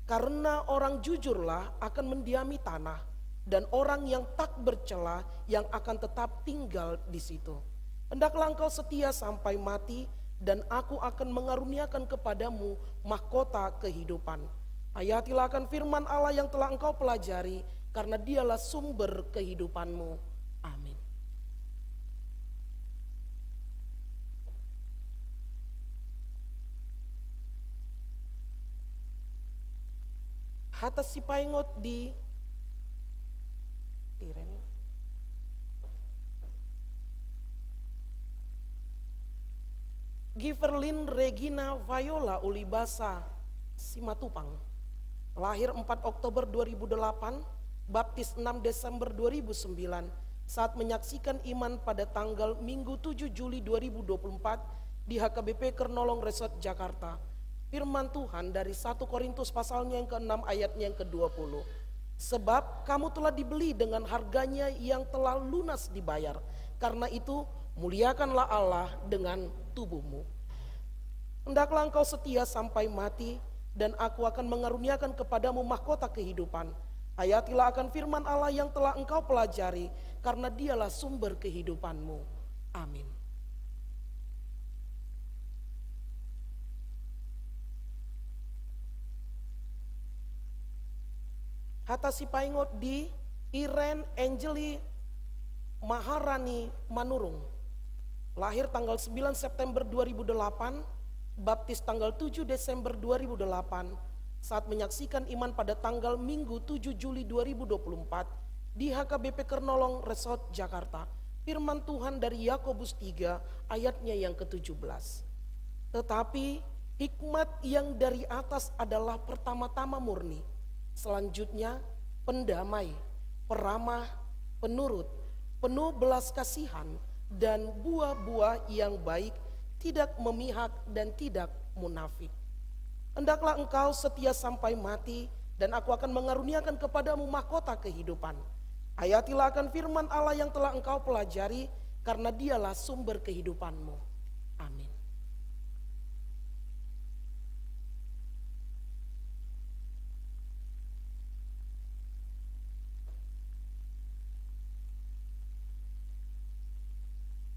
Karena orang jujurlah akan mendiami tanah, dan orang yang tak bercela yang akan tetap tinggal di situ. Hendaklah engkau setia sampai mati, dan aku akan mengaruniakan kepadamu mahkota kehidupan. Hayatilah akan firman Allah yang telah engkau pelajari, karena dialah sumber kehidupanmu. Amin. Hata Sipaingot di Irene. Giverlin Regina Viola Ulibasa Simatupang, lahir 4 Oktober 2008, baptis 6 Desember 2009, saat menyaksikan iman pada tanggal Minggu 7 Juli 2024 di HKBP Kernolong Resort Jakarta. Firman Tuhan dari 1 Korintus pasalnya yang ke-6 ayatnya yang ke-20. Sebab kamu telah dibeli dengan harganya yang telah lunas dibayar. Karena itu muliakanlah Allah dengan tubuhmu. Hendaklah engkau setia sampai mati, dan aku akan mengaruniakan kepadamu mahkota kehidupan. Hayatilah akan firman Allah yang telah engkau pelajari, karena dialah sumber kehidupanmu. Amin. Hata Sipaingot di Iren Angeli Maharani Manurung, lahir tanggal 9 September 2008, baptis tanggal 7 Desember 2008, saat menyaksikan iman pada tanggal Minggu 7 Juli 2024 di HKBP Kernolong Resort Jakarta. Firman Tuhan dari Yakobus 3 ayatnya yang ke-17. Tetapi hikmat yang dari atas adalah pertama-tama murni, selanjutnya pendamai, peramah, penurut, penuh belas kasihan, dan buah-buah yang baik, tidak memihak dan tidak munafik. Hendaklah engkau setia sampai mati, dan aku akan mengaruniakan kepadamu mahkota kehidupan. Hayatilah akan firman Allah yang telah engkau pelajari, karena dialah sumber kehidupanmu. Amin.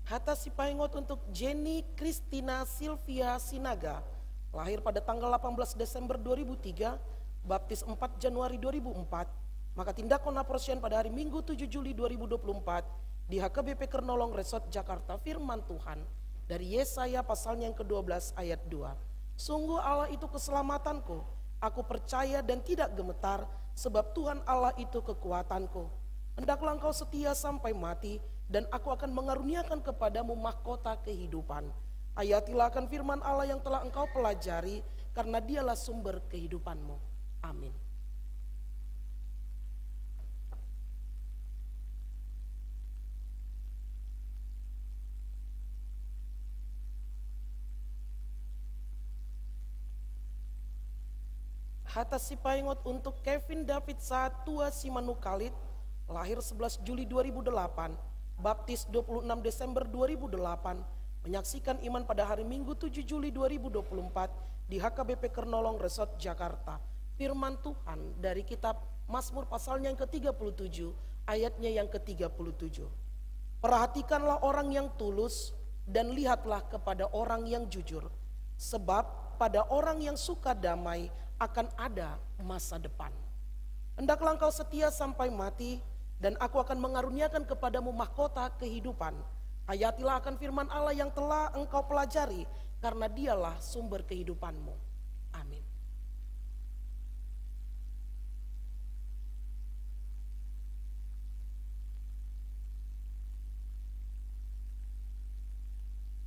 Hata Sipaingot untuk Jenny Christina Sylvia Sinaga, lahir pada tanggal 18 Desember 2003, baptis 4 Januari 2004, maka tindak konaporsian pada hari Minggu 7 Juli 2024 di HKBP Kernolong Resort Jakarta. Firman Tuhan dari Yesaya pasalnya yang ke-12 ayat 2. Sungguh Allah itu keselamatanku, aku percaya dan tidak gemetar, sebab Tuhan Allah itu kekuatanku. Hendaklah engkau setia sampai mati, dan aku akan mengaruniakan kepadamu mahkota kehidupan. Hayatilah akan firman Allah yang telah engkau pelajari, karena dialah sumber kehidupanmu. Amin. Hata Sipaingot untuk Kevin David Satua Simanukalit, lahir 11 Juli 2008, baptis 26 Desember 2008, menyaksikan iman pada hari Minggu 7 Juli 2024 di HKBP Kernolong Resort Jakarta. Firman Tuhan dari kitab Mazmur pasalnya yang ke-37 ayatnya yang ke-37. Perhatikanlah orang yang tulus dan lihatlah kepada orang yang jujur, sebab pada orang yang suka damai akan ada masa depan. Hendaklah engkau setia sampai mati, dan aku akan mengaruniakan kepadamu mahkota kehidupan. Hayatilah akan firman Allah yang telah engkau pelajari, karena dialah sumber kehidupanmu. Amin.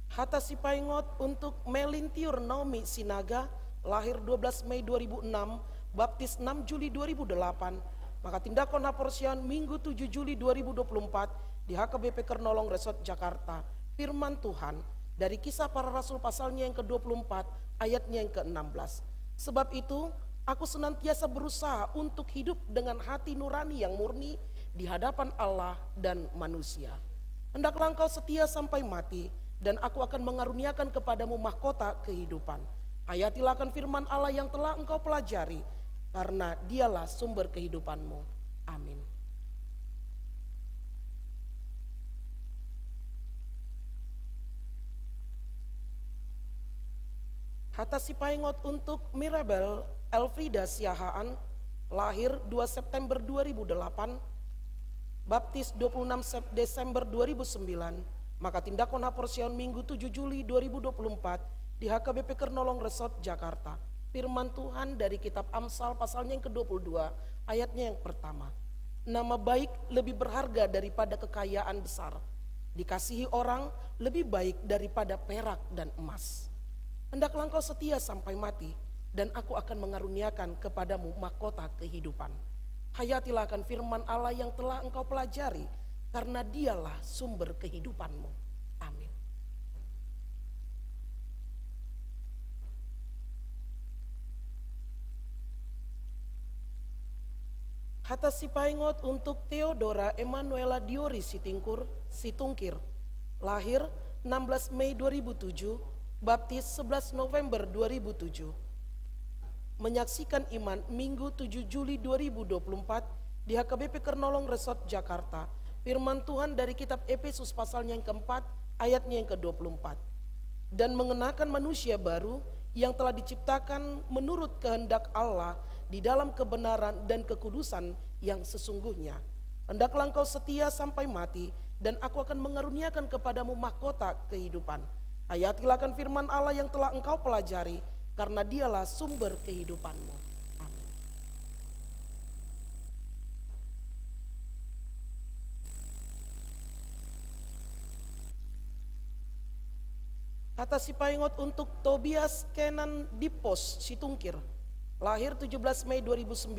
Hata Sipaingot untuk Melintiur Naomi Sinaga, lahir 12 Mei 2006, baptis 6 Juli 2008, maka tindak konaporsian Minggu 7 Juli 2024 di HKBP Kernolong Resort Jakarta. Firman Tuhan dari Kisah Para Rasul pasalnya yang ke-24 ayatnya yang ke-16. Sebab itu aku senantiasa berusaha untuk hidup dengan hati nurani yang murni di hadapan Allah dan manusia. Hendaklah engkau setia sampai mati, dan aku akan mengaruniakan kepadamu mahkota kehidupan. Hayatilah akan firman Allah yang telah engkau pelajari, karena dialah sumber kehidupanmu. Amin. Hata Sipaingot untuk Mirabel Elfrida Siahaan, lahir 2 September 2008, baptis 26 Desember 2009, maka tindak konaporsian Minggu 7 Juli 2024 di HKBP Kernolong Resort Jakarta. firman Tuhan dari kitab Amsal pasalnya yang ke-22 ayatnya yang pertama. Nama baik lebih berharga daripada kekayaan besar. Dikasihi orang lebih baik daripada perak dan emas. Hendaklah engkau setia sampai mati, dan aku akan mengaruniakan kepadamu mahkota kehidupan. Hayatilah akan firman Allah yang telah engkau pelajari, karena dialah sumber kehidupanmu. Amin. Hata sipaingot untuk Theodora Emanuela Diori Situngkir, lahir 16 Mei 2007, baptis 11 November 2007. Menyaksikan iman Minggu 7 Juli 2024 di HKBP Kernolong Resort Jakarta. Firman Tuhan dari kitab Efesus pasalnya yang keempat ayatnya yang ke-24. Dan mengenakan manusia baru yang telah diciptakan menurut kehendak Allah di dalam kebenaran dan kekudusan yang sesungguhnya. Hendaklah engkau setia sampai mati, dan aku akan mengaruniakan kepadamu mahkota kehidupan. Hayatilah akan firman Allah yang telah engkau pelajari, karena dialah sumber kehidupanmu. Amin. Kata sipaingot untuk Tobias Kenan Dipos Situngkir, lahir 17 Mei 2009,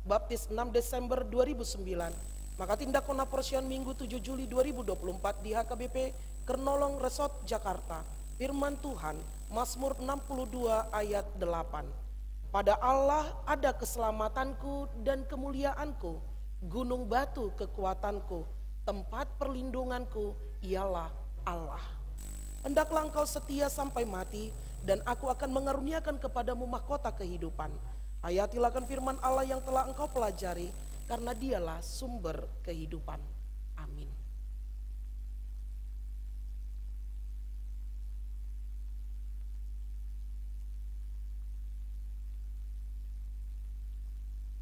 baptis 6 Desember 2009. Maka tindak kona porsion Minggu 7 Juli 2024 di HKBP Kernolong Resort Jakarta. Firman Tuhan, Mazmur 62 ayat 8. Pada Allah ada keselamatanku dan kemuliaanku, gunung batu kekuatanku, tempat perlindunganku ialah Allah. Hendaklah engkau setia sampai mati, dan aku akan mengaruniakan kepadamu mahkota kehidupan. Hayatilah akan firman Allah yang telah engkau pelajari, karena dialah sumber kehidupan. Amin.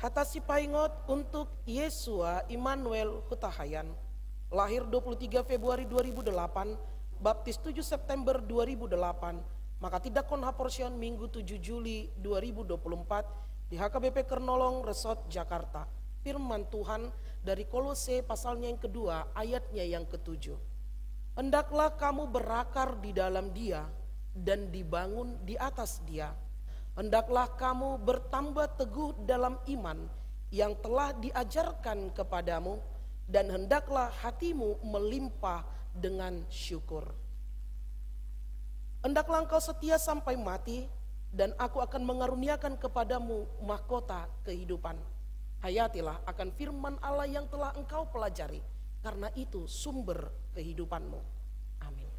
Hata sipaingot untuk Yesua Immanuel Hutahayan, lahir 23 Februari 2008, baptis 7 September 2008, maka tidak kon haporsion Minggu 7 Juli 2024 di HKBP Kernolong Resort Jakarta. Firman Tuhan dari Kolose pasalnya yang kedua ayatnya yang ke-7. Hendaklah kamu berakar di dalam Dia dan dibangun di atas Dia. Hendaklah kamu bertambah teguh dalam iman yang telah diajarkan kepadamu, dan hendaklah hatimu melimpah dengan syukur. Hendaklah engkau setia sampai mati, dan aku akan mengaruniakan kepadamu mahkota kehidupan. Hayatilah akan firman Allah yang telah engkau pelajari, karena itu sumber kehidupanmu. Amin.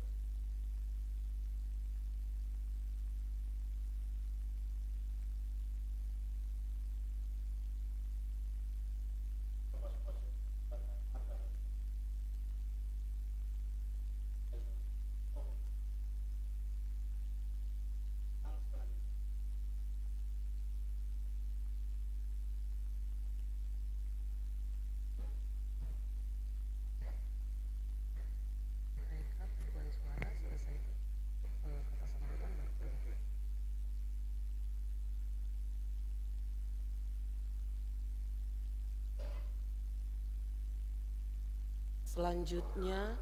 Selanjutnya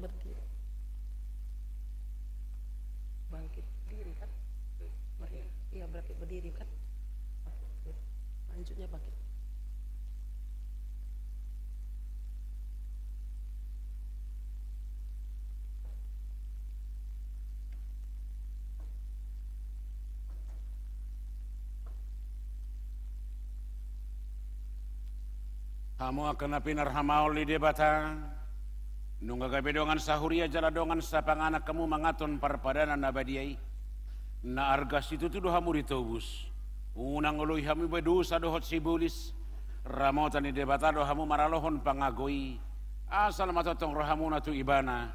berdiri, bangkit berdiri kan? Iya berarti berdiri kan? Selanjutnya bangkit. Kamu akan napinar hamaul di debata, nungga gabe dongan sahuria jala dongan sapang anak kamu mangaton parpadanan nabadiai. Na argas itu tuh dohamu ditobus. Unang ului hamu bedusa dohot sibulis. Ramotan di debata dohamu maralohon pangagoi. Asal matotong rohamu na tu ibana.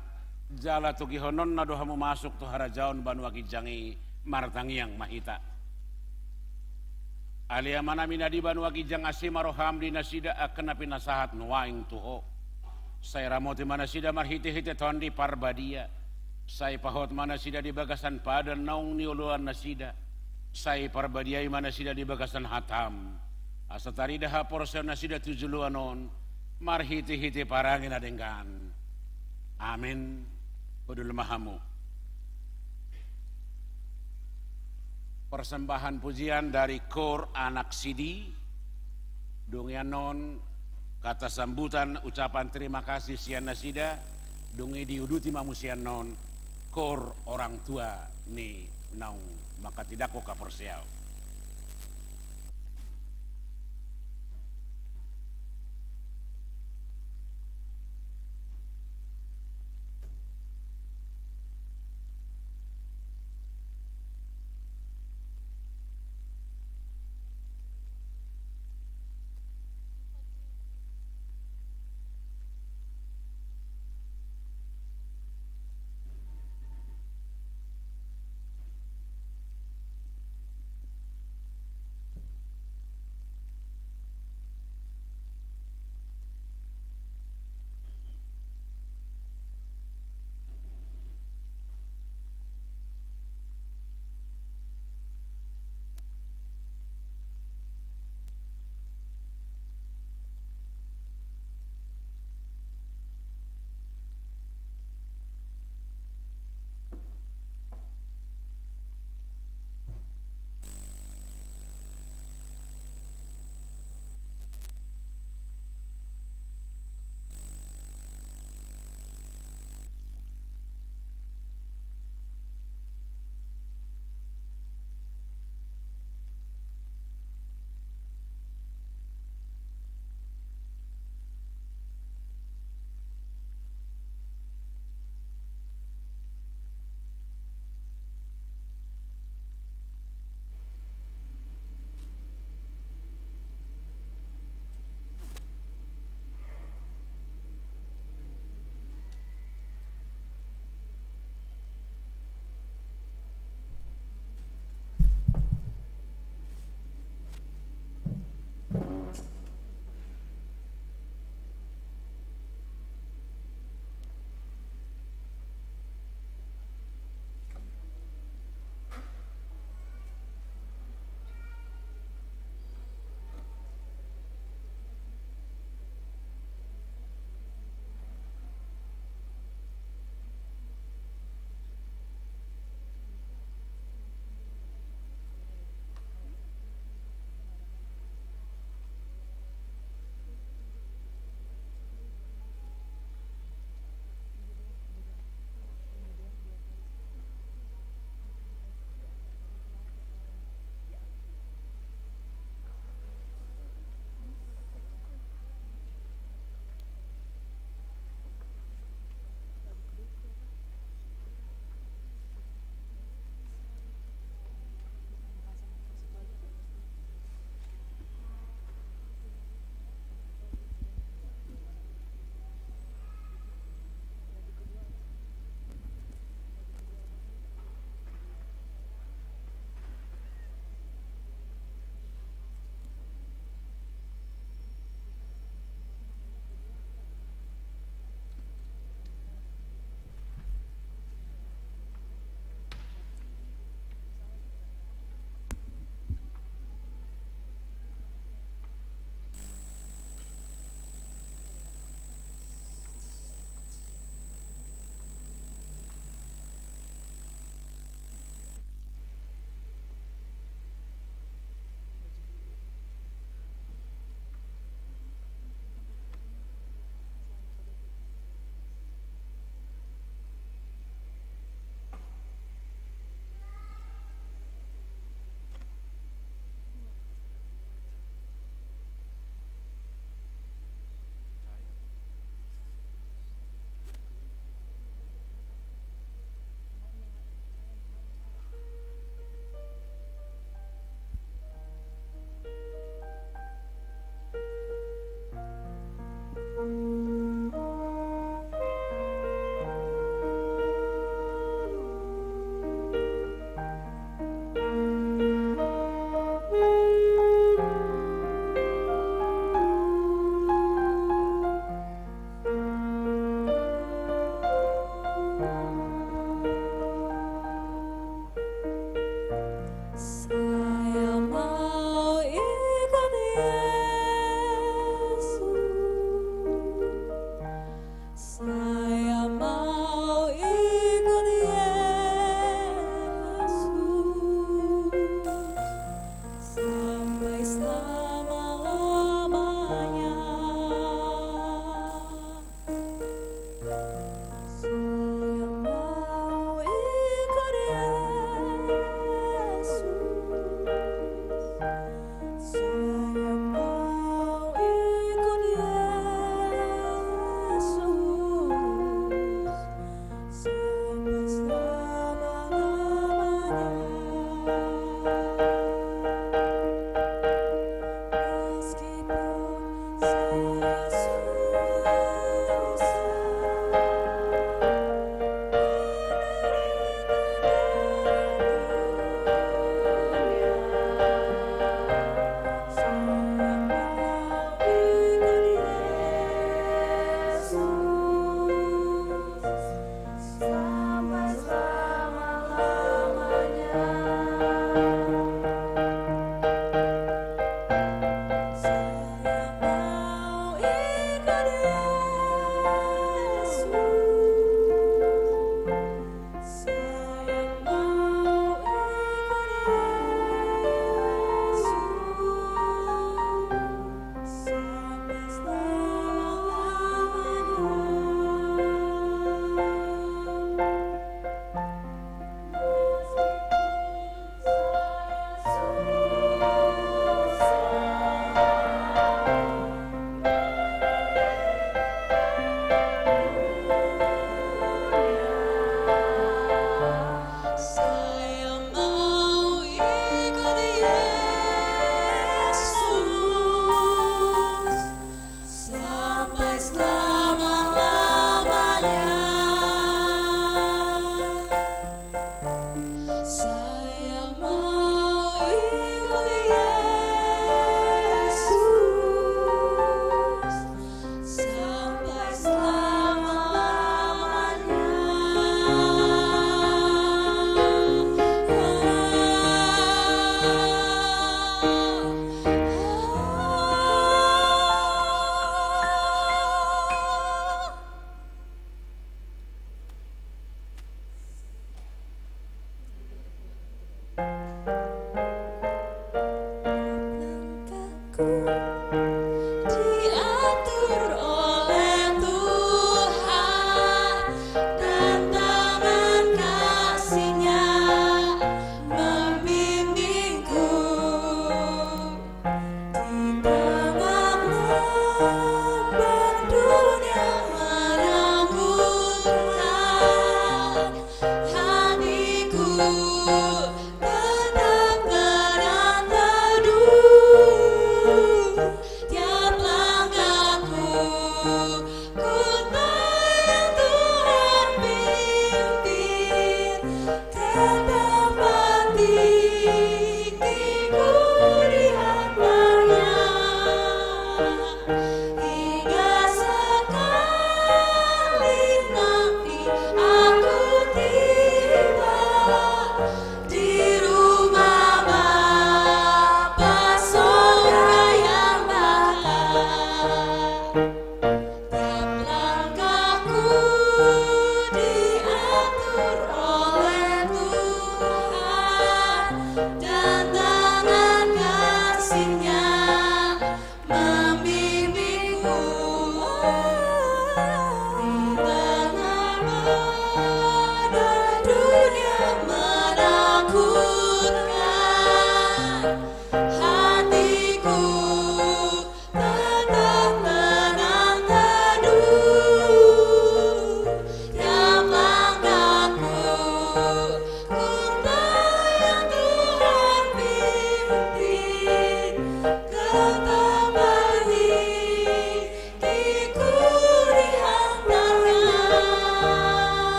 Jala tu gihonon na dohamu masuk tu harajaon banu akijangi martangiang mahita. Alia mana minadi banu akijang asima roham di nasida akan napi nasahat nuwaing tuho. Saya ramoti mana sida marhiti-hiti tondi parbadia. Sai pahot mana sida di bagasan pada naung ni uluan nasida. Sai parbadiai mana sida di bagasan hatam. Asatari dah porsen nasida tujuluanon. Marhiti-hiti parangin adenggan. Amin. Kudul mahamu. Persembahan pujian dari Kor Anak Sidi. Dungianon kata sambutan ucapan terima kasih sian nasida. Dungi diuduti mamusian non kor orang tua ni naung maka tidak kok kapersiau.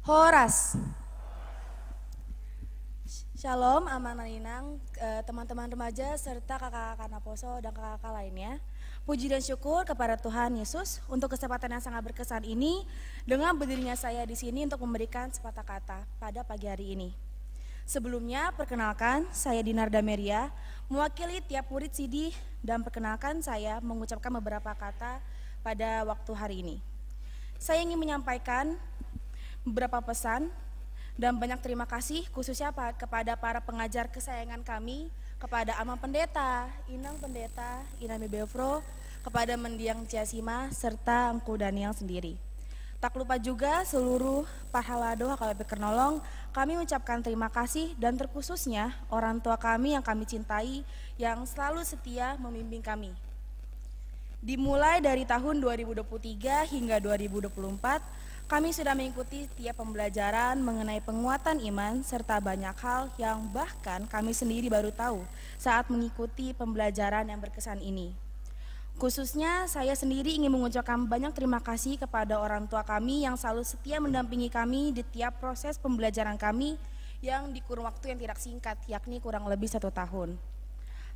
Horas. Shalom, amanah inang, teman-teman remaja serta kakak-kakak Naposo dan kakak-kakak lainnya. Puji dan syukur kepada Tuhan Yesus untuk kesempatan yang sangat berkesan ini dengan berdirinya saya di sini untuk memberikan sepatah kata pada pagi hari ini. Sebelumnya, perkenalkan saya Dinar Dameria, mewakili tiap murid Sidi dan perkenalkan saya mengucapkan beberapa kata pada waktu hari ini. Saya ingin menyampaikan beberapa pesan dan banyak terima kasih khususnya kepada para pengajar kesayangan kami, kepada Ama Pendeta, Inang Pendeta, Inami Bevro, kepada Mendiang Ciasima, serta Engku Daniel sendiri. Tak lupa juga seluruh pahalado HKBP Kernolong, kami ucapkan terima kasih dan terkhususnya orang tua kami yang kami cintai yang selalu setia membimbing kami. Dimulai dari tahun 2023 hingga 2024, kami sudah mengikuti tiap pembelajaran mengenai penguatan iman serta banyak hal yang bahkan kami sendiri baru tahu saat mengikuti pembelajaran yang berkesan ini. Khususnya saya sendiri ingin mengucapkan banyak terima kasih kepada orang tua kami yang selalu setia mendampingi kami di tiap proses pembelajaran kami yang di kurun waktu yang tidak singkat, yakni kurang lebih 1 tahun.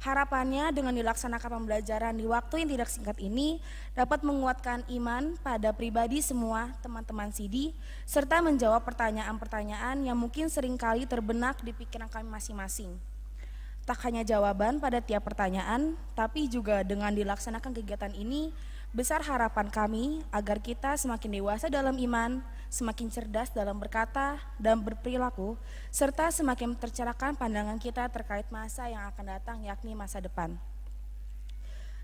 Harapannya dengan dilaksanakan pembelajaran di waktu yang tidak singkat ini dapat menguatkan iman pada pribadi semua teman-teman Sidi serta menjawab pertanyaan-pertanyaan yang mungkin seringkali terbenak di pikiran kami masing-masing. Tak hanya jawaban pada tiap pertanyaan, tapi juga dengan dilaksanakan kegiatan ini, besar harapan kami agar kita semakin dewasa dalam iman, semakin cerdas dalam berkata dan berperilaku, serta semakin tercerahkan pandangan kita terkait masa yang akan datang, yakni masa depan.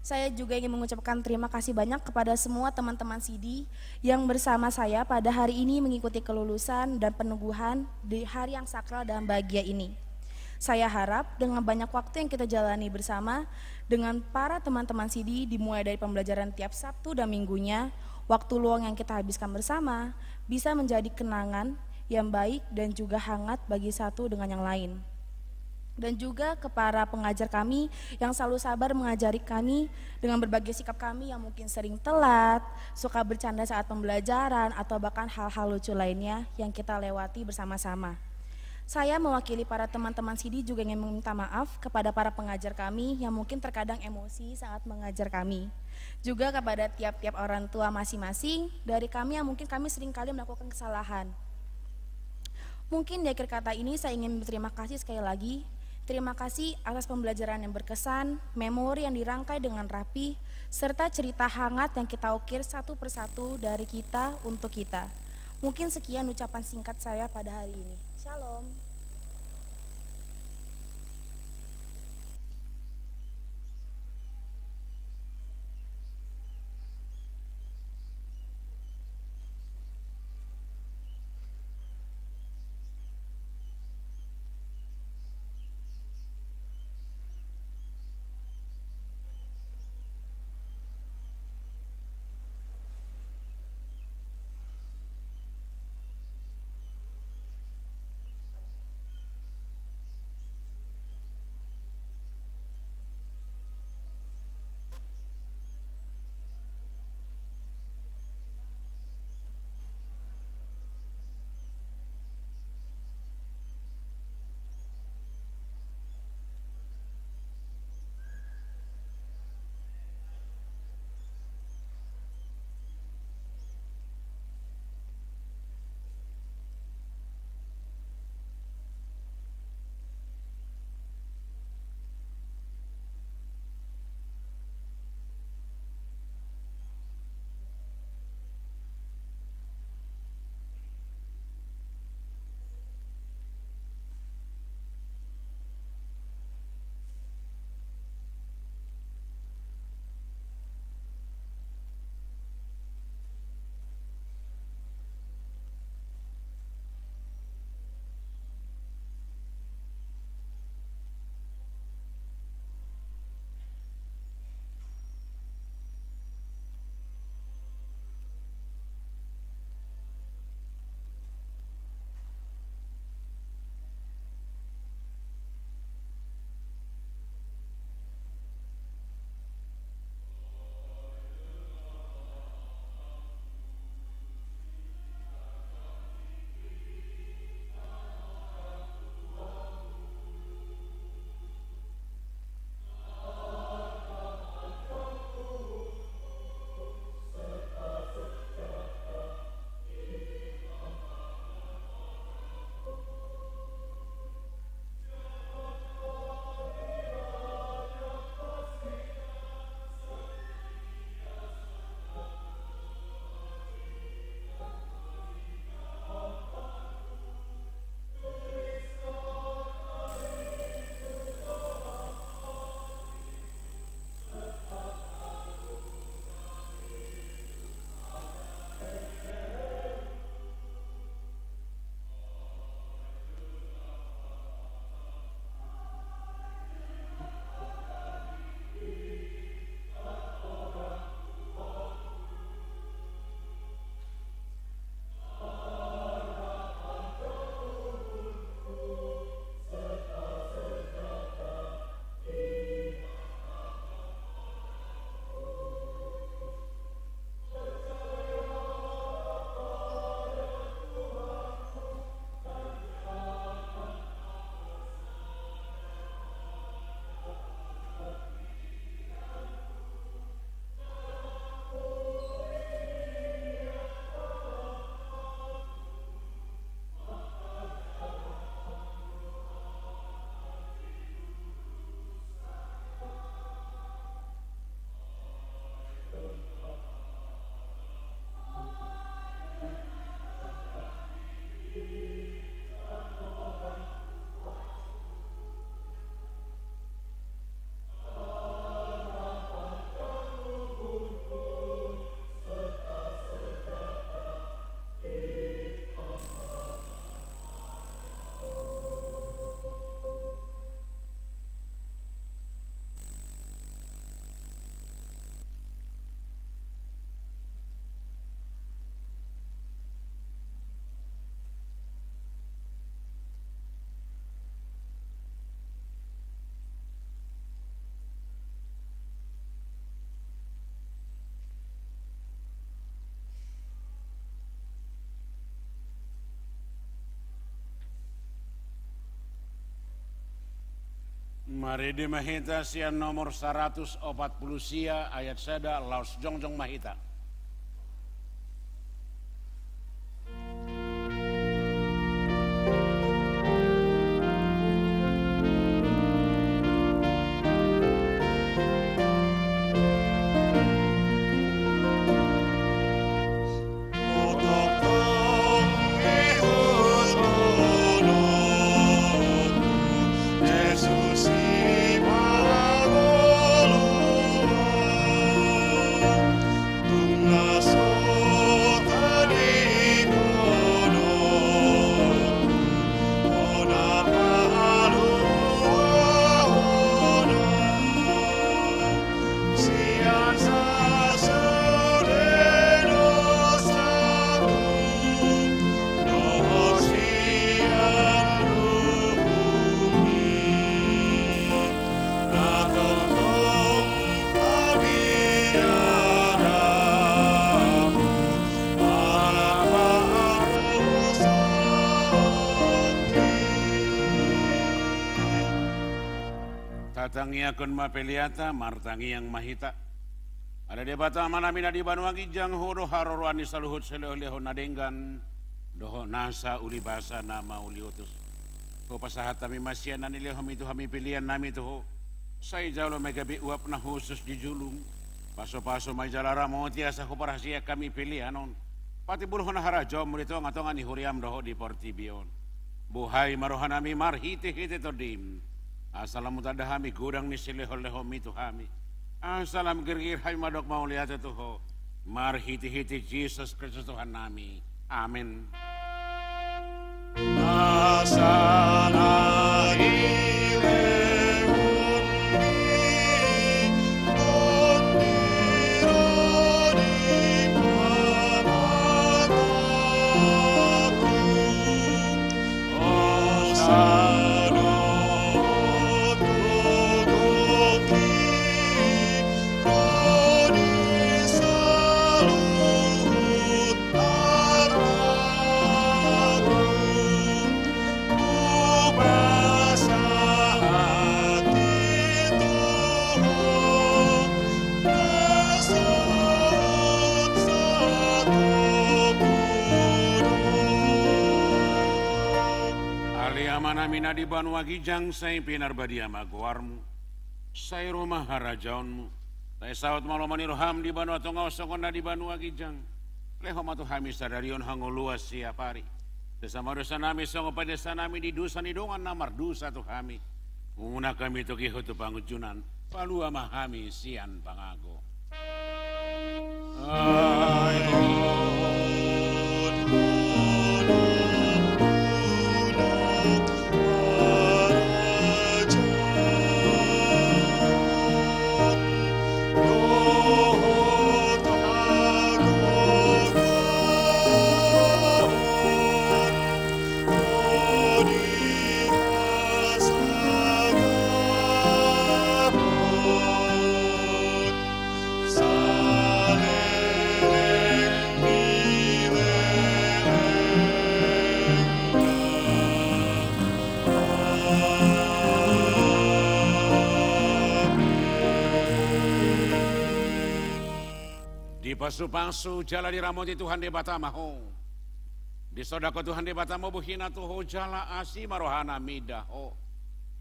Saya juga ingin mengucapkan terima kasih banyak kepada semua teman-teman Sidi yang bersama saya pada hari ini mengikuti kelulusan dan peneguhan di hari yang sakral dan bahagia ini. Saya harap dengan banyak waktu yang kita jalani bersama dengan para teman-teman Sidi dimulai dari pembelajaran tiap Sabtu dan Minggunya, waktu luang yang kita habiskan bersama bisa menjadi kenangan yang baik dan juga hangat bagi satu dengan yang lain. Dan juga ke para pengajar kami yang selalu sabar mengajari kami dengan berbagai sikap kami yang mungkin sering telat, suka bercanda saat pembelajaran, atau bahkan hal-hal lucu lainnya yang kita lewati bersama-sama. Saya mewakili para teman-teman Sidi juga ingin meminta maaf kepada para pengajar kami yang mungkin terkadang emosi saat mengajar kami. Juga kepada tiap-tiap orang tua masing-masing dari kami yang mungkin kami seringkali melakukan kesalahan. Mungkin di akhir kata ini saya ingin berterima kasih sekali lagi. Terima kasih atas pembelajaran yang berkesan, memori yang dirangkai dengan rapi, serta cerita hangat yang kita ukir satu persatu dari kita untuk kita. Mungkin sekian ucapan singkat saya pada hari ini. Shalom. Mari di Mahita sian nomor 140 sia ayat sada Laos Jongjong Mahita. Tatangi akun mapeliata, martangi yang mahita. Ada debata manamina di Banuagi jang horo harorwani saluhut seleho nadenggan doho nasa uli basa nama uli utus. Ko pasahat kami masyan nanileho itu kami pilihan nami tuho. Say jalo megabi uap na khusus di julung. Paso-paso may jalara mo tiasa ko parahasiya kami pilihanon. Pati buluho na harajo mo dito nga tonga ni huriam doho di Portibion. Buhay marohan nami marhiti-hiti to dim. Asalamu tadahami gudang ni sileho-leho mito hami. Asalam gergir hay madok mauliat itu ho. Marhiti-hiti Jesus Kristus Tuhan nami. Amin. Asana Manamina di Banuagi jang say pinarbadia maguarmu say rumah harajaunmu say sawat malomani roham di Banu atau ngawasokon na di Banuagi jang leho matu hami sadarion hangoluas siapari desama dosa nami songo padesa nami di dusa ni dongan namar dusa tu hami muna kami tu kiho tu pangujunan palua mahami sian pangago Pasu-pasu jala di ramoti Tuhan di batamaho. Di sodako Tuhan di batamo buhina tuho jala asi marohana midaho.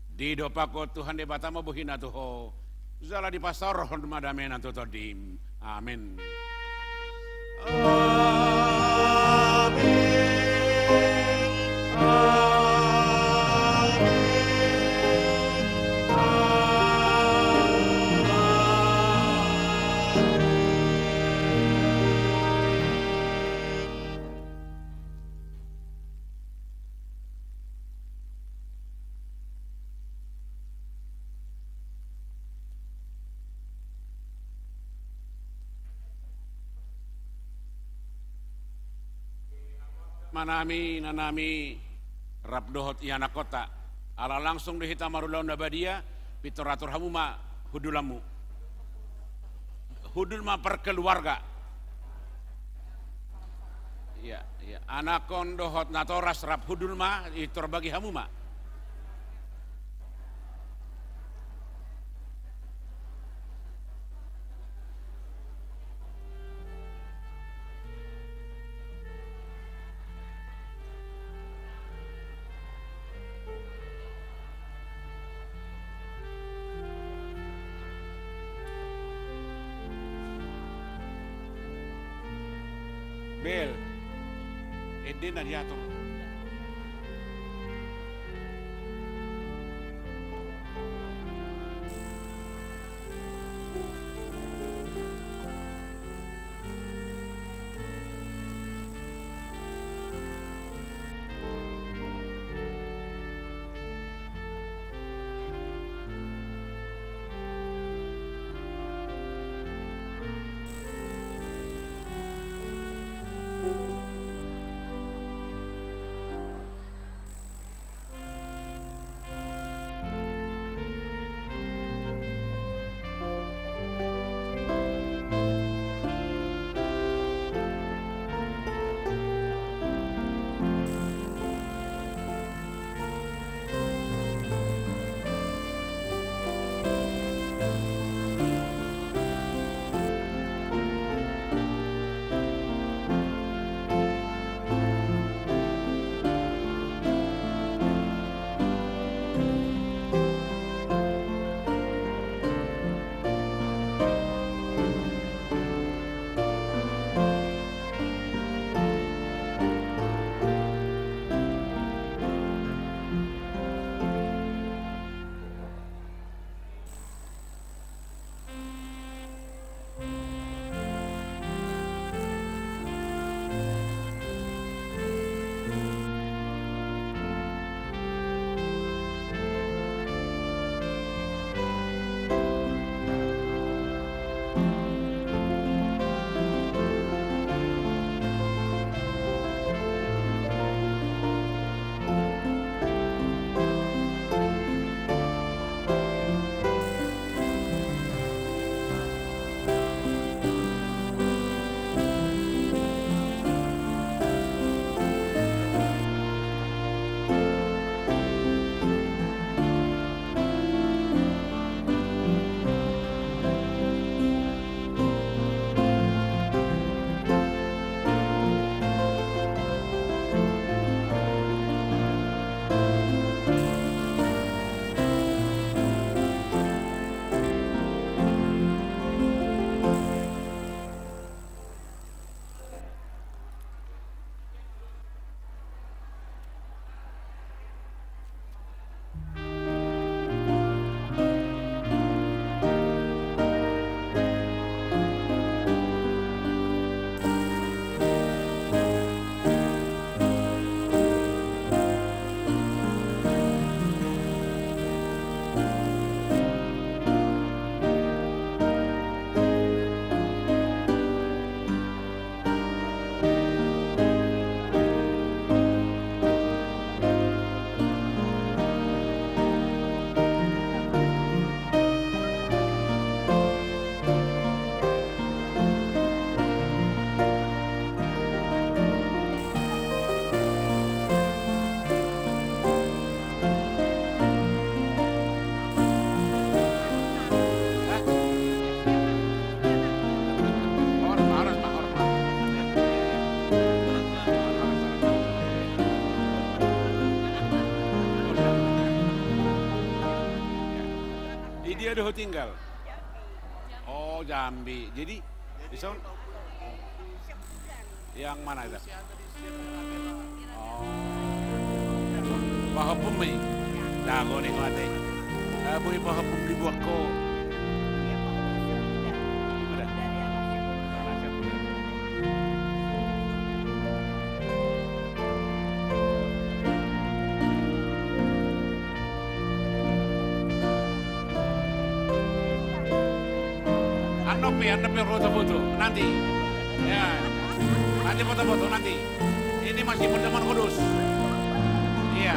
Di dopako Tuhan di batamo buhina tuho. Jala di pasar rohon madamena tutodim. Amin. Manami nanami rabdohot iana kota ala langsung dihita marulaw na badia pituratur hamuma hudulamu hudulma perkeluarga ya anakon dohot natoras rap hudulma itor bagi hamuma Bel. Eden na diatur. Dia udah tinggal. Oh, Jambi. Jadi di sana yang mana itu? Oh, Pahapum ni. Dago ni ko ate. Abu Pahapum di buat ko. Anda foto-foto nanti, ya, nanti foto-foto nanti. Ini masih pertemuan kudus, iya.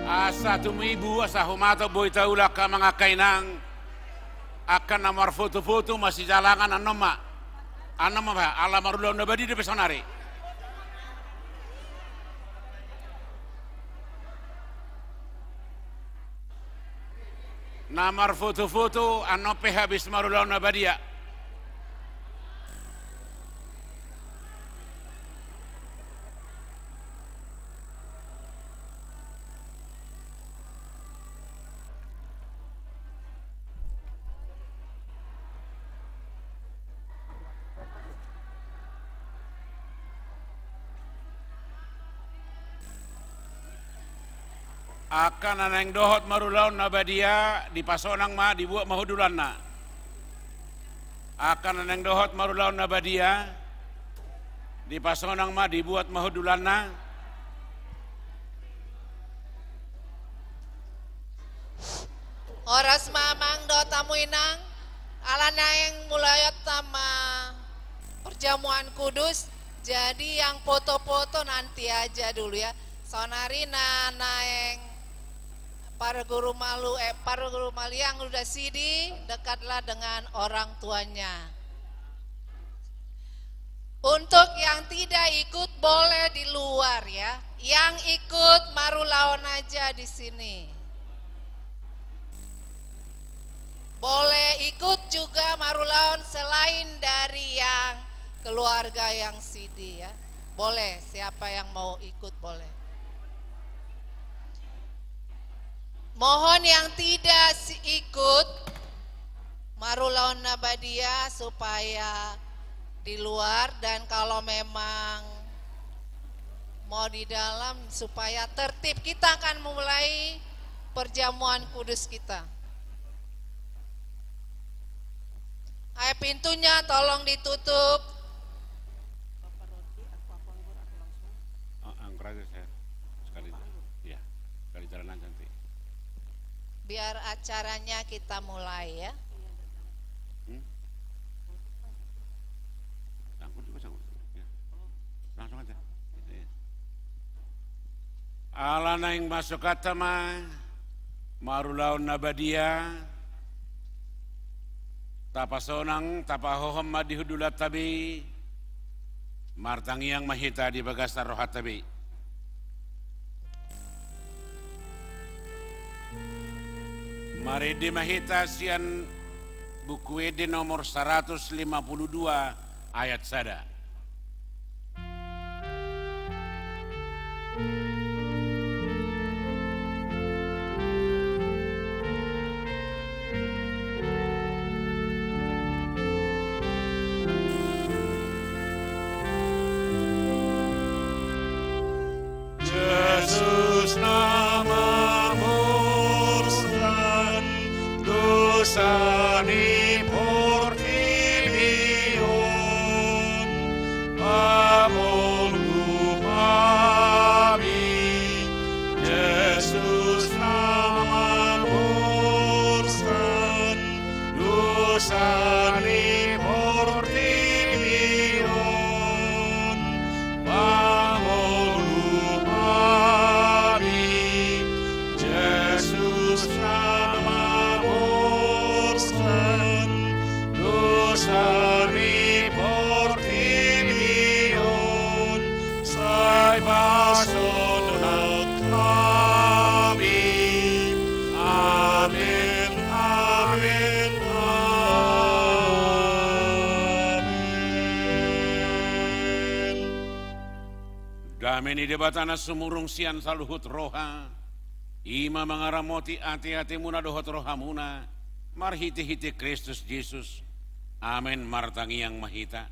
Asa tumibu asa humato boy taula ka mga kainang akan nomor foto-foto masih jalangan anoma ba alamarullah nabadi di pesonari. Namar foto-foto anope habis marullah nabadia. akan aneng dohot marulaun nabadia di pasonang ma dibuat mahudulanna. Akan aneng dohot marulaun nabadia di pasonang ma dibuat mahudulanna. Oras mamang do tamu inang alana yang mulayat sama perjamuan kudus. Jadi yang foto-foto nanti aja dulu ya. Sonarina naeng para guru malu yang udah sidi dekatlah dengan orang tuanya. Untuk yang tidak ikut boleh di luar ya. Yang ikut marulaon aja di sini. Boleh ikut juga marulaon selain dari yang keluarga yang sidi ya. Boleh, siapa yang mau ikut boleh. Mohon yang tidak ikut marulaun nabadia supaya di luar, dan kalau memang mau di dalam supaya tertib. Kita akan mulai perjamuan kudus kita. Ayo pintunya tolong ditutup. Angker aja saya sekali, ya sekali jalanan nanti. Biar acaranya kita mulai ya. Langsung aja. Alana yang masuk kata mah marulaun nabadia tapasonang tapahohom madihudulat tabi martangi yang mahita di bagasar rohat tabi. Mari di mahita sian buku ede nomor 152 ayat sada. Yesus namamu ursan dosani portilion amor upami. Yesus namamu ursan dosani portilion amor upami. Yesus namamu ursan dosani portilion sai pasonat kami. Amin, amin, amin. Dameni debatana sumurung sian saluhut roha. Ima mangaramoti ati-ati muna dohot rohamuna. Marhiti-hiti Kristus Yesus. Amin martangi yang mahita.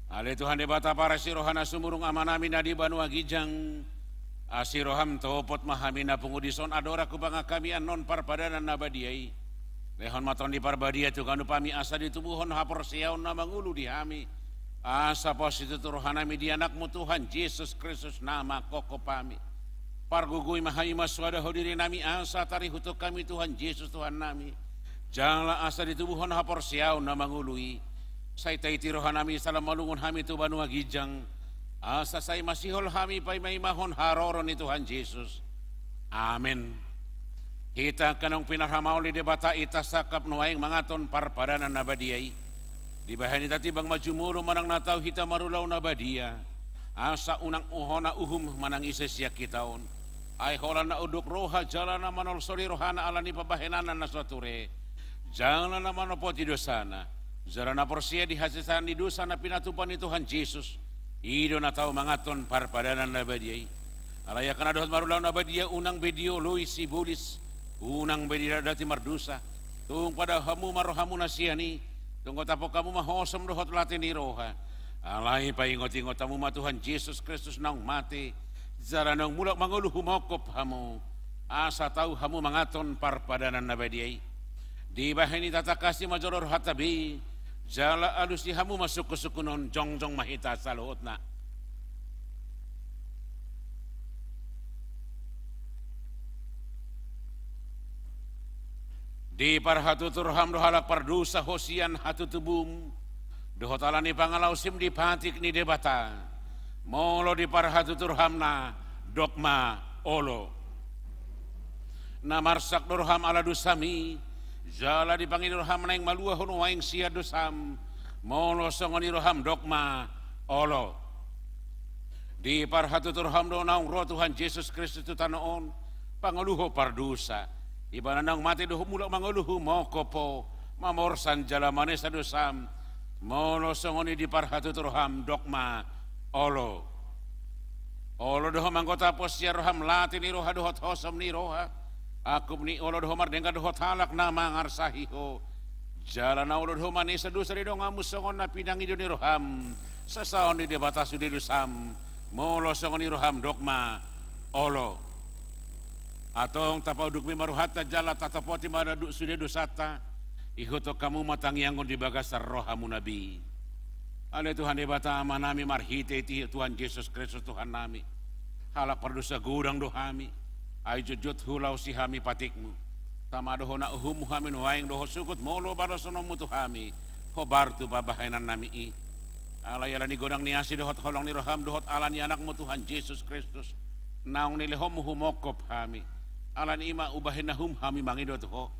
Ale Tuhan debata para sirohana sumurung amanami nadi banu agijang. Asiroham topot mahamina pengudison adora kupanga kami anon parpadanan nabadiai. Lehon maton di parbadia tukanu pami asa ditubuhon hapor siaon na mangulu dihami. Asa positu rohanami di anakmu Tuhan Yesus Kristus nama koko pami. Pargugui mahayima swada hodiri nami asa tari hutuk kami Tuhan Yesus Tuhan nami. Janganlah asa ditubuhon hapor siaon na mangului. Say taiti rohanami salam malungun hami tu banu agijang. Asa say masihol hami pay may mahon haroron ni Tuhan Yesus. Amin. Kita kanong pinarhamaw li debata itasakap nuaing mangaton parpadanan nabadiyay. Di bahan ita tibang majumuro manang nataw hita marulaw nabadia. Asa unang uhona uhum manang isesya kitaon. Ay holan na uduk roha jalan na manol soli rohana ala ni pabahenanan na suature. Jalan na manopoti dosana. Zara na porsiya di hasisan di dosa na pinatupan ni Tuhan Yesus. Ido na tao mangaton parpadanan nabadiyay. Alaya ka na doon marulaw nabadia unang bedio Luis Sibulis. Unang bedio dati mardusa. Tung pada hamu marohamu na siya ni. Tung tapo kamu mahosom dohot latin ni roha. Alay pa ingot-ingot tamu ma Tuhan Yesus Kristus nang mati. Zara nang mulak mangulu humokop hamu. asa tahu hamu mangaton parpadanan nabadiai. Di bahini tata kasih majoror hatabi, jala alusi hamu masuk ke sukunon jongjong mahita saluhutna. Di parhatu turham dohalak pardusa hosian hatu tubum, dohotalani pangalausim di patik ni debata, molo di parhatu turhamna dokma olo. Namarsak durham ala dusami, jala dipanggil durham naing malua hono waing sia dusam, molo songoni durham dokma olo. Di parhatu turham do naung roh Tuhan Yesus Kristus tanoon, pangaluho pardusa. Ibana nang mati doh mulak manguluhu mokopo mamorsan jalamane sadusam mono songoni di parhatu turham dokma olo doh manggota posya roham lati ni roha dohot hosom ni roha akub ni olo doh mardengka dohot halak nama ngarsahiho jalana olo doh mani sadusa di dong amus songon na pinangi do ni roham sasaon di debatasu di dusam mono songoni roham dokma olo. Atong tapauduk mi maruhata jala tatapoti madaduk sudah dosata ihuto kamu matangiangon di bagasar rohamu nabi. Ale Tuhan debata amanami marhite ti Tuhan Yesus Kristus Tuhan nami. Halak perdosa gudang dohami. Ay jujut hulau si hami patikmu. Tama doho na uhumu hami nuhaing doho sukut molo barasonomu tuhami. Hobartu babahainan nami i. Ala yalani godang niasi dohot holong ni roham dohot alani anakmu Tuhan Yesus Kristus. Naung nilehom humokop hami. Alan ima ubahinahum hami mangidot ho.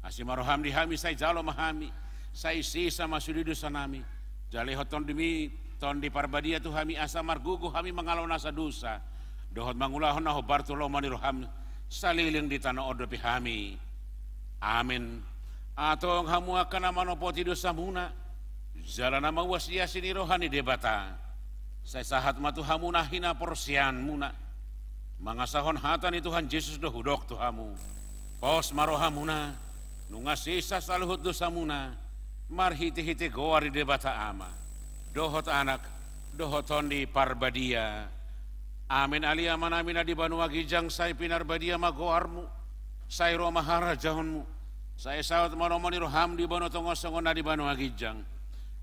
Asimaroham di hami say jalo mahami. Say sisa masudidu sanami. Jali hoton demi ton di parbadia tu hami asa margugu hami mengalau nasa dosa. Dohot mangulahon naho bartulo maniroham saliling di tanah odopi hami. Amin. Atong hamu akan amanopoti dosa muna. Jalana mawasia sini rohani debata. Say sahat matu hamu nahina porsian muna. Mangasahon hatan Tuhan Yesus dohudok tuhamu. Pos marohamuna. Nungasisa saluhut dosamuna. Marhiti-hiti goari debata ama. Dohot anak. Dohoton di parbadia. Amin alia manamina di banua gijang. Say pinarbadia magoarmu. Say romahara jahonmu. Say sawat maromoni roham di banu tongosongon na di banua gijang.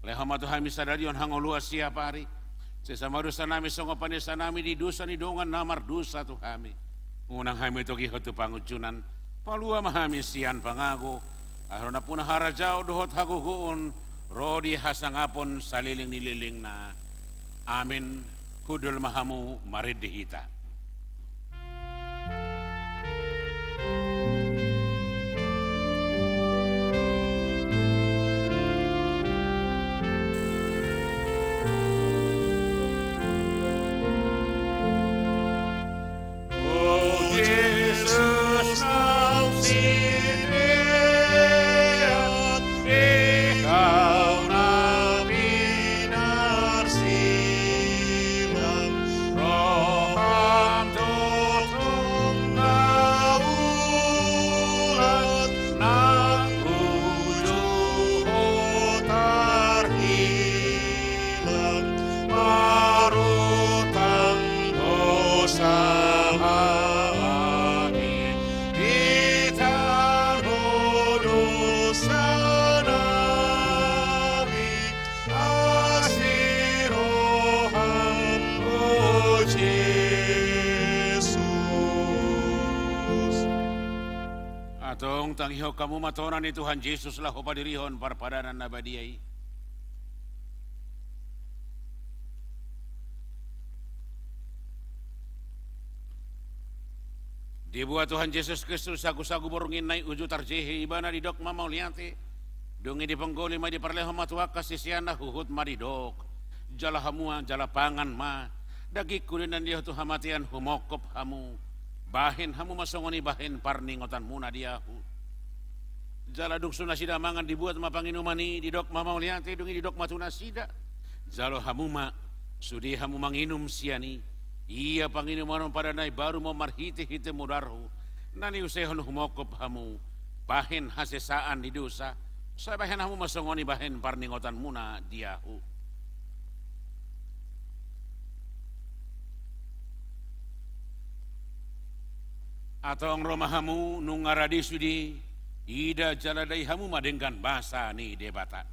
Lehamatu hami sadadion hangolua siapa hari. Sesama dosa nami songo panesa nami di dosa ni dongan namar dosa tu kami. Unang kami toki hotu pangucunan. Palua mahami sian pangago. Arona puna harajau dohot haguhuun. Rodi hasangapon saliling nililing na. Amin. Hudul mahamu marid dihita. Tanghiho kamu matonan ni Tuhan Yesus lah hopadirihon parpadanan nabadiai. Dibuat Tuhan Yesus Kristus sagu-sagu borungin naik uju tarjehi ibana di dok mamau liante. Dungi di penggoli ma di parleho matuaka sisiana huhut ma di dok. Jala hamua jala pangan ma. Dagi kulinan dia tu hamatian humokop hamu. Bahin hamu masongoni bahin parningotan muna diahu. Jala duk sunasida mangan dibuat ma panginumani di dok mamau liante dungi di dok matunasida. Jalo hamuma sudi hamu manginum siani. Iya panginuman pada nai baru mau marhiti-hiti mudarhu. Nani usehon humokop hamu. Bahin hasesaan di dosa. Saya bahin hamu masongoni bahin parningotan muna diahu. Atong romahamu nungaradi sudi ida jaladai hamu madengkan bahasa ni debata.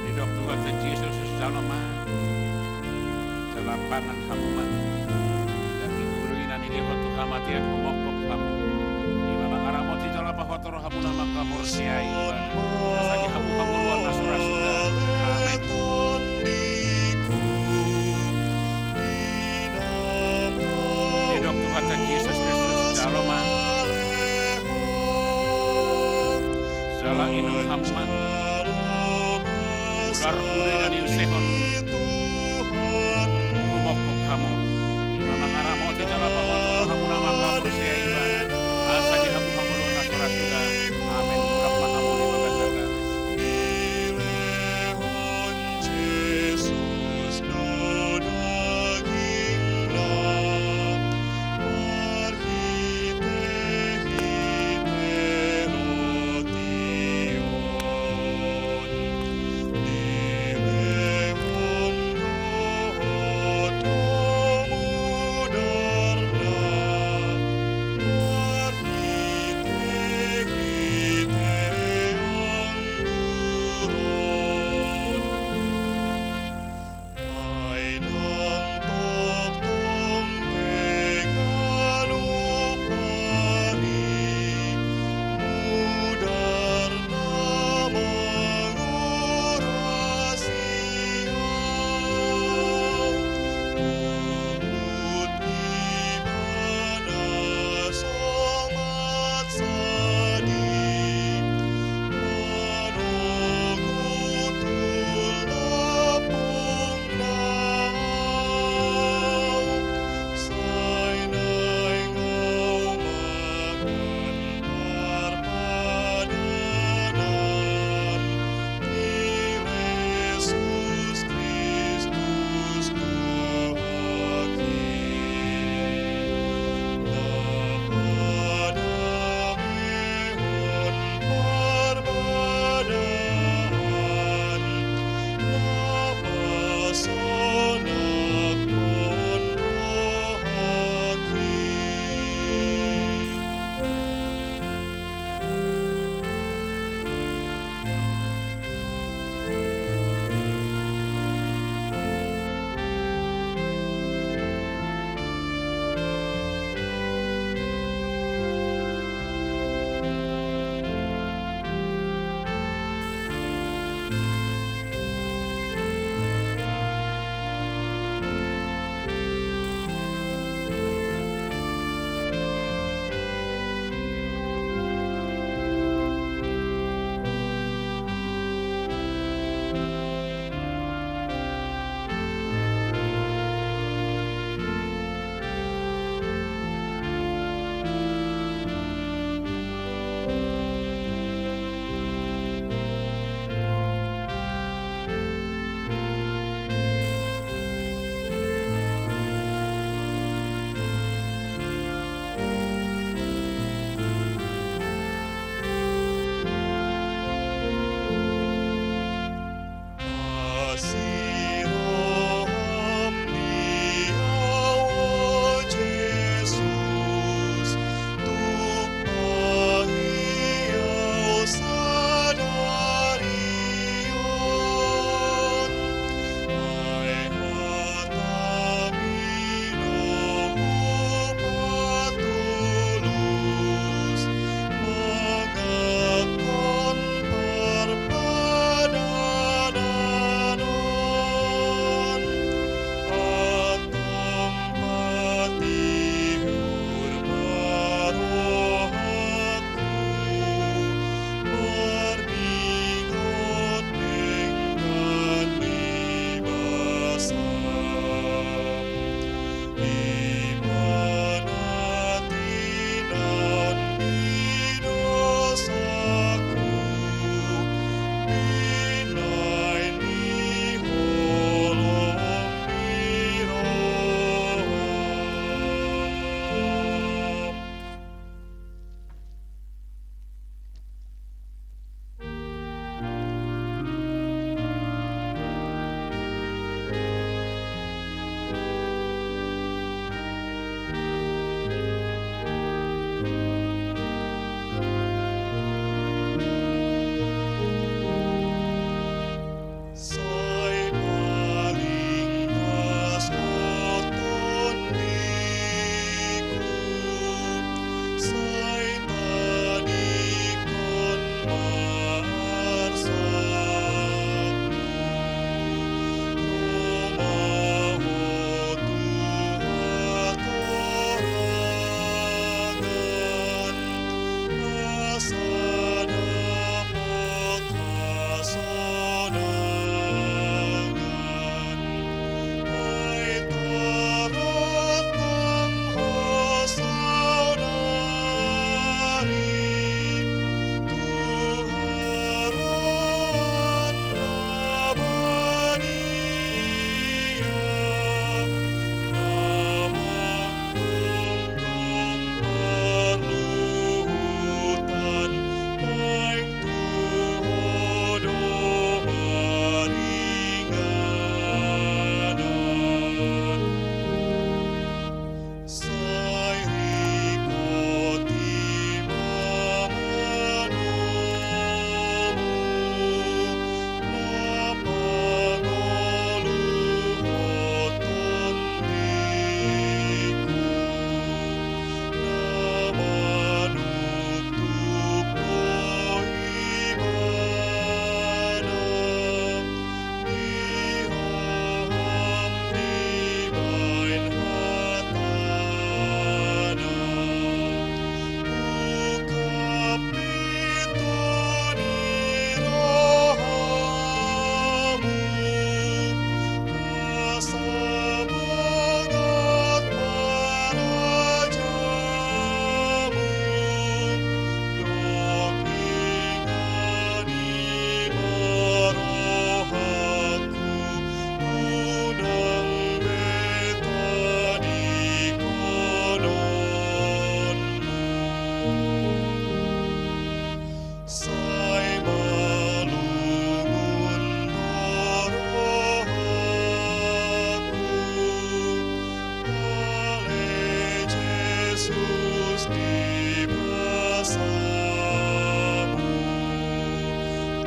Didok Tuhan Yesus salama lapangan hamu man dan ikuluinan ini waktu hamatian kumokok hamu Aramoti jala bahotor hamu nama kamur siai asagi hamu luar nasura sudah. Amin. Hidup Tuhan Yesus Kristus jaloma jala inul hamuman udar ure dan yusehon kumokok hamu Imam Aramoti jala bahotor hamu nama kamur siai asagi hamu sudah. Amin. Berapa kamu dibanggakan. Yesus no Sai malungun rohaku, oleh Yesus dibasamu,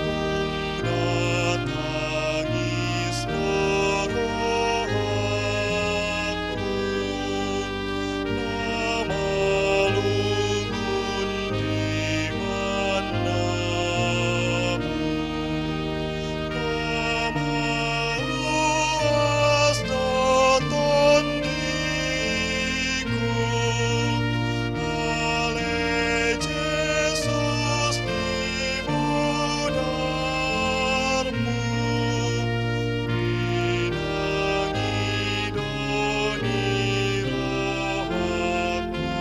mendatangis rohaku, nama lungun di manamu, nama luas tonton diku, oleh Yesus dimudarmu, minangi doni rohaku,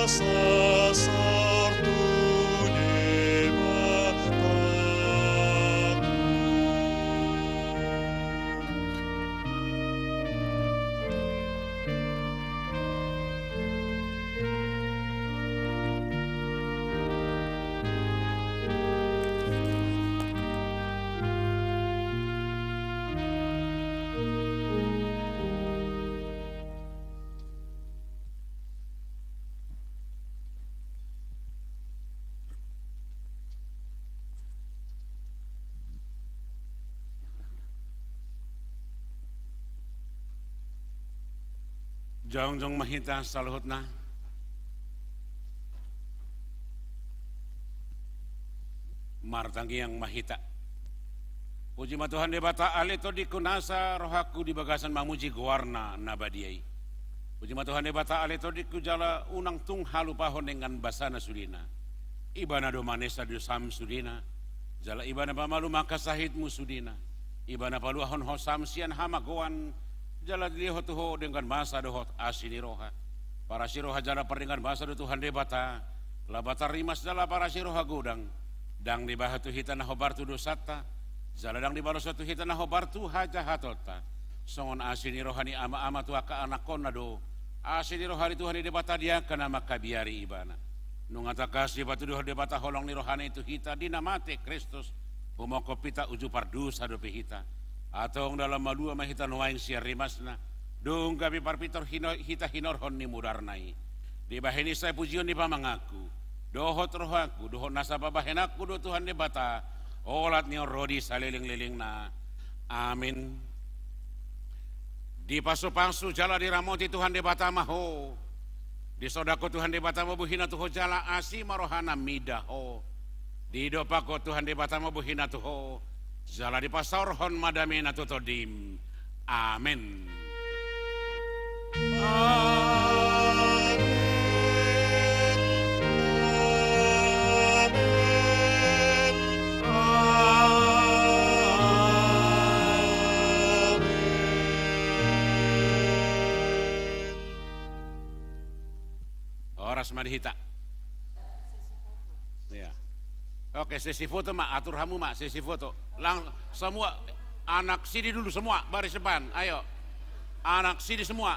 asa sartu Jong mahita saluhutna. Martanggi yang mahita. Puji ma Tuhan debata aleto di kunasa rohaku di bagasan mamuji guarna nabadiai. Puji ma Tuhan debata aleto di kujala unang tung halu pahon dengan basana sudina. Ibana do manesa do sam sudina. Jala ibana pamalu maka sahidmu sudina. Ibana palu ahon hosam sian hama goan. Jala dilihat tuho dengan masa dohot asini roha. Para siroha jala peringan masa do Tuhan debata. Labata rimas jala para siroha gudang. Dang di bahatu hitana hobartu dosata. Jala dang di balos satu hitana hobartu haja hatota. Songon asini rohani ama-ama tua ka anak kona do. Asini rohani Tuhan debata dia kena maka biari ibana. Nungata kasih batu doh debata holong ni rohani itu hita dinamate Kristus. Pumoko pita uju pardusa do hita. Atong dalam malua mahita nuaing siar rimasna dong gabi parpitor hita hinorhon ni mudarnai di bahini saya pujion di pamangaku dohot rohaku dohot nasaba bahenaku do Tuhan di bata olat ni rodi saliling-liling na amin di pasu-pasu jala di ramoti Tuhan di bata maho di sodako Tuhan di bata mabuhina tuho jala asi marohana midaho di dopako Tuhan di bata mabuhina tuho Zala di pasarhon madami natutodim. Amin. Oras madihita. Ya. Oke, sesi foto mak, atur hamu mak, sesi foto. Semua anak sini dulu semua, baris depan, ayo. Anak sini semua.